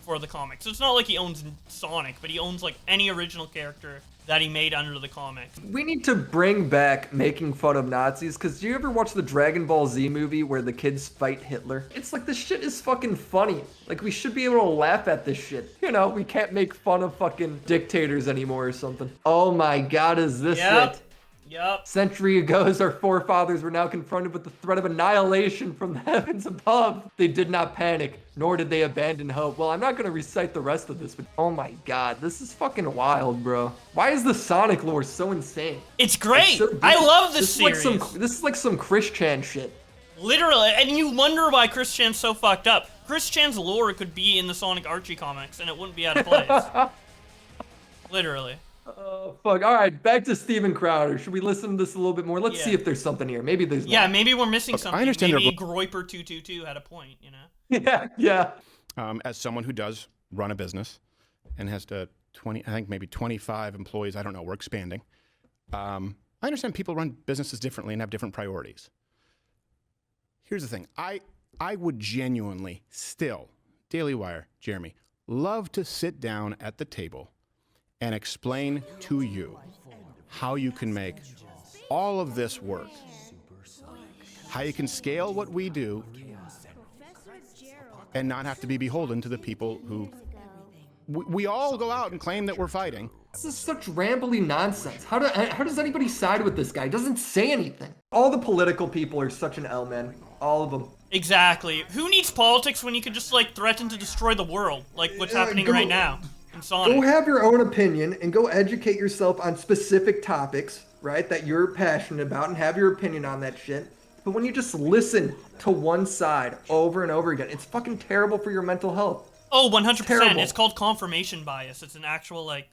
for the comics. So it's not like he owns Sonic, but he owns like any original character that he made under the comics. We need to bring back making fun of Nazis, because do you ever watch the Dragon Ball Z movie where the kids fight Hitler? It's like, this shit is fucking funny. Like, we should be able to laugh at this shit. You know, we can't make fun of fucking dictators anymore or something. Oh my god, is this it? Yep. Century ago, as our forefathers were now confronted with the threat of annihilation from the heavens above, they did not panic, nor did they abandon hope. Well, I'm not going to recite the rest of this, but oh my god, this is fucking wild, bro. Why is the Sonic lore so insane? It's great. So I love this series. This is like some Chris Chan shit. Literally, and you wonder why Chris Chan's so fucked up. Chris Chan's lore could be in the Sonic Archie comics, and it wouldn't be out of place. Literally. Oh, fuck. All right, back to Steven Crowder. Should we listen to this a little bit more? Let's see if there's something here. Maybe there's not. Yeah, maybe we're missing something. I understand maybe Groiper222 had a point, you know? Yeah. As someone who does run a business and has to I think maybe 25 employees, I don't know, we're expanding. I understand people run businesses differently and have different priorities. Here's the thing. I would genuinely still, Daily Wire, Jeremy, love to sit down at the table and explain to you how you can make all of this work. How you can scale what we do and not have to be beholden to the people who... We all go out and claim that we're fighting. This is such rambly nonsense. How does anybody side with this guy? He doesn't say anything. All the political people are such an L, man. All of them. Exactly. Who needs politics when you could just, like, threaten to destroy the world? Like what's happening right now. Go have your own opinion and go educate yourself on specific topics, right, that you're passionate about, and have your opinion on that shit. But when you just listen to one side over and over again, it's fucking terrible for your mental health. Oh, 100%. Terrible. It's called confirmation bias. It's an actual, like,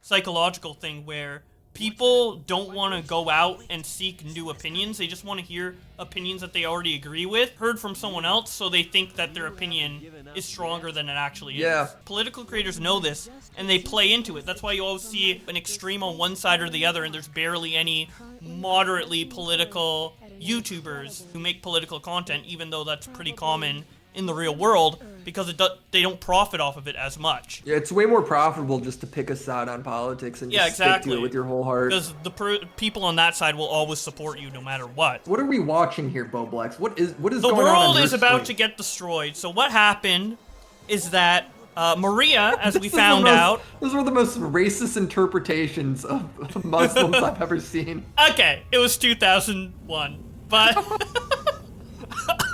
psychological thing where people don't want to go out and seek new opinions. They just want to hear opinions that they already agree with, heard from someone else, so they think that their opinion is stronger than it actually is. Political creators know this, and they play into it. That's why you always see an extreme on one side or the other, and there's barely any moderately political YouTubers who make political content, even though that's pretty common in the real world, because they don't profit off of it as much. Yeah, it's way more profitable just to pick a side on politics and just stick to it with your whole heart. Because the people on that side will always support you no matter what. What are we watching here, Bowblax? What is going on? The world is about to get destroyed. So what happened is that Maria, as we found out... Those were the most racist interpretations of Muslims I've ever seen. Okay, it was 2001, but...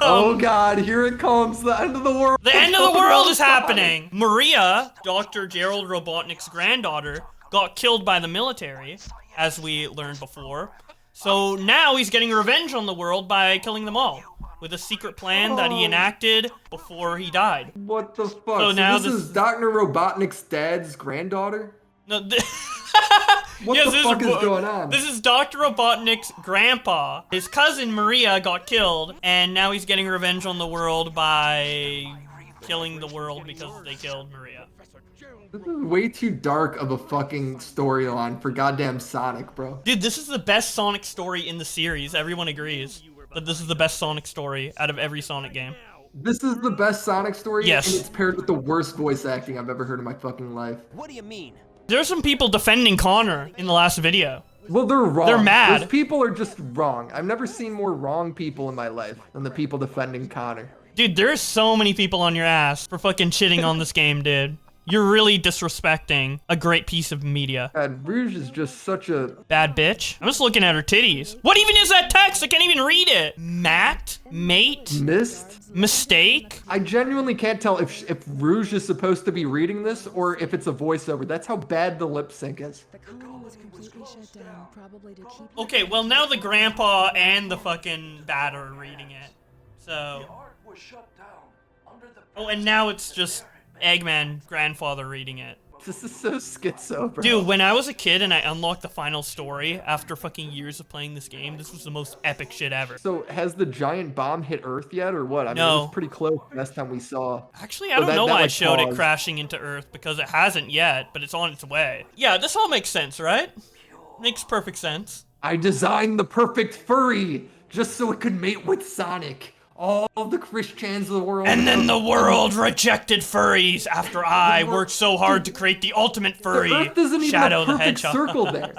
Oh god, here it comes, the end of the world. The end of the world is happening. Maria, Dr. Gerald Robotnik's granddaughter, got killed by the military, as we learned before. So now he's getting revenge on the world by killing them all, with a secret plan that he enacted before he died. What the fuck? So now this is Dr. Robotnik's dad's granddaughter? No, What Yes, the this fuck is going on? This is Dr. Robotnik's grandpa. His cousin Maria got killed, and now he's getting revenge on the world by killing the world because they killed Maria. This is way too dark of a fucking storyline for goddamn Sonic, bro. Dude, this is the best Sonic story in the series. Everyone agrees that this is the best Sonic story out of every Sonic game. This is the best Sonic story, Yes. and it's paired with the worst voice acting I've ever heard in my fucking life. What do you mean? There's some people defending Connor in the last video. Well, they're wrong. They're mad. Those people are just wrong. I've never seen more wrong people in my life than the people defending Connor. Dude, there's so many people on your ass for fucking shitting on this game, dude. You're really disrespecting a great piece of media. And Rouge is just such a... Bad bitch. I'm just looking at her titties. What even is that text? I can't even read it. Matt? Mate? Missed? Mistake? I genuinely can't tell if Rouge is supposed to be reading this or if it's a voiceover. That's how bad the lip sync is. Okay, well now the grandpa and the fucking bat are reading it. So... Oh, and now it's just Eggman grandfather reading it. This is so schizo, bro. Dude, when I was a kid and I unlocked the final story after fucking years of playing this game, this was the most epic shit ever. So has the giant bomb hit Earth yet or what? I mean, No. it was pretty close last time we saw. Actually, I don't know why I showed it crashing into Earth, because it hasn't yet, but it's on its way. Yeah, this all makes sense, right? Makes perfect sense. I designed the perfect furry just so it could mate with Sonic. All the Christians of the world. And then the world rejected furries after I worked so hard to create the ultimate furry, The Earth isn't even Shadow a the perfect Hedgehog. circle there.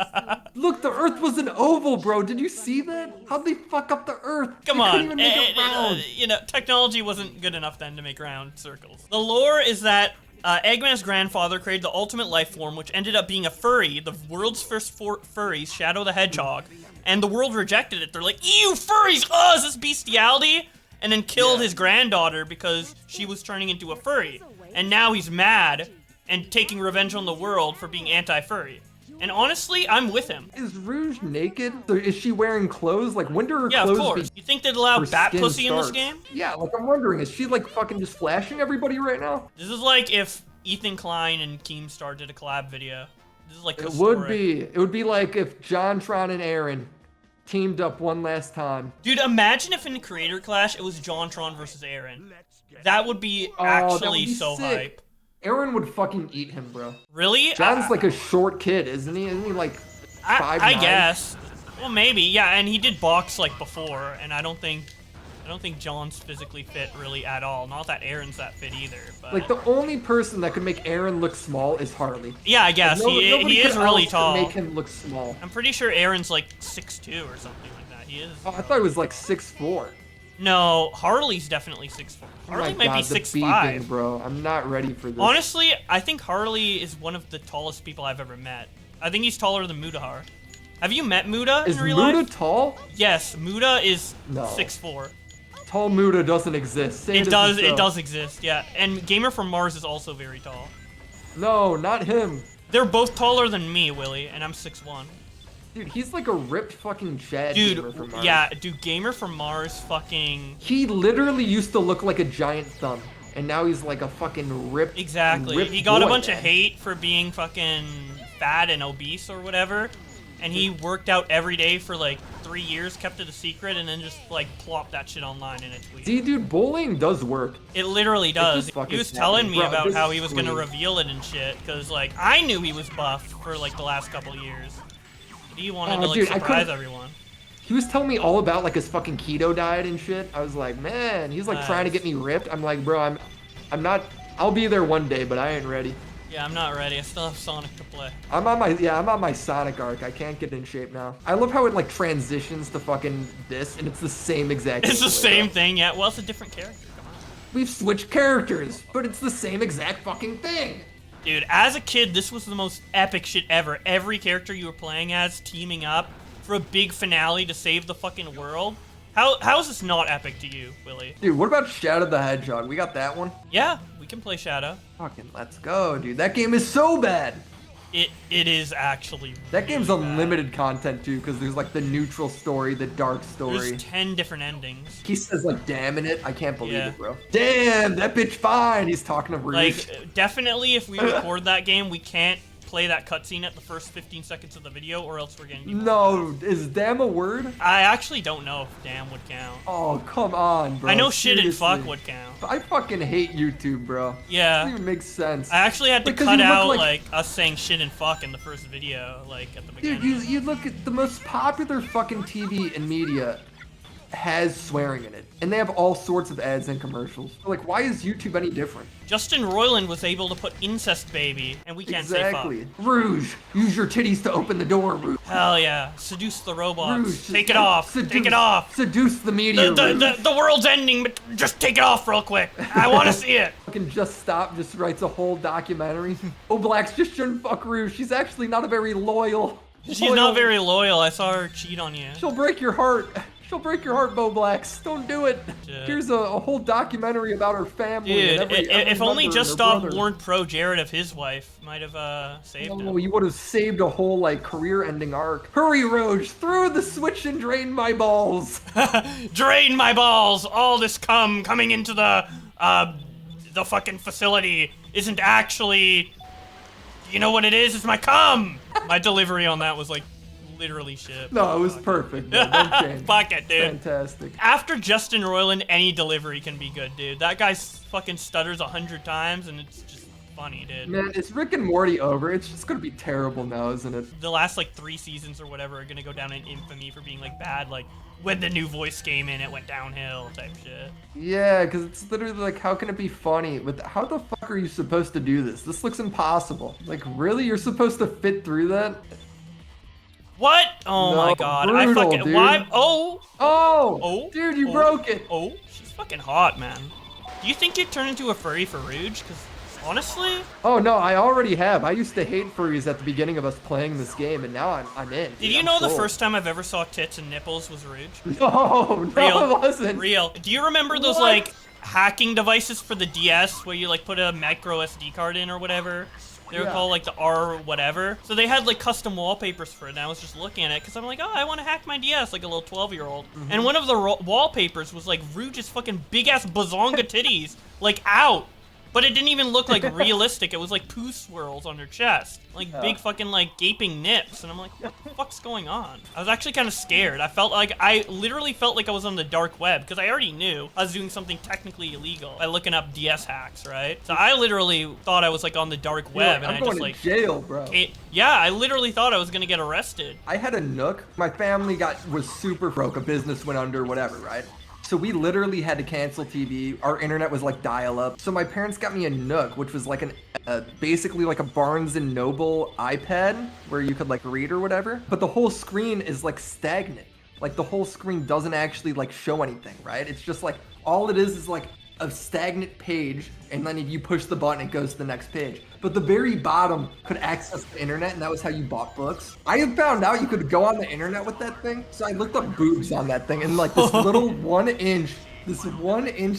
Look, the Earth was an oval, bro. Did you see that? How'd they fuck up the Earth? Come They on, couldn't even make it round. you know, technology wasn't good enough then to make round circles. The lore is that Eggman's grandfather created the ultimate life form, which ended up being a furry, the world's first furries, Shadow the Hedgehog, and the world rejected it. They're like, ew, furries, is this bestiality? And then killed his granddaughter because she was turning into a furry. And now he's mad and taking revenge on the world for being anti-furry. And honestly, I'm with him. Is Rouge naked? So is she wearing clothes? Like, when do her Yeah, clothes of course. be... You think they'd allow her bat skin pussy in this starts? game? Yeah, like, I'm wondering, is she, like, fucking just flashing everybody right now? This is like if Ethan Klein and Keemstar did a collab video. This is like It historic. would be. It would be like if JonTron and Aaron teamed up one last time. Dude, imagine if in Creator Clash it was JonTron versus Aaron. That would be Oh, actually that would be so sick. hype. Aaron would fucking eat him, bro. Really? John's like a short kid, isn't he? Isn't he like 5'9"? I guess. Well, maybe. Yeah, and he did box like before, and I don't think John's physically fit really at all. Not that Aaron's that fit either. But Like, the only person that could make Aaron look small is Harley. yeah, I guess Like, he is really tall. Make him look small. I'm pretty sure Aaron's like 6'2" or something like that. He is. Oh, I thought it was like 6'4". No, Harley's definitely 6'4". Harley Oh might my be God, the 6'5". beeping, bro. I'm not ready for this. Honestly, I think Harley is one of the tallest people I've ever met. I think he's taller than Mudahar. Have you met Muda Is in real Muda life? tall? Yes, Muda is No. 6'4". Tall Muda doesn't exist. Say It does. isn't It so. does exist. Yeah, and Gamer from Mars is also very tall. No, not him. They're both taller than me, Willie, and I'm 6'1". Dude, he's like a ripped fucking Chad. Dude, Gamer from Mars. yeah, dude, Gamer from Mars fucking... He literally used to look like a giant thumb, and now he's like a fucking ripped. Exactly. ripped He got a boy, bunch man. of hate for being fucking fat and obese or whatever, and he worked out every day for like 3 years, kept it a secret, and then just like plopped that shit online in a tweet. See, dude, bullying does work. It literally does. just fucking He was telling me bro, about this how is he was gonna crazy. reveal it and shit, because like I knew he was buff for like the last couple years. He wanted to like dude, I surprise couldn't- everyone. He was telling me all about like his fucking keto diet and shit. I was like, man, he's like trying to get me ripped. I'm like, bro, I'm not. I'll be there one day, but I ain't ready. Yeah, I'm not ready. I still have Sonic to play. I'm on my Sonic arc. I can't get in shape now. I love how it like transitions to fucking this, and it's the same exact. It's the gameplay, same bro. thing, yeah. Well, it's a different character. Come on. We've switched characters, but it's the same exact fucking thing. Dude, as a kid, this was the most epic shit ever. Every character you were playing as teaming up for a big finale to save the fucking world. How is this not epic to you, Willie? Dude, what about Shadow the Hedgehog? We got that one. Yeah, we can play Shadow. Fucking let's go, dude. That game is so bad. It is actually That game's really bad. unlimited content too, because there's like the neutral story, the dark story. There's 10 different endings. He says like, damn in it. I can't believe Yeah. it, bro. Damn, that bitch fine. He's talking to Rouge. Like, definitely if we record that game, we can't play that cutscene at the first 15 seconds of the video, or else we're getting. No, is damn a word? I actually don't know if damn would count. Oh, come on, bro. I know shit and Seriously. fuck would count. I fucking hate YouTube, bro. Yeah. It doesn't even make sense. I actually had to Because cut you look out like us saying shit and fuck in the first video, like at the beginning. Dude, you look at the most popular fucking TV and media has swearing in it. And they have all sorts of ads and commercials. Like, why is YouTube any different? Justin Roiland was able to put incest baby, and we can't Exactly. say fuck. Rouge, use your titties to open the door, Rouge. Hell yeah. Seduce the robots. Rouge, Take it off. Take it off. Seduce the media, The world's ending, but just take it off real quick. I want to see it. Fucking Just Stop just writes a whole documentary. Bowblax just shouldn't fuck Rouge. She's actually not a very loyal. She's not very loyal. I saw her cheat on you. She'll break your heart. She'll break your heart, Bowblax. Don't do it. Shit. Here's a whole documentary about her family. Dude, and every if only member Just and her Stop brother. warned Pro Jared of his wife, might have saved him. Oh, you would have saved a whole like career-ending arc. Hurry, Roge, throw the switch and drain my balls. Drain my balls! All this cum coming into the fucking facility isn't actually. You know what it is? It's my cum. My delivery on that was like literally shit. No, it was perfect. Man. Don't change. Fuck it, dude. Fantastic. After Justin Roiland, any delivery can be good, dude. That guy fucking stutters 100 times, and it's just funny, dude. Man, is Rick and Morty over? It's just gonna be terrible now, isn't it? The last like 3 seasons or whatever are gonna go down in infamy for being like bad. Like when the new voice came in, it went downhill type shit. Yeah, because it's literally like, how can it be funny? How the fuck are you supposed to do this? This looks impossible. Like, really? You're supposed to fit through that? What? Oh No, my god. brutal, I fucking. dude. Why? Oh! Oh! Dude, you broke it! Oh! She's fucking hot, man. Do you think you'd turn into a furry for Rouge? Because honestly. Oh no, I already have. I used to hate furries at the beginning of us playing this game, and now I'm in. Did you know the first time I've ever saw tits and nipples was Rouge? No, Real. it wasn't. Real. Do you remember those What? like hacking devices for the DS where you like put a micro SD card in or whatever? They were Yeah. called like the R whatever. So they had like custom wallpapers for it, and I was just looking at it because I'm like, oh, I want to hack my DS like a little 12-year-old. And one of the wallpapers was like Rouge's fucking big ass bazonga titties, like out. But it didn't even look like realistic. It was like poo swirls on her chest. Like big fucking like gaping nips. And I'm like, what the fuck's going on? I was actually kind of scared. I literally felt like I was on the dark web because I already knew I was doing something technically illegal by looking up DS hacks, right? So I literally thought I was like on the dark web, and I'm I going just to like jail, bro. yeah, I literally thought I was gonna get arrested. I had a Nook. My family was super broke. A business went under, whatever, right? So we literally had to cancel TV. Our internet was like dial-up. So my parents got me a Nook, which was like basically like a Barnes & Noble iPad where you could like read or whatever. But the whole screen is like stagnant. Like the whole screen doesn't actually like show anything, right? It's just like, all it is like a stagnant page, and then if you push the button, it goes to the next page. But the very bottom could access the internet, and that was how you bought books. I had found out you could go on the internet with that thing, so I looked up boobs on that thing, and like this little 1 inch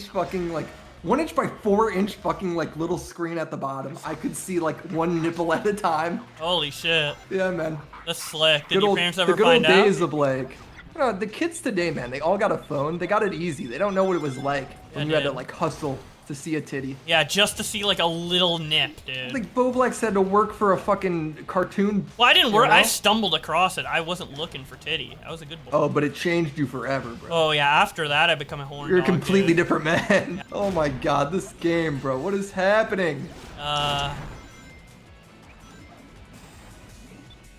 fucking like 1 inch by 4 inch fucking like little screen at the bottom. I could see like one nipple at a time. Holy shit. Yeah, man. That's slick. Did Good your old- parents ever the good find old out? days of like, the kids today, man, they all got a phone. They got it easy. They don't know what it was like when you had to like hustle to see a titty. Yeah, just to see like a little nip, dude. Like Bowblax had to work for a fucking cartoon. Well, I didn't work. you know? I stumbled across it. I wasn't looking for titty. I was a good boy. Oh, but it changed you forever, bro. Oh yeah, after that I become a horn You're a dog, completely dude. different man. Oh my god, this game, bro. What is happening?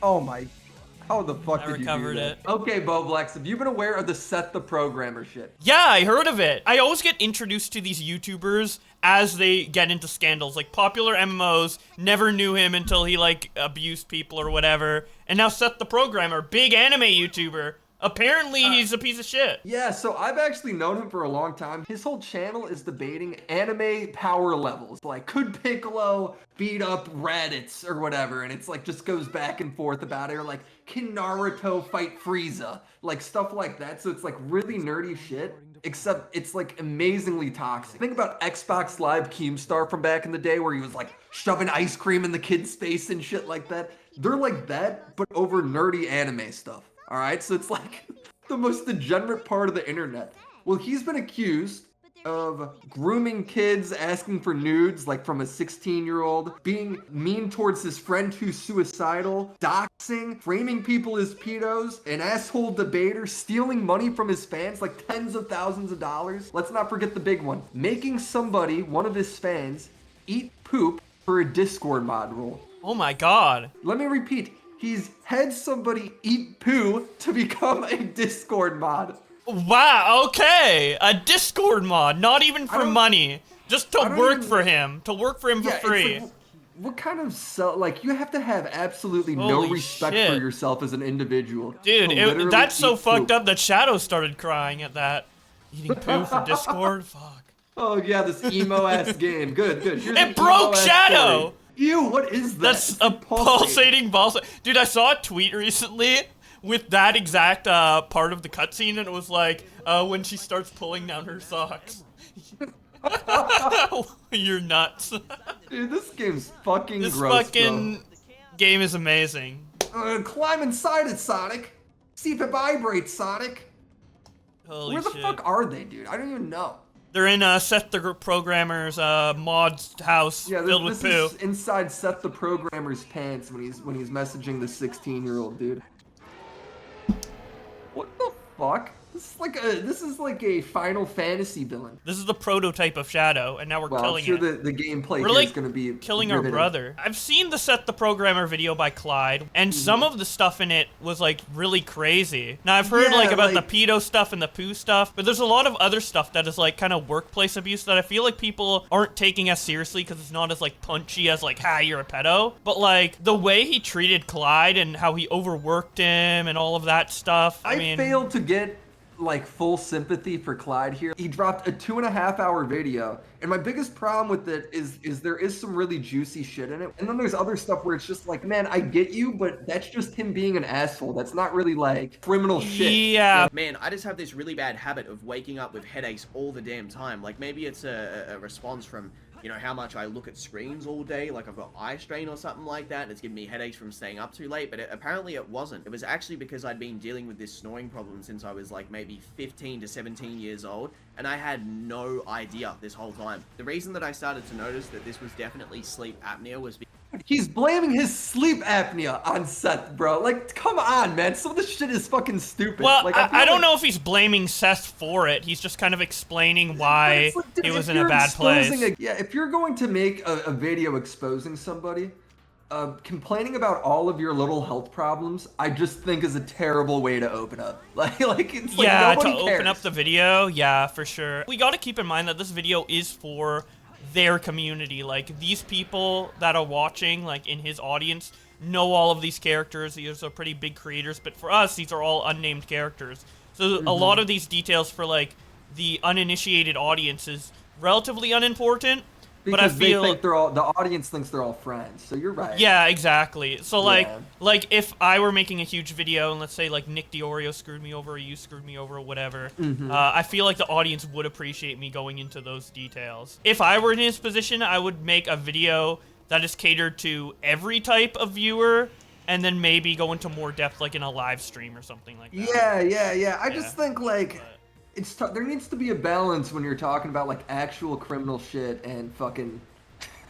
Oh my. How the fuck I did you recovered do that? it. Okay, Bowblax, have you been aware of the Seth the Programmer shit? Yeah, I heard of it. I always get introduced to these YouTubers as they get into scandals. Like popular MMOs, never knew him until he like abused people or whatever. And now Seth the Programmer, big anime YouTuber. Apparently he's a piece of shit. Yeah, so I've actually known him for a long time. His whole channel is debating anime power levels. Like, could Piccolo beat up Raditz or whatever? And it's like, just goes back and forth about it. Or like, can Naruto fight Frieza? Like, stuff like that. So it's like really nerdy shit. Except it's like amazingly toxic. Think about Xbox Live Keemstar from back in the day where he was like shoving ice cream in the kid's face and shit like that. They're like that, but over nerdy anime stuff. All right, so it's like the most degenerate part of the internet. Well, he's been accused of grooming kids, asking for nudes, like from a 16-year-old, being mean towards his friend who's suicidal, doxing, framing people as pedos, an asshole debater, stealing money from his fans, like tens of thousands of dollars. Let's not forget the big one, making somebody, one of his fans, eat poop for a Discord mod role. Oh my god. Let me repeat, he's had somebody eat poo to become a Discord mod. Wow, okay. A Discord mod, not even for money. Just to work for him. To work for him for free. Like, what kind of like, you have to have absolutely Holy no respect shit. for yourself as an individual. Dude, that's so fucked up that Shadow started crying at that. Eating poo for Discord? Fuck. Oh yeah, this emo-ass game. Good. Here's It broke Shadow! Story. Ew, what is that? That's a pulsating ball. Dude, I saw a tweet recently with that exact part of the cutscene, and it was like, when she starts pulling down her socks. You're nuts. Dude, this game's fucking this gross, fucking game is amazing. Climb inside it, Sonic. See if it vibrates, Sonic. Holy Where the shit. fuck are they, dude? I don't even know. They're in Seth the Programmer's mod's house filled with poo. This is inside Seth the Programmer's pants when he's messaging the 16-year-old dude. What the fuck? This is like a Final Fantasy villain. This is the prototype of Shadow, and now we're killing I'm sure it. The gameplay We're here like is gonna be killing our riveting. brother. I've seen the Seth the Programmer video by Clyde, and some of the stuff in it was like really crazy. Now I've heard like about the pedo stuff and the poo stuff, but there's a lot of other stuff that is like kind of workplace abuse that I feel like people aren't taking as seriously because it's not as like punchy as like, ha, you're a pedo. But like the way he treated Clyde and how he overworked him and all of that stuff. I mean, failed to get like full sympathy for Clyde here. He dropped a 2.5-hour video, and my biggest problem with it is there is some really juicy shit in it, and then there's other stuff where it's just like, man, I get you, but that's just him being an asshole. That's not really like criminal shit. Yeah. Man, I just have this really bad habit of waking up with headaches all the damn time. Like maybe it's a response from, you know, how much I look at screens all day, like I've got eye strain or something like that, and it's giving me headaches from staying up too late, but apparently it wasn't. It was actually because I'd been dealing with this snoring problem since I was like maybe 15 to 17 years old, and I had no idea this whole time. The reason that I started to notice that this was definitely sleep apnea was because He's blaming his sleep apnea on Seth, bro. Like, come on, man. Some of this shit is fucking stupid. well, like, I don't know if he's blaming Seth for it. He's just kind of explaining why he was in a bad place. If you're going to make a video exposing somebody, complaining about all of your little health problems, I just think is a terrible way to open up. Like it's like yeah, nobody to cares. open up the video, yeah, for sure. We got to keep in mind that this video is for their community. Like, these people that are watching, like, in his audience, know all of these characters. These are pretty big creators, but for us, these are all unnamed characters. So a lot of these details for, like, the uninitiated audience is relatively unimportant. Because but I feel they think the audience thinks they're all friends, so you're right. Yeah, exactly. So like if I were making a huge video and let's say like Nick DiOrio screwed me over or you screwed me over or whatever, I feel like the audience would appreciate me going into those details. If I were in his position, I would make a video that is catered to every type of viewer and then maybe go into more depth like in a live stream or something like that. Yeah. I just think like there needs to be a balance when you're talking about like actual criminal shit and fucking,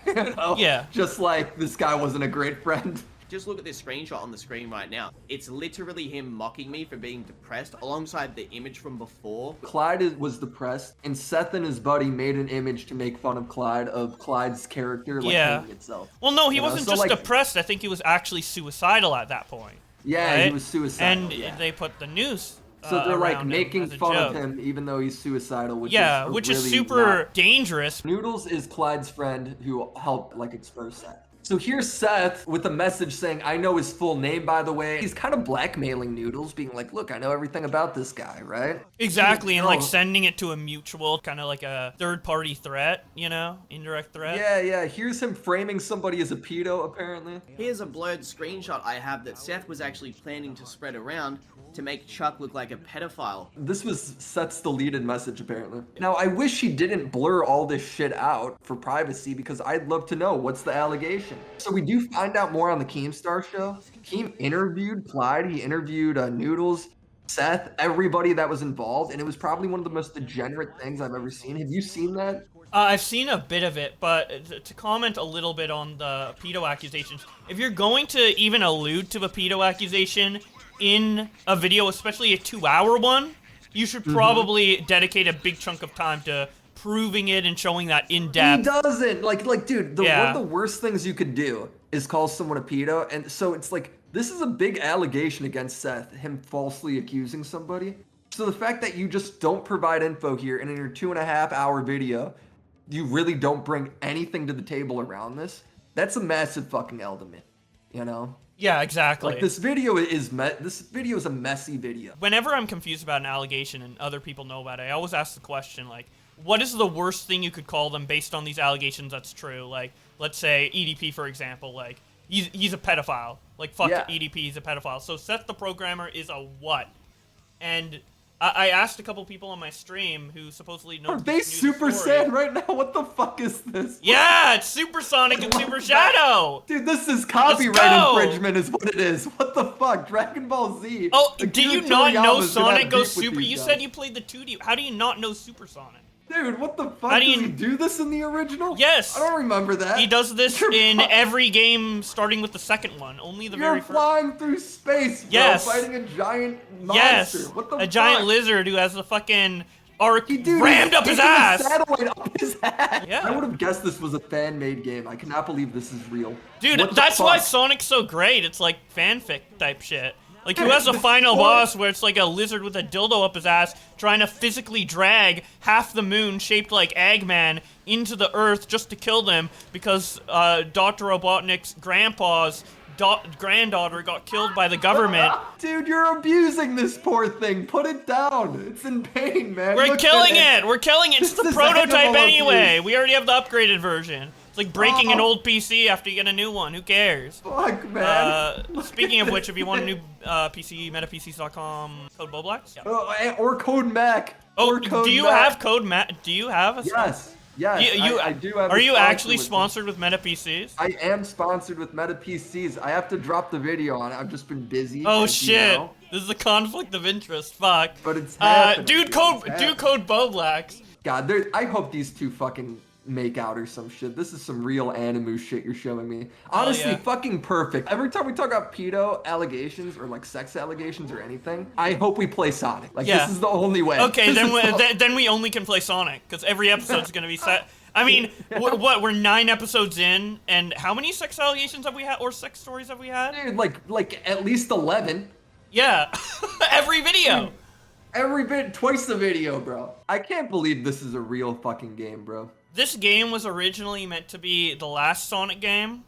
you know, just like this guy wasn't a great friend. just look at this screenshot on the screen right now. It's literally him mocking me for being depressed alongside the image from before. Clyde was depressed, and Seth and his buddy made an image to make fun of Clyde's character, like, hating itself. Well, no, he You know? wasn't So, just like, depressed. I think he was actually suicidal at that point. Yeah, right? he was suicidal. And they put the news. So they're like around making him as a fun of joke. him even though he's suicidal, which which is really super dangerous. Noodles is Clyde's friend who helped like expose Seth. So here's Seth with a message saying, I know his full name, by the way. He's kind of blackmailing Noodles, being like, look, I know everything about this guy, right? Exactly, and like sending it to a mutual, kind of like a third-party threat, you know, indirect threat. Yeah. Here's him framing somebody as a pedo, apparently. Here's a blurred screenshot I have that Seth was actually planning to spread around to make Chuck look like a pedophile. This was Seth's deleted message, apparently. Now, I wish he didn't blur all this shit out for privacy, because I'd love to know what's the allegation. So we do find out more on the Keemstar show. Keem interviewed Clyde, he interviewed Noodles. Seth, everybody that was involved, and it was probably one of the most degenerate things I've ever seen. Have you seen that? I've seen a bit of it, but to comment a little bit on the pedo accusations, if you're going to even allude to a pedo accusation in a video, especially a 2-hour one, you should probably dedicate a big chunk of time to proving it and showing that in depth. He doesn't. Like, dude, one of the worst things you could do is call someone a pedo, and so it's like, this is a big allegation against Seth, him falsely accusing somebody. So the fact that you just don't provide info here, and in your 2.5-hour video, you really don't bring anything to the table around this, that's a massive fucking L to me, you know? Yeah, exactly. Like, this video is a messy video. Whenever I'm confused about an allegation and other people know about it, I always ask the question, like, what is the worst thing you could call them based on these allegations that's true? Like, let's say EDP, for example, like, he's a pedophile. Like, fuck EDP, he's a pedophile. So Seth the programmer is a what? And I asked a couple people on my stream who supposedly know. Are they Super Saiyan right now? What the fuck is this? Yeah, it's Supersonic and Super Shadow. Dude, this is copyright infringement is what it is. What the fuck? Dragon Ball Z. Oh, do you not know Sonic goes Super? You said you played the 2D. How do you not know Supersonic? Dude, what the fuck? Does he do this in the original? Yes. I don't remember that. He does this in every game starting with the second one. Only the very first. You're flying through space, bro, yes. fighting a giant monster. Yes. What the fuck? A giant lizard who has the fucking arc Dude, rammed up his ass. Satellite up his ass. Yeah. I would have guessed this was a fan-made game. I cannot believe this is real. Dude, that's why Sonic's so great. It's like fanfic type shit. Like, who has a final boss where it's like a lizard with a dildo up his ass trying to physically drag half the moon shaped like Eggman into the earth just to kill them because Dr. Robotnik's grandpa's granddaughter got killed by the government. Dude, you're abusing this poor thing. Put it down. It's in pain, man. We're killing it. We're killing it. It's the prototype anyway. We already have the upgraded version. It's like breaking an old PC after you get a new one. Who cares? Fuck, man. Speaking of which, if you want a new PC, metapcs.com, code Bowblax. Yeah. Or code Mac. Oh, do you have code Mac? Do you have a Yes. Yes, I do have Are you actually sponsored with Meta PCs? I am sponsored with Meta PCs. I have to drop the video on it. I've just been busy. Oh shit. You know. This is a conflict of interest. Fuck. But it's happening. Do code Bowblax. God, I hope these two fucking make out or some shit. This is some real anime shit you're showing me. Honestly, fucking perfect. Every time we talk about pedo allegations or like sex allegations or anything, I hope we play Sonic. Like, this is the only way. Okay, then we only can play Sonic because every episode's gonna be set. I mean, what? We're 9 episodes in, and how many sex allegations have we had, or sex stories have we had? Dude, like at least 11. Yeah, every video. Dude, every bit, twice the video, bro. I can't believe this is a real fucking game, bro. This game was originally meant to be the last Sonic game.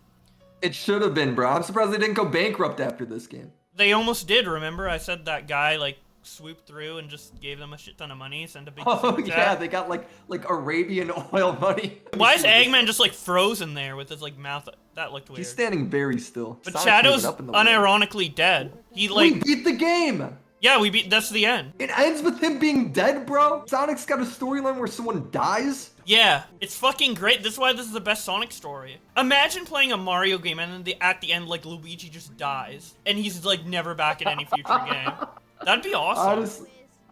It should have been, bro. I'm surprised they didn't go bankrupt after this game. They almost did, remember? I said that guy, like, swooped through and just gave them a shit ton of money, sent a big yeah, they got, like Arabian oil money. Why is Eggman just, like, frozen there with his, like, mouth? That looked weird. He's standing very still. But Shadow's unironically dead. He, like... We beat the game! Yeah, that's the end. It ends with him being dead, bro? Sonic's got a storyline where someone dies? Yeah, it's fucking great. That's why this is the best Sonic story. Imagine playing a Mario game and then at the end, like, Luigi just dies. And he's, like, never back in any future game. That'd be awesome.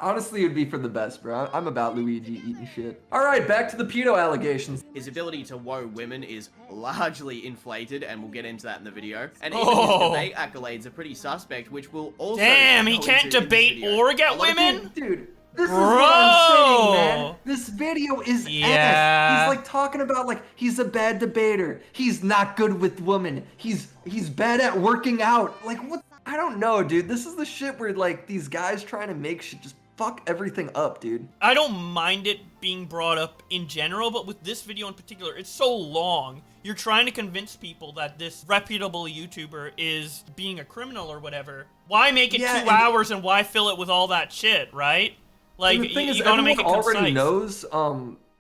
Honestly, it'd be for the best, bro. I'm about Luigi eating shit. All right, back to the pedo allegations. His ability to woe women is largely inflated, and we'll get into that in the video. And even his debate accolades are pretty suspect, which will also... Damn, he can't debate or get women? Dude, this is what I'm saying, man. This video is ass. He's like talking about like he's a bad debater. He's not good with women. He's bad at working out. Like what? I don't know, dude. This is the shit where like these guys trying to make shit just fuck everything up, dude. I don't mind it being brought up in general, but with this video in particular, it's so long. You're trying to convince people that this reputable YouTuber is being a criminal or whatever. Why make it 2 hours and why fill it with all that shit, right? Like, the thing is, you gotta make it concise.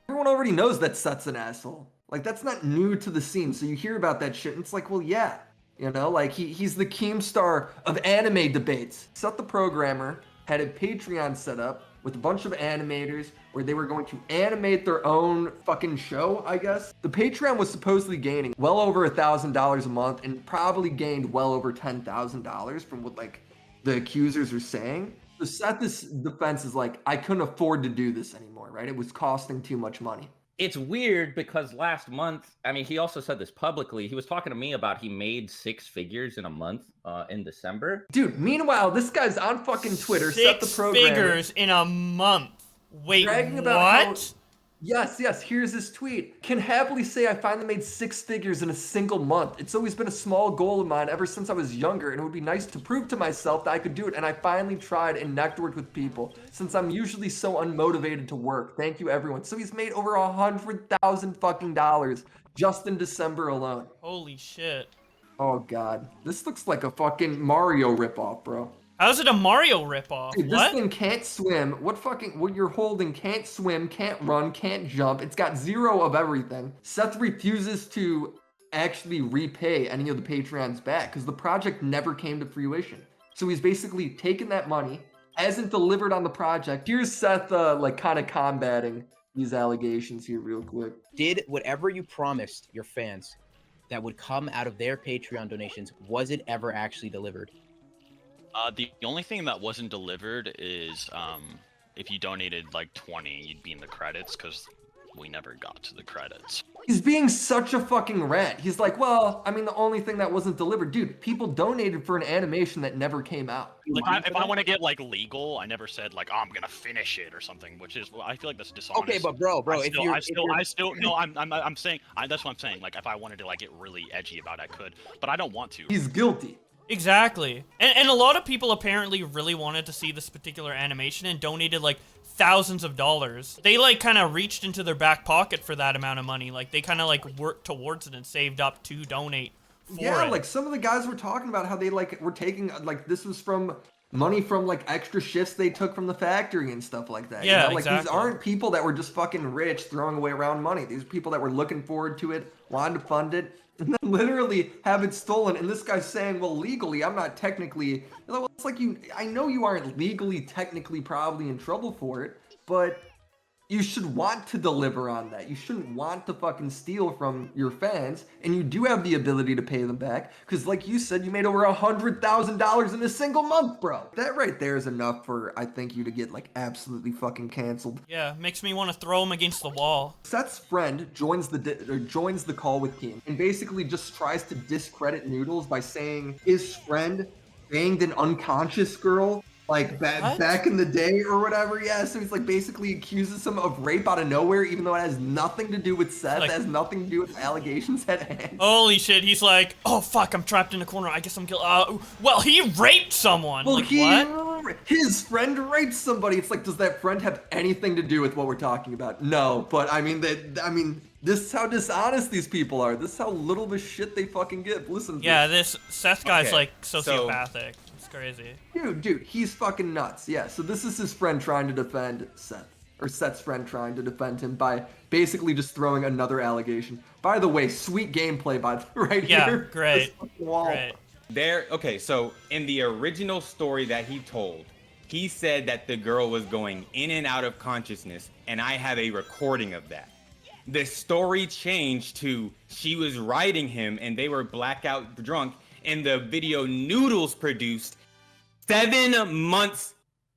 Everyone already knows that Seth's an asshole. Like, that's not new to the scene. So you hear about that shit, and it's like, well, yeah. You know, like, he's the Keemstar of anime debates. Seth the programmer had a Patreon set up with a bunch of animators where they were going to animate their own fucking show, I guess. The Patreon was supposedly gaining well over $1,000 a month and probably gained well over $10,000 from what, like, the accusers are saying. So Seth's defense is like, I couldn't afford to do this anymore, right? It was costing too much money. It's weird because last month, I mean, he also said this publicly. He was talking to me about he made 6 figures in a month in December. Dude, meanwhile, this guy's on fucking Twitter. 6 Seth the programmer, figures in a month. Wait, bragging what? about how, yes, here's his tweet. Can happily say I finally made 6 figures in a single month. It's always been a small goal of mine ever since I was younger, and it would be nice to prove to myself that I could do it, and I finally tried and networked with people, since I'm usually so unmotivated to work. Thank you, everyone. So he's made over $100,000 fucking dollars just in December alone. Holy shit. Oh, God. This looks like a fucking Mario ripoff, bro. How's it a Mario ripoff? Dude, this What? thing can't swim. What you're holding can't swim, can't run, can't jump. It's got 0 of everything. Seth refuses to actually repay any of the Patreons back because the project never came to fruition. So he's basically taken that money, hasn't delivered on the project. Here's Seth like kind of combating these allegations here real quick. Did whatever you promised your fans that would come out of their Patreon donations, was it ever actually delivered? The only thing that wasn't delivered is if you donated like 20, you'd be in the credits because we never got to the credits. He's being such a fucking rat. He's like, well, I mean, the only thing that wasn't delivered, dude, people donated for an animation that never came out. Like, if I want to get like legal, I never said like, oh, I'm gonna finish it or something, which is, well, I feel like that's dishonest. Okay, but bro, I'm saying, that's what I'm saying. Like, if I wanted to like get really edgy about it, I could, but I don't want to. He's guilty. Exactly. And a lot of people apparently really wanted to see this particular animation and donated like thousands of dollars. They like kind of reached into their back pocket for that amount of money. Like they kind of like worked towards it and saved up to donate for Yeah, it. like some of the guys were talking about how they like were taking like this was from money from like extra shifts they took from the factory and stuff like that. Yeah, you know? Like exactly. these aren't people that were just fucking rich throwing away around money. These are people that were looking forward to it, wanted to fund it, and then literally have it stolen. And this guy's saying, well, legally, I'm not technically. Well, it's like I know you aren't legally, technically, probably in trouble for it, but you should want to deliver on that. You shouldn't want to fucking steal from your fans, and you do have the ability to pay them back, because like you said, you made over $100,000 in a single month, bro. That right there is enough for, I think, you to get like absolutely fucking canceled. Yeah, makes me want to throw him against the wall. Seth's friend joins the call with Team and basically just tries to discredit Noodles by saying his friend banged an unconscious girl like back in the day or whatever. Yeah, so he's like basically accuses him of rape out of nowhere, even though it has nothing to do with Seth. It has nothing to do with allegations at hand. Holy shit, he's like, oh fuck, I'm trapped in a corner. I guess I'm guilty. Well, he raped someone. Well, like, what? His friend raped somebody. It's like, does that friend have anything to do with what we're talking about? No, but I mean, this is how dishonest these people are. This is how little of a shit they fucking give. Listen. Yeah, this Seth guy's like sociopathic. It's crazy. Dude, he's fucking nuts. Yeah, so this is his friend trying to defend Seth. Or Seth's friend trying to defend him by basically just throwing another allegation. By the way, sweet gameplay here. Yeah, great. Okay, so in the original story that he told, he said that the girl was going in and out of consciousness, and I have a recording of that. The story changed to she was riding him and they were blackout drunk, and the video Noodles produced 7 months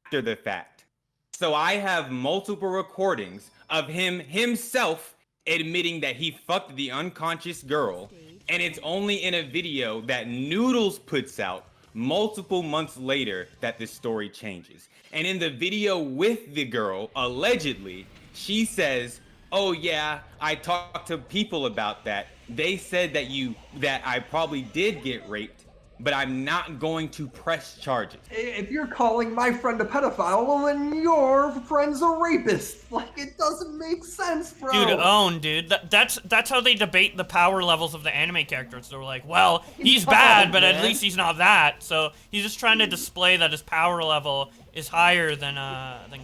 after the fact. So I have multiple recordings of him himself admitting that he fucked the unconscious girl, and it's only in a video that Noodles puts out multiple months later that the story changes. And in the video with the girl, allegedly, she says, oh yeah, I talked to people about that. They said that I probably did get raped, but I'm not going to press charges. If you're calling my friend a pedophile, well then your friend's a rapist. Like, it doesn't make sense, bro. Dude. That's how they debate the power levels of the anime characters. They're like, well, he's bad, but at least he's not that. So he's just trying to display that his power level is higher than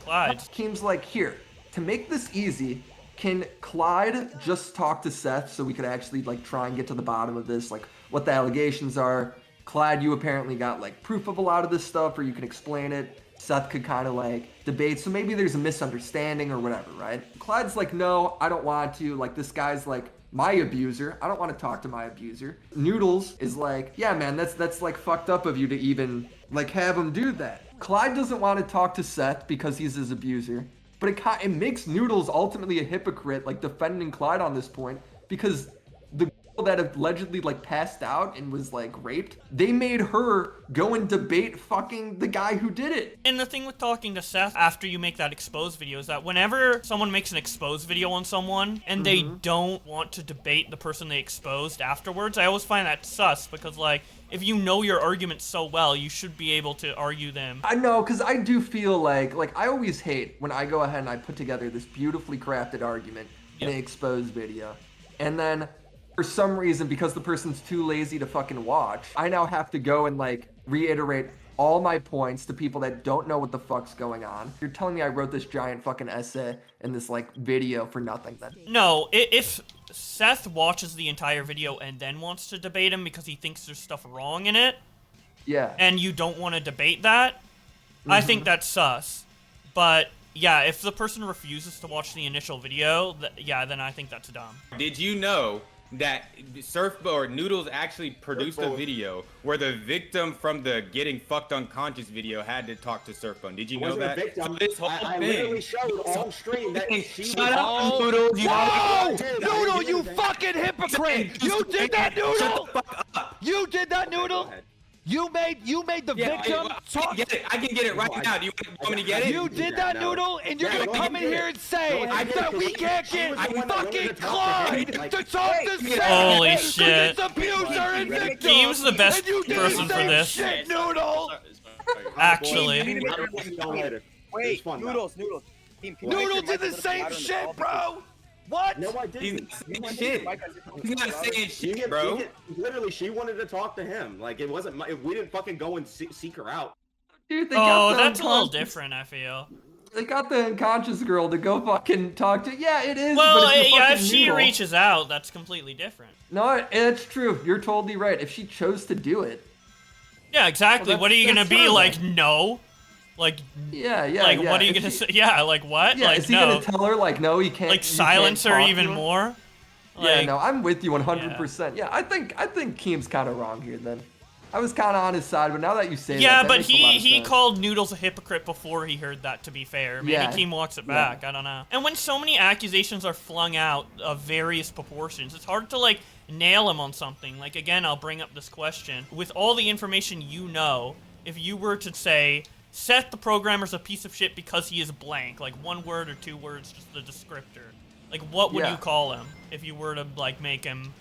Clyde's. Keem's like, here, to make this easy, can Clyde just talk to Seth so we could actually like try and get to the bottom of this, like what the allegations are? Clyde, you apparently got like proof of a lot of this stuff, or you can explain it. Seth could kind of like debate, so maybe there's a misunderstanding or whatever, right? Clyde's like, no, I don't want to. Like, this guy's like my abuser. I don't want to talk to my abuser. Noodles is like, yeah, man, that's like fucked up of you to even like have him do that. Clyde doesn't want to talk to Seth because he's his abuser, but it makes Noodles ultimately a hypocrite, like defending Clyde on this point, because the girl that allegedly like passed out and was like raped, they made her go and debate fucking the guy who did it. And the thing with talking to Seth after you make that exposed video is that whenever someone makes an exposed video on someone and they don't want to debate the person they exposed afterwards, I always find that sus, because like, if you know your arguments so well, you should be able to argue them. I know, because I do feel like I always hate when I go ahead and I put together this beautifully crafted argument in an exposed video, and then for some reason, because the person's too lazy to fucking watch, I now have to go and like reiterate all my points to people that don't know what the fuck's going on. You're telling me I wrote this giant fucking essay and this like video for nothing then? No, if Seth watches the entire video and then wants to debate him because he thinks there's stuff wrong in it, yeah, and you don't want to debate that, I think that's sus. But yeah, if the person refuses to watch the initial video, yeah, then I think that's dumb. Did you know that Noodles actually produced a video where the victim from the getting fucked unconscious video had to talk to Surfbone? Did you know that? Victim. So this whole I thing. literally showed on stream that she Shut up, Noodles. Noodle, you fucking hypocrite! You did that, Noodle! Shut the fuck up. You did that, Noodle! You made the victim talk. I can get it right now. Do you want me to get it? You did that, Noodle, and you're gonna come in here and say that we can't get fucking Clyde to talk to Seth. Holy shit. It's abuser and victim. Keem's the best person for this. Shit, Noodle. Actually. Wait, Noodles. Noodles did the same shit, bro. What? No, I didn't. He's not saying shit. He's not saying shit, bro. Literally, she wanted to talk to him. Like, it wasn't we didn't fucking go and seek her out. Dude, they got that's a little different, I feel. They got the unconscious girl to go fucking talk to. Yeah, it is. Well, but if she reaches out, that's completely different. No, it's true. You're totally right. If she chose to do it. Yeah, exactly. Well, what are you gonna be like? No. Like, yeah. Like, what are you gonna say? Yeah, like what? Yeah, like, is he no. gonna tell her like, no, you can't? Like, silence her even more? Yeah, Like, no, I'm with you 100%. Yeah, I think Keem's kind of wrong here. Then, I was kind of on his side, but now that you say that but makes a lot of he sense. called Noodles a hypocrite before he heard that. To be fair, maybe Keem walks it back. I don't know. And when so many accusations are flung out of various proportions, it's hard to like nail him on something. Like again, I'll bring up this question with all the information you know. If you were to say, Seth the programmer's a piece of shit because he is blank, like one word or two words, just the descriptor. Like, what would you call him if you were to like make him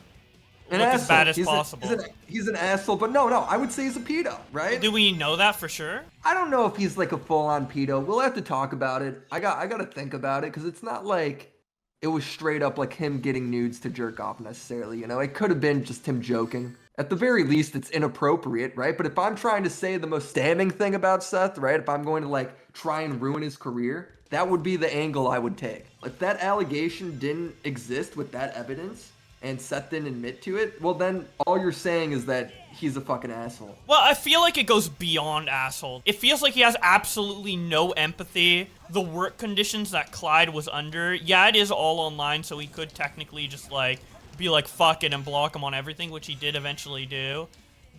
look as bad as possible? He's an asshole, but no, I would say he's a pedo, right? Do we know that for sure? I don't know if he's like a full-on pedo. We'll have to talk about it. I got to think about it because it's not like it was straight up like him getting nudes to jerk off necessarily. You know, it could have been just him joking. At the very least, it's inappropriate, right? But if I'm trying to say the most damning thing about Seth, right? If I'm going to like try and ruin his career, that would be the angle I would take. If that allegation didn't exist with that evidence and Seth didn't admit to it, well then all you're saying is that he's a fucking asshole. Well, I feel like it goes beyond asshole. It feels like he has absolutely no empathy. The work conditions that Clyde was under, yeah, it is all online, so he could technically just like be like, fuck it, and block him on everything, which he did eventually do.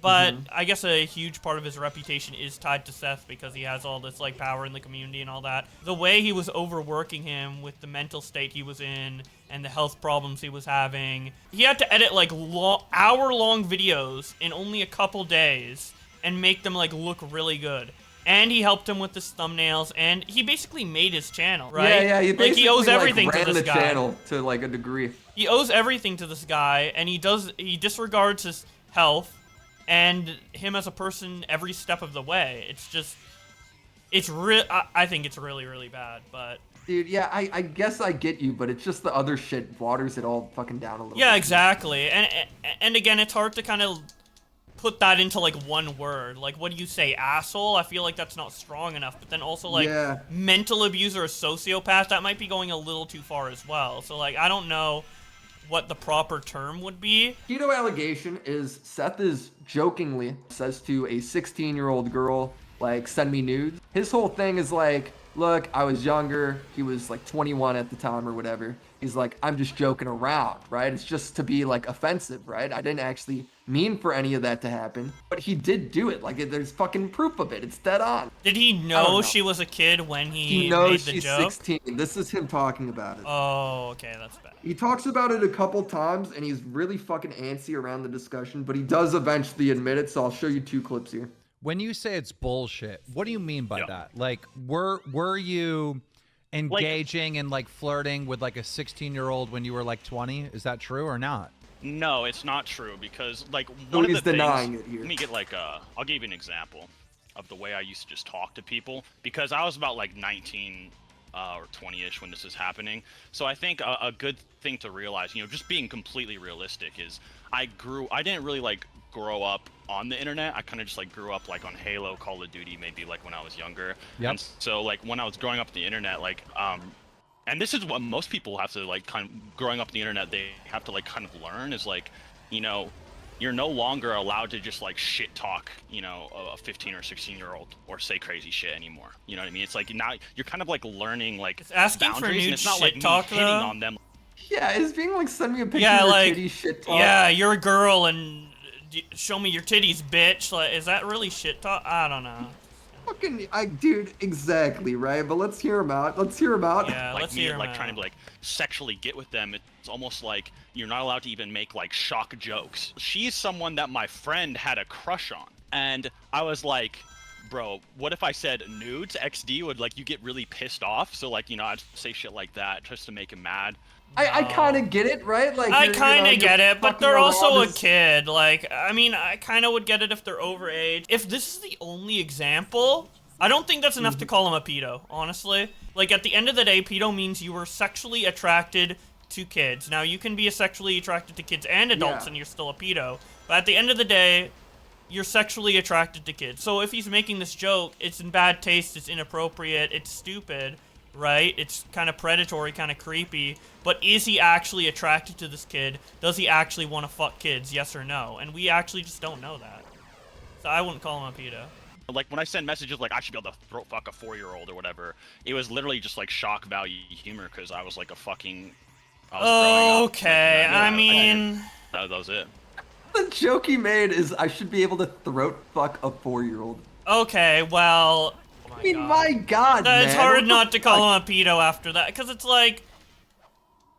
But I guess a huge part of his reputation is tied to Seth because he has all this like power in the community and all that. The way he was overworking him with the mental state he was in and the health problems he was having, he had to edit like hour-long videos in only a couple days and make them like look really good. And he helped him with his thumbnails, and he basically made his channel, right? Yeah, he owes everything ran to this the guy. channel to like a degree. He owes everything to this guy, and he disregards his health and him as a person every step of the way. It's just, I think it's really, really bad, but... Dude, yeah, I guess I get you, but it's just the other shit waters it all fucking down a little bit. Yeah, exactly. And again, it's hard to kind of put that into like one word. Like, what do you say, asshole? I feel like that's not strong enough. But then also like mental abuser or sociopath, that might be going a little too far as well. So like, I don't know what the proper term would be. Keto allegation is Seth is jokingly says to a 16-year-old girl, like, send me nudes. His whole thing is like, look, I was younger. He was like 21 at the time or whatever. He's like, I'm just joking around, right? It's just to be like offensive, right? I didn't actually mean for any of that to happen, but he did do it. Like, there's fucking proof of it. It's dead on. Did he know she was a kid when he knows made the she's joke? 16. This is him talking about it. Oh, okay, that's bad. He talks about it a couple times, and he's really fucking antsy around the discussion, but he does eventually admit it, so I'll show you 2 clips here. When you say it's bullshit, what do you mean by that? Like, were you engaging and like flirting with like a 16-year-old when you were like 20? Is that true or not? No, it's not true because like So one of he's the denying things. it here. Let me get like I'll give you an example of the way I used to just talk to people because I was about like 19 or 20-ish when this is happening. So I think a good thing to realize, you know, just being completely realistic is I didn't really like grow up on the internet. I kind of just like grew up like on Halo, Call of Duty, maybe like when I was younger. Yep. And so like when I was growing up on the internet, like and this is what most people have to like kind of growing up on the internet, they have to like kind of learn is like, you know, you're no longer allowed to just like shit talk, you know, a 15 or 16-year-old or say crazy shit anymore. You know what I mean? It's like now you're kind of like learning like It's asking for boundaries, nude and it's not shit like talk, me hitting though. on them. Yeah, it's being like, send me a picture Yeah, of your like, titties, shit talk. yeah, you're a girl and show me your titties, bitch. Like, is that really shit talk? I don't know. Fucking, dude, exactly, right? But let's hear him out. Let's hear him out. Yeah, Like let's me, hear him like out. trying to like sexually get with them. It's almost like you're not allowed to even make like shock jokes. She's someone that my friend had a crush on, and I was like, bro, what if I said nudes? XD would like you get really pissed off. So like, you know, I'd say shit like that just to make him mad. I kind of get it, right? Like I you're, kind of get it, but fucking they're also around a as- kid. Like, I mean, I kind of would get it if they're overage. If this is the only example, I don't think that's enough to call him a pedo, honestly. Like, at the end of the day, pedo means you were sexually attracted to kids. Now, you can be sexually attracted to kids and adults Yeah. and you're still a pedo. But at the end of the day, you're sexually attracted to kids. So if he's making this joke, it's in bad taste, it's inappropriate, it's stupid, right? It's kind of predatory, kind of creepy. But is he actually attracted to this kid? Does he actually want to fuck kids? Yes or no? And we actually just don't know that. So I wouldn't call him a pedo. Like when I send messages like I should be able to throat fuck a 4-year-old or whatever, it was literally just like shock value humor because I was like a fucking. I was growing up, Okay, like, I mean. that was it. The joke he made is I should be able to throat fuck a 4-year-old. Okay, well. I mean, my God, man. It's hard What not the to call fuck? him a pedo after that, because it's like.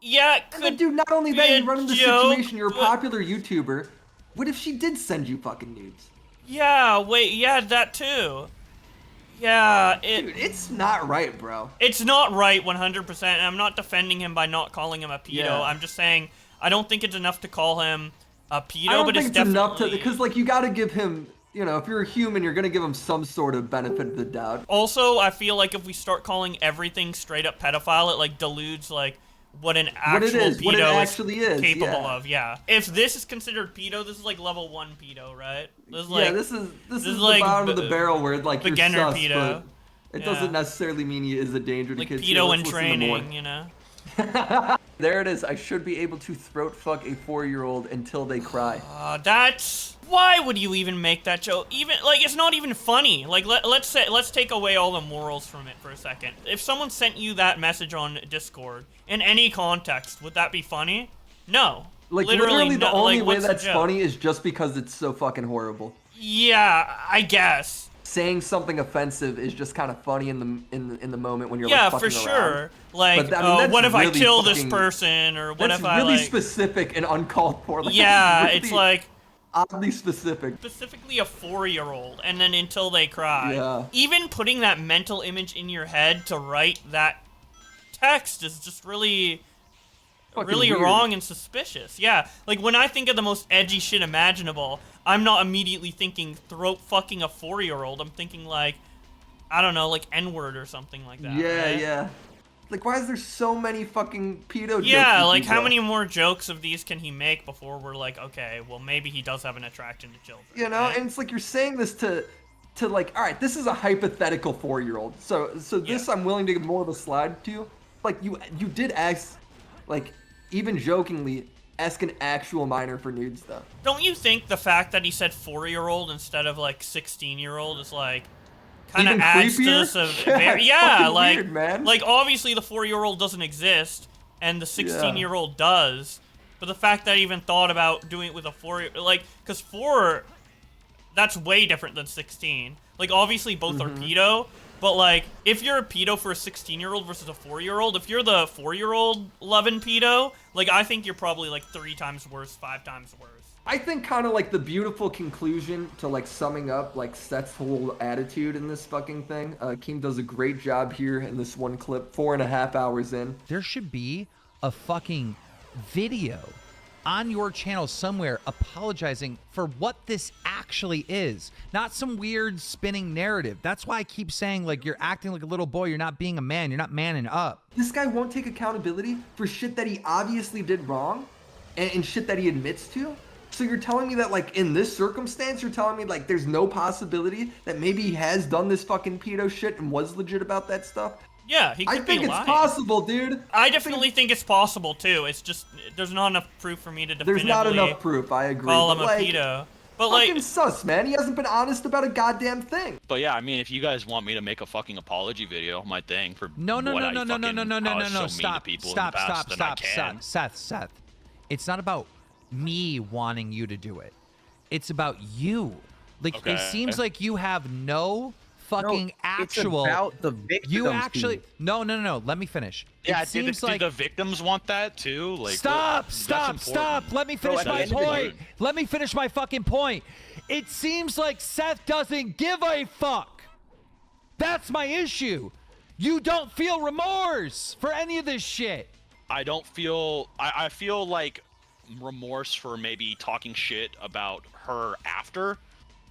Yeah, it could But dude, not only that, be a you run into the joke, situation, you're a but- popular YouTuber. What if she did send you fucking nudes? Yeah, wait, yeah, that too. Yeah, Dude, it's not right, bro. It's not right 100%, and I'm not defending him by not calling him a pedo. Yeah. I'm just saying I don't think it's enough to call him a pedo, I don't but think it's it's enough to, definitely... because like you got to give him, you know, if you're a human, you're gonna give him some sort of benefit of the doubt. Also, I feel like if we start calling everything straight up pedophile, it like dilutes like what an actual pedo what it actually is, capable yeah. of. Yeah. If this is considered pedo, this is like level 1 pedo, right? This is Yeah, like, this is the like bottom of the barrel where like beginner you're sus, pedo. but it Yeah. doesn't necessarily mean he is a danger to Like kids. pedo Here, in let's listen to more. training, you know. There it is. I should be able to throat fuck a 4-year-old until they cry. That's why would you even make that joke? Even like it's not even funny. Like let's take away all the morals from it for a second. If someone sent you that message on Discord in any context, would that be funny? No. Like literally the no, only like, way what's the that's joke? funny is just because it's so fucking horrible. Yeah, I guess. Saying something offensive is just kind of funny in the moment when you're Yeah, like for fucking sure. around. Like, But, I mean, that's what if I really kill this fucking- person, or what That's if I really like? specific and uncalled for. Like, Yeah, that's it's really like oddly specific. specifically a 4-year-old, and then until they cry. Yeah. Even putting that mental image in your head to write that text is just really. Fucking Really weird. wrong and suspicious. Yeah, like when I think of the most edgy shit imaginable, I'm not immediately thinking throat fucking a 4-year-old. I'm thinking like, I don't know, like N-word or something like that. Yeah, right? yeah. Like, why is there so many fucking pedo jokes? Yeah, you like can how go? many more jokes of these can he make before we're like, okay, well maybe he does have an attraction to children. You know, and it's like you're saying this to like, all right, this is a hypothetical 4-year-old. So this I'm willing to give more of a slide to. Like you did ask, like even jokingly ask an actual minor for nudes though. Don't you think the fact that he said 4-year-old instead of like 16-year-old is like kind of Even adds to creepier? this? Yeah, Yeah, fucking like weird, man. like obviously the 4-year-old doesn't exist, and the 16-year-old does. But the fact that I even thought about doing it with a 4, like, because 4, that's way different than 16. Like, obviously both are pedo, but like, if you're a pedo for a 16-year-old versus a 4-year-old, if you're the 4-year-old loving pedo, like, I think you're probably like 3 times worse, 5 times worse. I think kind of like the beautiful conclusion to like summing up like Seth's whole attitude in this fucking thing. Keem does a great job here in this one clip, 4.5 hours in. There should be a fucking video on your channel somewhere apologizing for what this actually is, not some weird spinning narrative. That's why I keep saying, like, you're acting like a little boy, you're not being a man, you're not manning up. This guy won't take accountability for shit that he obviously did wrong and shit that he admits to. So you're telling me that, like, in this circumstance, you're telling me, like, there's no possibility that maybe he has done this fucking pedo shit and was legit about that stuff? Yeah, he could be lying. I think it's possible, dude. I definitely think it's possible, too. It's just, there's not enough proof for me to definitively There's not enough proof, I agree. call him but, a like, pedo. But, like, fucking sus, man. He hasn't been honest about a goddamn thing. But yeah, I mean, if you guys want me to make a fucking apology video, my thing for No, what I fucking- how I was so mean to stop, people in stop, the past, then I can. Seth. It's not about me wanting you to do it. It's about you. Like, Okay. it seems like you have no fucking actual. It's about the victims. You actually. No. Let me finish. Yeah, it seems do like the victims want that too? Like, Stop! that's Stop! important. Let me finish Bro, my at the end of the point. day- Let me finish my fucking point. It seems like Seth doesn't give a fuck. That's my issue. You don't feel remorse for any of this shit. I don't feel. I feel like remorse for maybe talking shit about her after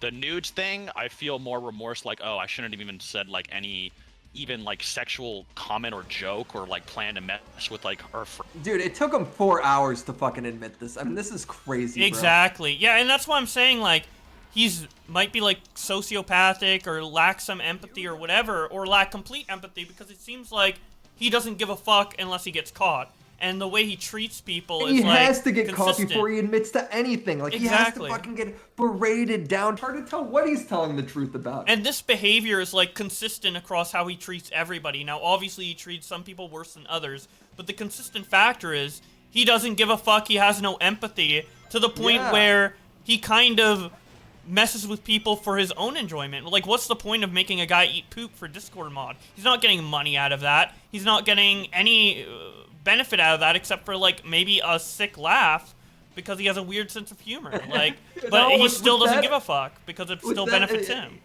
the nudes thing. I feel more remorse, like, oh, I shouldn't have even said like any even like sexual comment or joke or like plan to mess with like her Dude, it took him 4 hours to fucking admit this. I mean, this is crazy, bro. Exactly. Yeah, and that's why I'm saying, like, he's might be like sociopathic or lack some empathy or whatever, or lack complete empathy, because it seems like he doesn't give a fuck unless he gets caught. And the way he treats people is He like has to get caught consistent. before he admits to anything. Like, Exactly. he has to fucking get berated down. Hard to tell what he's telling the truth about. And this behavior is like consistent across how he treats everybody. Now, obviously, he treats some people worse than others, but the consistent factor is he doesn't give a fuck. He has no empathy, to the point where he kind of messes with people for his own enjoyment. Like, what's the point of making a guy eat poop for Discord mod? He's not getting money out of that. He's not getting any benefit out of that except for like maybe a sick laugh because he has a weird sense of humor. Like, but he still doesn't give a fuck because it still benefits him.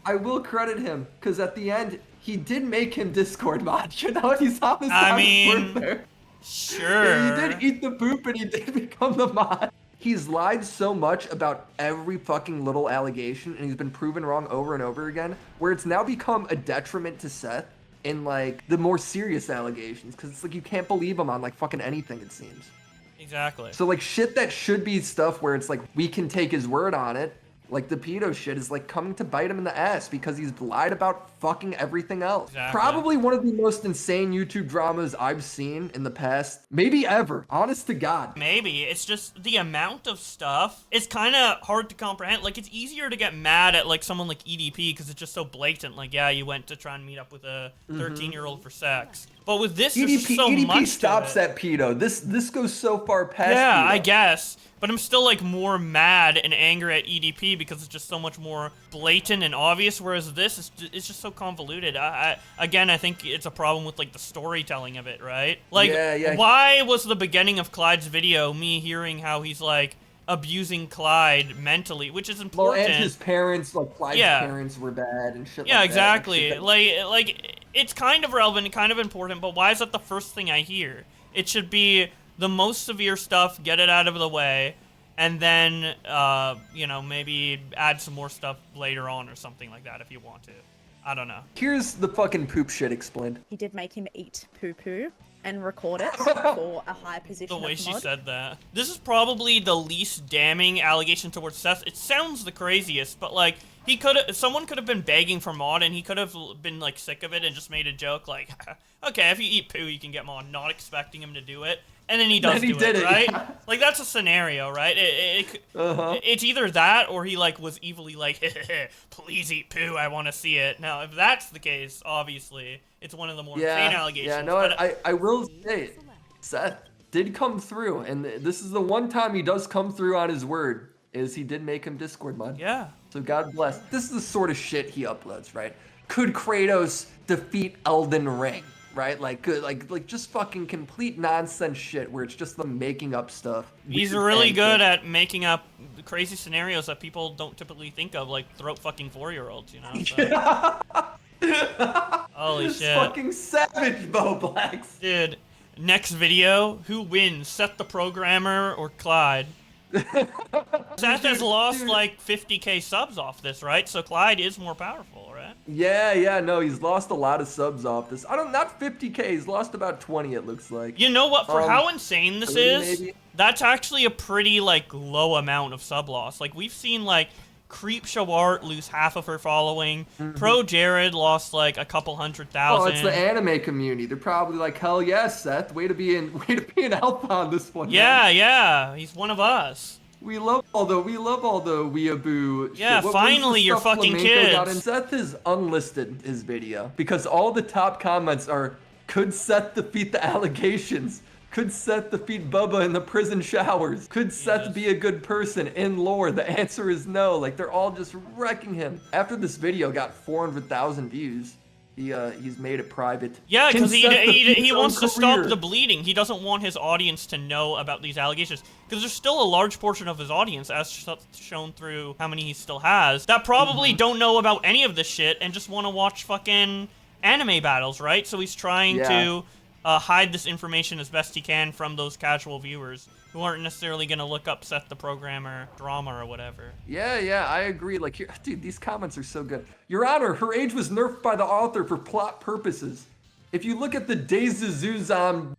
I will credit him, because at the end, he did make him Discord mod. You know, he's on his I honest mean, word there. Sure. He did eat the poop and he did become the mod. He's lied so much about every fucking little allegation, and he's been proven wrong over and over again, where it's now become a detriment to Seth in like the more serious allegations, because it's like you can't believe him on like fucking anything, it seems. Exactly. So like shit that should be stuff where it's like we can take his word on it, like the pedo shit, is like coming to bite him in the ass because he's lied about fucking everything else. Exactly. Probably one of the most insane YouTube dramas I've seen in the past, maybe ever, honest to God. Maybe. It's just the amount of stuff. It's kind of hard to comprehend. Like, it's easier to get mad at like someone like EDP because it's just so blatant. Like, yeah, you went to try and meet up with a 13-year-old for sex. But with this, there's just so EDP much stops to it. at pedo. This goes so far past Yeah, pedo. I guess. But I'm still like more mad and angry at EDP because it's just so much more blatant and obvious, whereas this is it's just so convoluted. Again, I think it's a problem with like the storytelling of it, right? Like, why was the beginning of Clyde's video me hearing how he's like abusing Clyde mentally, which is important. Well, and his parents, like Clyde's parents were bad and shit Yeah, like exactly. that. Like it's kind of relevant and kind of important, but why is that the first thing I hear? It should be the most severe stuff, get it out of the way, and then, you know, maybe add some more stuff later on or something like that if you want to. I don't know. Here's the fucking poop shit explained. He did make him eat poo-poo and record it for a high position The way of she mod. said that. This is probably the least damning allegation towards Seth. It sounds the craziest, but like, someone could have been begging for mod and he could have been like sick of it and just made a joke like, okay, if you eat poo, you can get mod, not expecting him to do it. And then he does do it, right? Yeah. Like, that's a scenario, right? It's either that or he like was evilly like, please eat poo, I want to see it. Now, if that's the case, obviously, it's one of the more insane allegations. Yeah, no, I will say, Seth did come through, and this is the one time he does come through on his word, is he did make him Discord mod. Yeah. So God bless. This is the sort of shit he uploads, right? Could Kratos defeat Elden Ring? Right? Like, good, like just fucking complete nonsense shit where it's just them making up stuff. He's really good at making up crazy scenarios that people don't typically think of, like throat fucking 4-year-olds, you know? So. Holy shit. Fucking savage, Bowblax. Dude, next video, who wins, Seth the programmer or Clyde? Seth has lost like 50k subs off this, right? So Clyde is more powerful, right? Yeah, no, he's lost a lot of subs off this. Not 50k, he's lost about 20, it looks like. You know what, for how insane this is, maybe? that's actually a pretty, like, low amount of sub loss. Like, we've seen, like, Creep Shawart lose half of her following. Pro Jared lost, like, a couple 100,000. Oh, it's the anime community. They're probably like, hell yes, Seth. Way to be an alpha on this one. Yeah, man. yeah, he's one of us. We love all the weeaboo Yeah, shit. finally your fucking kids. Seth has unlisted his video because all the top comments are, could Seth defeat the allegations? Could Seth defeat Bubba in the prison showers? Could Seth be a good person in lore? The answer is no. Like, they're all just wrecking him. After this video got 400,000 views, he's made it private. Yeah, because he wants to stop the bleeding. He doesn't want his audience to know about these allegations. Because there's still a large portion of his audience, as shown through how many he still has, that probably don't know about any of this shit and just want to watch fucking anime battles, right? So he's trying to hide this information as best he can from those casual viewers who aren't necessarily going to look up Seth the Programmer drama or whatever. Yeah, I agree. Like, dude, these comments are so good. Your Honor, her age was nerfed by the author for plot purposes. If you look at the Deizuzuzan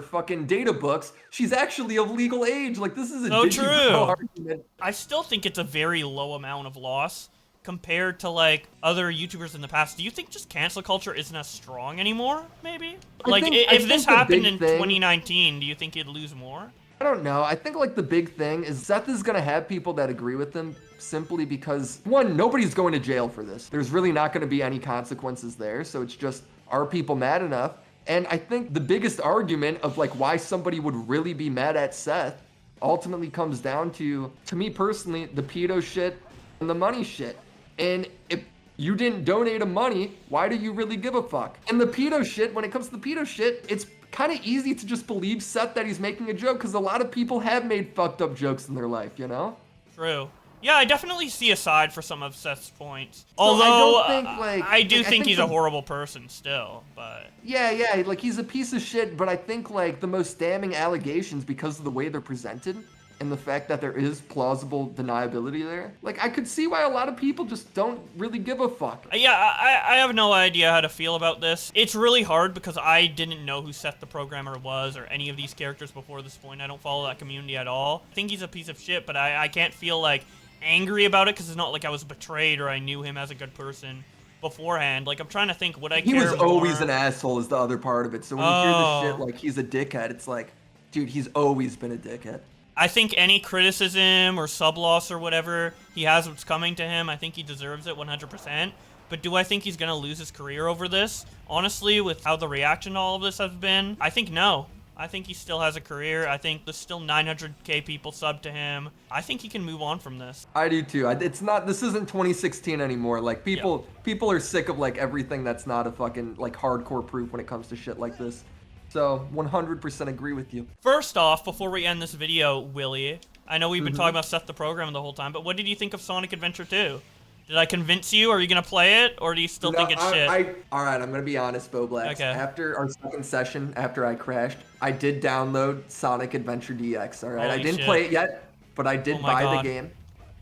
fucking data books, she's actually of legal age. Like, this is a so true argument. I still think it's a very low amount of loss compared to, like, other YouTubers in the past. Do you think just cancel culture isn't as strong anymore, maybe? Like, if this happened in 2019, do you think it'd lose more? I don't know. I think, like, the big thing is Seth is going to have people that agree with him simply because, one, nobody's going to jail for this. There's really not going to be any consequences there, so it's just, are people mad enough? And I think the biggest argument of, like, why somebody would really be mad at Seth ultimately comes down to me personally, the pedo shit and the money shit. And if you didn't donate him money, why do you really give a fuck? And the pedo shit, when it comes to the pedo shit, it's kind of easy to just believe Seth that he's making a joke because a lot of people have made fucked up jokes in their life, you know? True. Yeah, I definitely see a side for some of Seth's points. So Although, I do think think he's a horrible person still, but... Yeah, like, he's a piece of shit, but I think, like, the most damning allegations, because of the way they're presented, and the fact that there is plausible deniability there, like, I could see why a lot of people just don't really give a fuck. Yeah, I have no idea how to feel about this. It's really hard because I didn't know who Seth the Programmer was or any of these characters before this point. I don't follow that community at all. I think he's a piece of shit, but I can't feel, like, angry about it because it's not like I was betrayed or I knew him as a good person beforehand. Like, I'm trying to think, would I care more? He was always an asshole is the other part of it, so when you hear the shit like he's a dickhead, it's like, dude, he's always been a dickhead. I think any criticism or sub-loss or whatever he has what's coming to him, I think he deserves it 100%. But do I think he's going to lose his career over this? Honestly, with how the reaction to all of this has been, I think no. I think he still has a career. I think there's still 900k people sub to him. I think he can move on from this. I do too. This isn't 2016 anymore. Like, people are sick of, like, everything that's not a fucking, like, hardcore proof when it comes to shit like this. So, 100% agree with you. First off, before we end this video, Willie, I know we've been talking about Seth the Programmer the whole time, but what did you think of Sonic Adventure 2? Did I convince you? Are you going to play it? Or do you still think it's shit? Alright, I'm going to be honest, Bowblax. Okay. After our second session, after I crashed, I did download Sonic Adventure DX, alright? I didn't play it yet, but I did buy the game.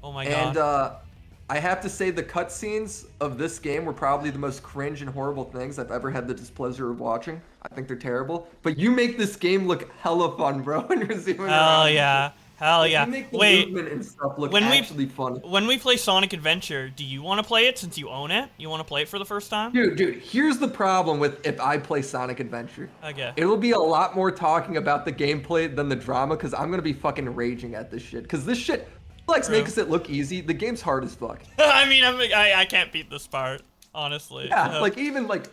Oh my god. And, I have to say the cutscenes of this game were probably the most cringe and horrible things I've ever had the displeasure of watching. I think they're terrible. But you make this game look hella fun, bro, when you're zooming around. Hell yeah. You make the Wait, movement and stuff look actually fun. When we play Sonic Adventure, do you want to play it since you own it? You want to play it for the first time? Dude, here's the problem with if I play Sonic Adventure. Okay. It'll be a lot more talking about the gameplay than the drama, because I'm going to be fucking raging at this shit. Because this shit... makes it look easy. The game's hard as fuck. I mean, I can't beat this part, honestly. Yeah, like, even, like,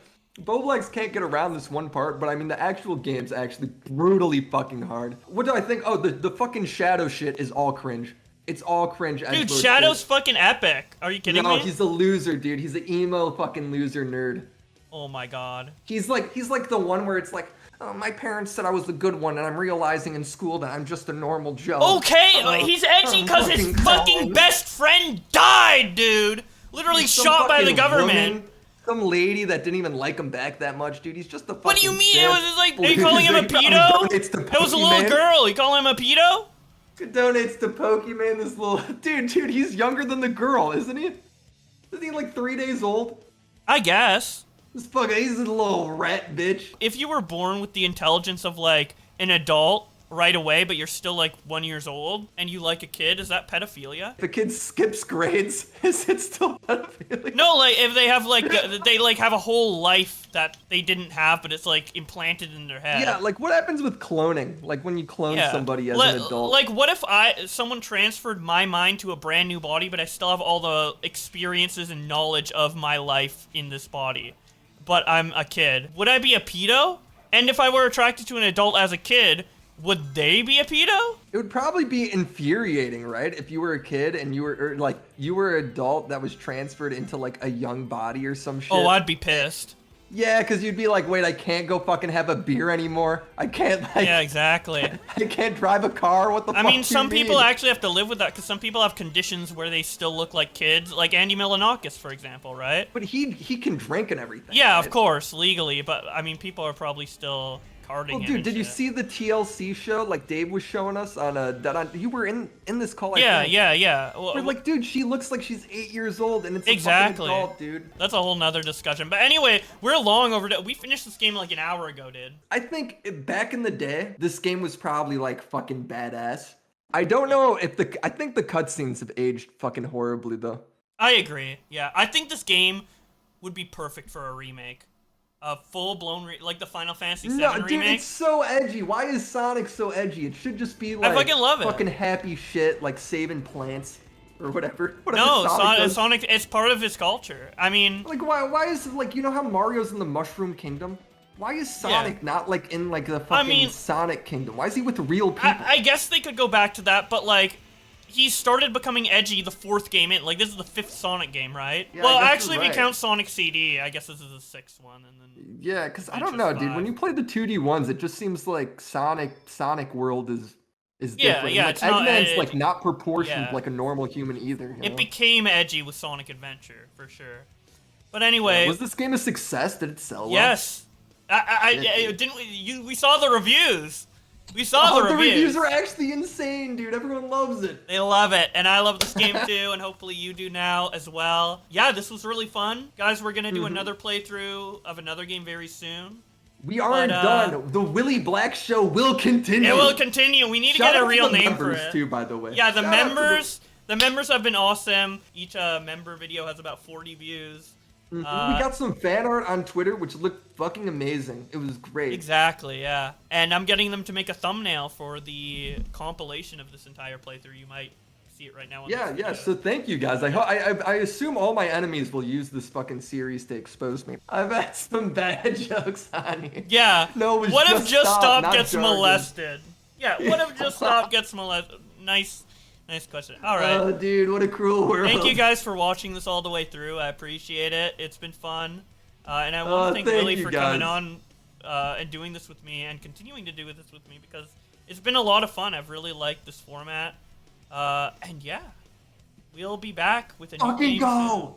Bowblax can't get around this one part, but I mean the actual game's actually brutally fucking hard. What do I think? Oh, the fucking Shadow shit is all cringe. It's all cringe. Dude, Shadow's fucking epic. Are you kidding me? No, he's a loser, dude. He's an emo fucking loser nerd. Oh my god. He's like the one where it's like, oh, my parents said I was the good one, and I'm realizing in school that I'm just a normal Joe. Okay, he's edgy because his fucking best friend died, dude. Literally shot by the government. Woman, some lady that didn't even like him back that much, dude. He's just a fucking. What do you mean? It was just like, are you calling him a pedo? It was a little girl. You call him a pedo? Donates to Pokemon, this little dude, he's younger than the girl, isn't he? Isn't he like 3 days old? I guess. He's a little rat bitch. If you were born with the intelligence of like an adult right away, but you're still like 1 year old and you like a kid, is that pedophilia? If a kid skips grades, is it still pedophilia? No, like if they have like they like have a whole life that they didn't have, but it's like implanted in their head. Yeah, like what happens with cloning? Like when you clone somebody as an adult. Like what if someone transferred my mind to a brand new body, but I still have all the experiences and knowledge of my life in this body, but I'm a kid? Would I be a pedo? And if I were attracted to an adult as a kid, would they be a pedo? It would probably be infuriating, right? If you were a kid and you were you were an adult that was transferred into like a young body or some shit. Oh, I'd be pissed. Yeah, because you'd be like, wait, I can't go fucking have a beer anymore. I can't. Like, yeah, exactly. I can't drive a car. What the fuck? I mean, some people actually have to live with that because some people have conditions where they still look like kids, like Andy Milonakis, for example, right? But he can drink and everything. Yeah, right? Of course, legally. But I mean, people are probably still carding him. Dude, did you see the TLC show like Dave was showing us on you were in this call? Yeah, I think. yeah. Well, we're like, dude, she looks like she's 8 years old, and it's exactly. A fucking adult, dude. That's a whole nother discussion. But anyway, we're long overdue. We finished this game like an hour ago, dude. I think back in the day, this game was probably like fucking badass. I don't know if I think the cutscenes have aged fucking horribly though. I agree. Yeah, I think this game would be perfect for a remake. A full-blown, like the Final Fantasy VII remake. Dude, it's so edgy. Why is Sonic so edgy? It should just be like I fucking love it. Fucking happy shit, like saving plants or whatever. No, Sonic, it's part of his culture. I mean, like why is it like, you know how Mario's in the Mushroom Kingdom? Why is Sonic not like in like the fucking Sonic Kingdom? Why is he with real people? I guess they could go back to that, but like, he started becoming edgy the 4th game in. Like, this is the 5th Sonic game, right? Yeah, well, actually, if you count Sonic CD, I guess this is the 6th one, and then. Yeah, because I don't know, dude. When you play the 2D ones, it just seems like Sonic World is different. Yeah, like, it's not. Eggman's like not proportioned like a normal human either. You know? It became edgy with Sonic Adventure for sure. But anyway, was this game a success? Did it sell well? Yes. We saw the reviews. We saw the reviews. The reviews are actually insane, dude. Everyone loves it. They love it, and I love this game too, and hopefully you do now as well. Yeah, this was really fun. Guys, we're gonna do another playthrough of another game very soon. We aren't done. The WillyMacShow will continue. It will continue. We need to get a real name for it. Too, by the way. Yeah, the members have been awesome. Each member video has about 40 views. We got some fan art on Twitter, which looked fucking amazing. It was great. Exactly, yeah. And I'm getting them to make a thumbnail for the compilation of this entire playthrough. You might see it right now on this video. So thank you guys. I assume all my enemies will use this fucking series to expose me. I've had some bad jokes on here. Yeah. No, it was what if Just Stop gets jargon. molested? Yeah, what if Just Stop gets molested? Nice question. All right. Oh, dude, what a cruel world. Thank you guys for watching this all the way through. I appreciate it. It's been fun. And I want to thank Willy for coming on and doing this with me and continuing to do this with me because it's been a lot of fun. I've really liked this format. And yeah, we'll be back with a new game soon.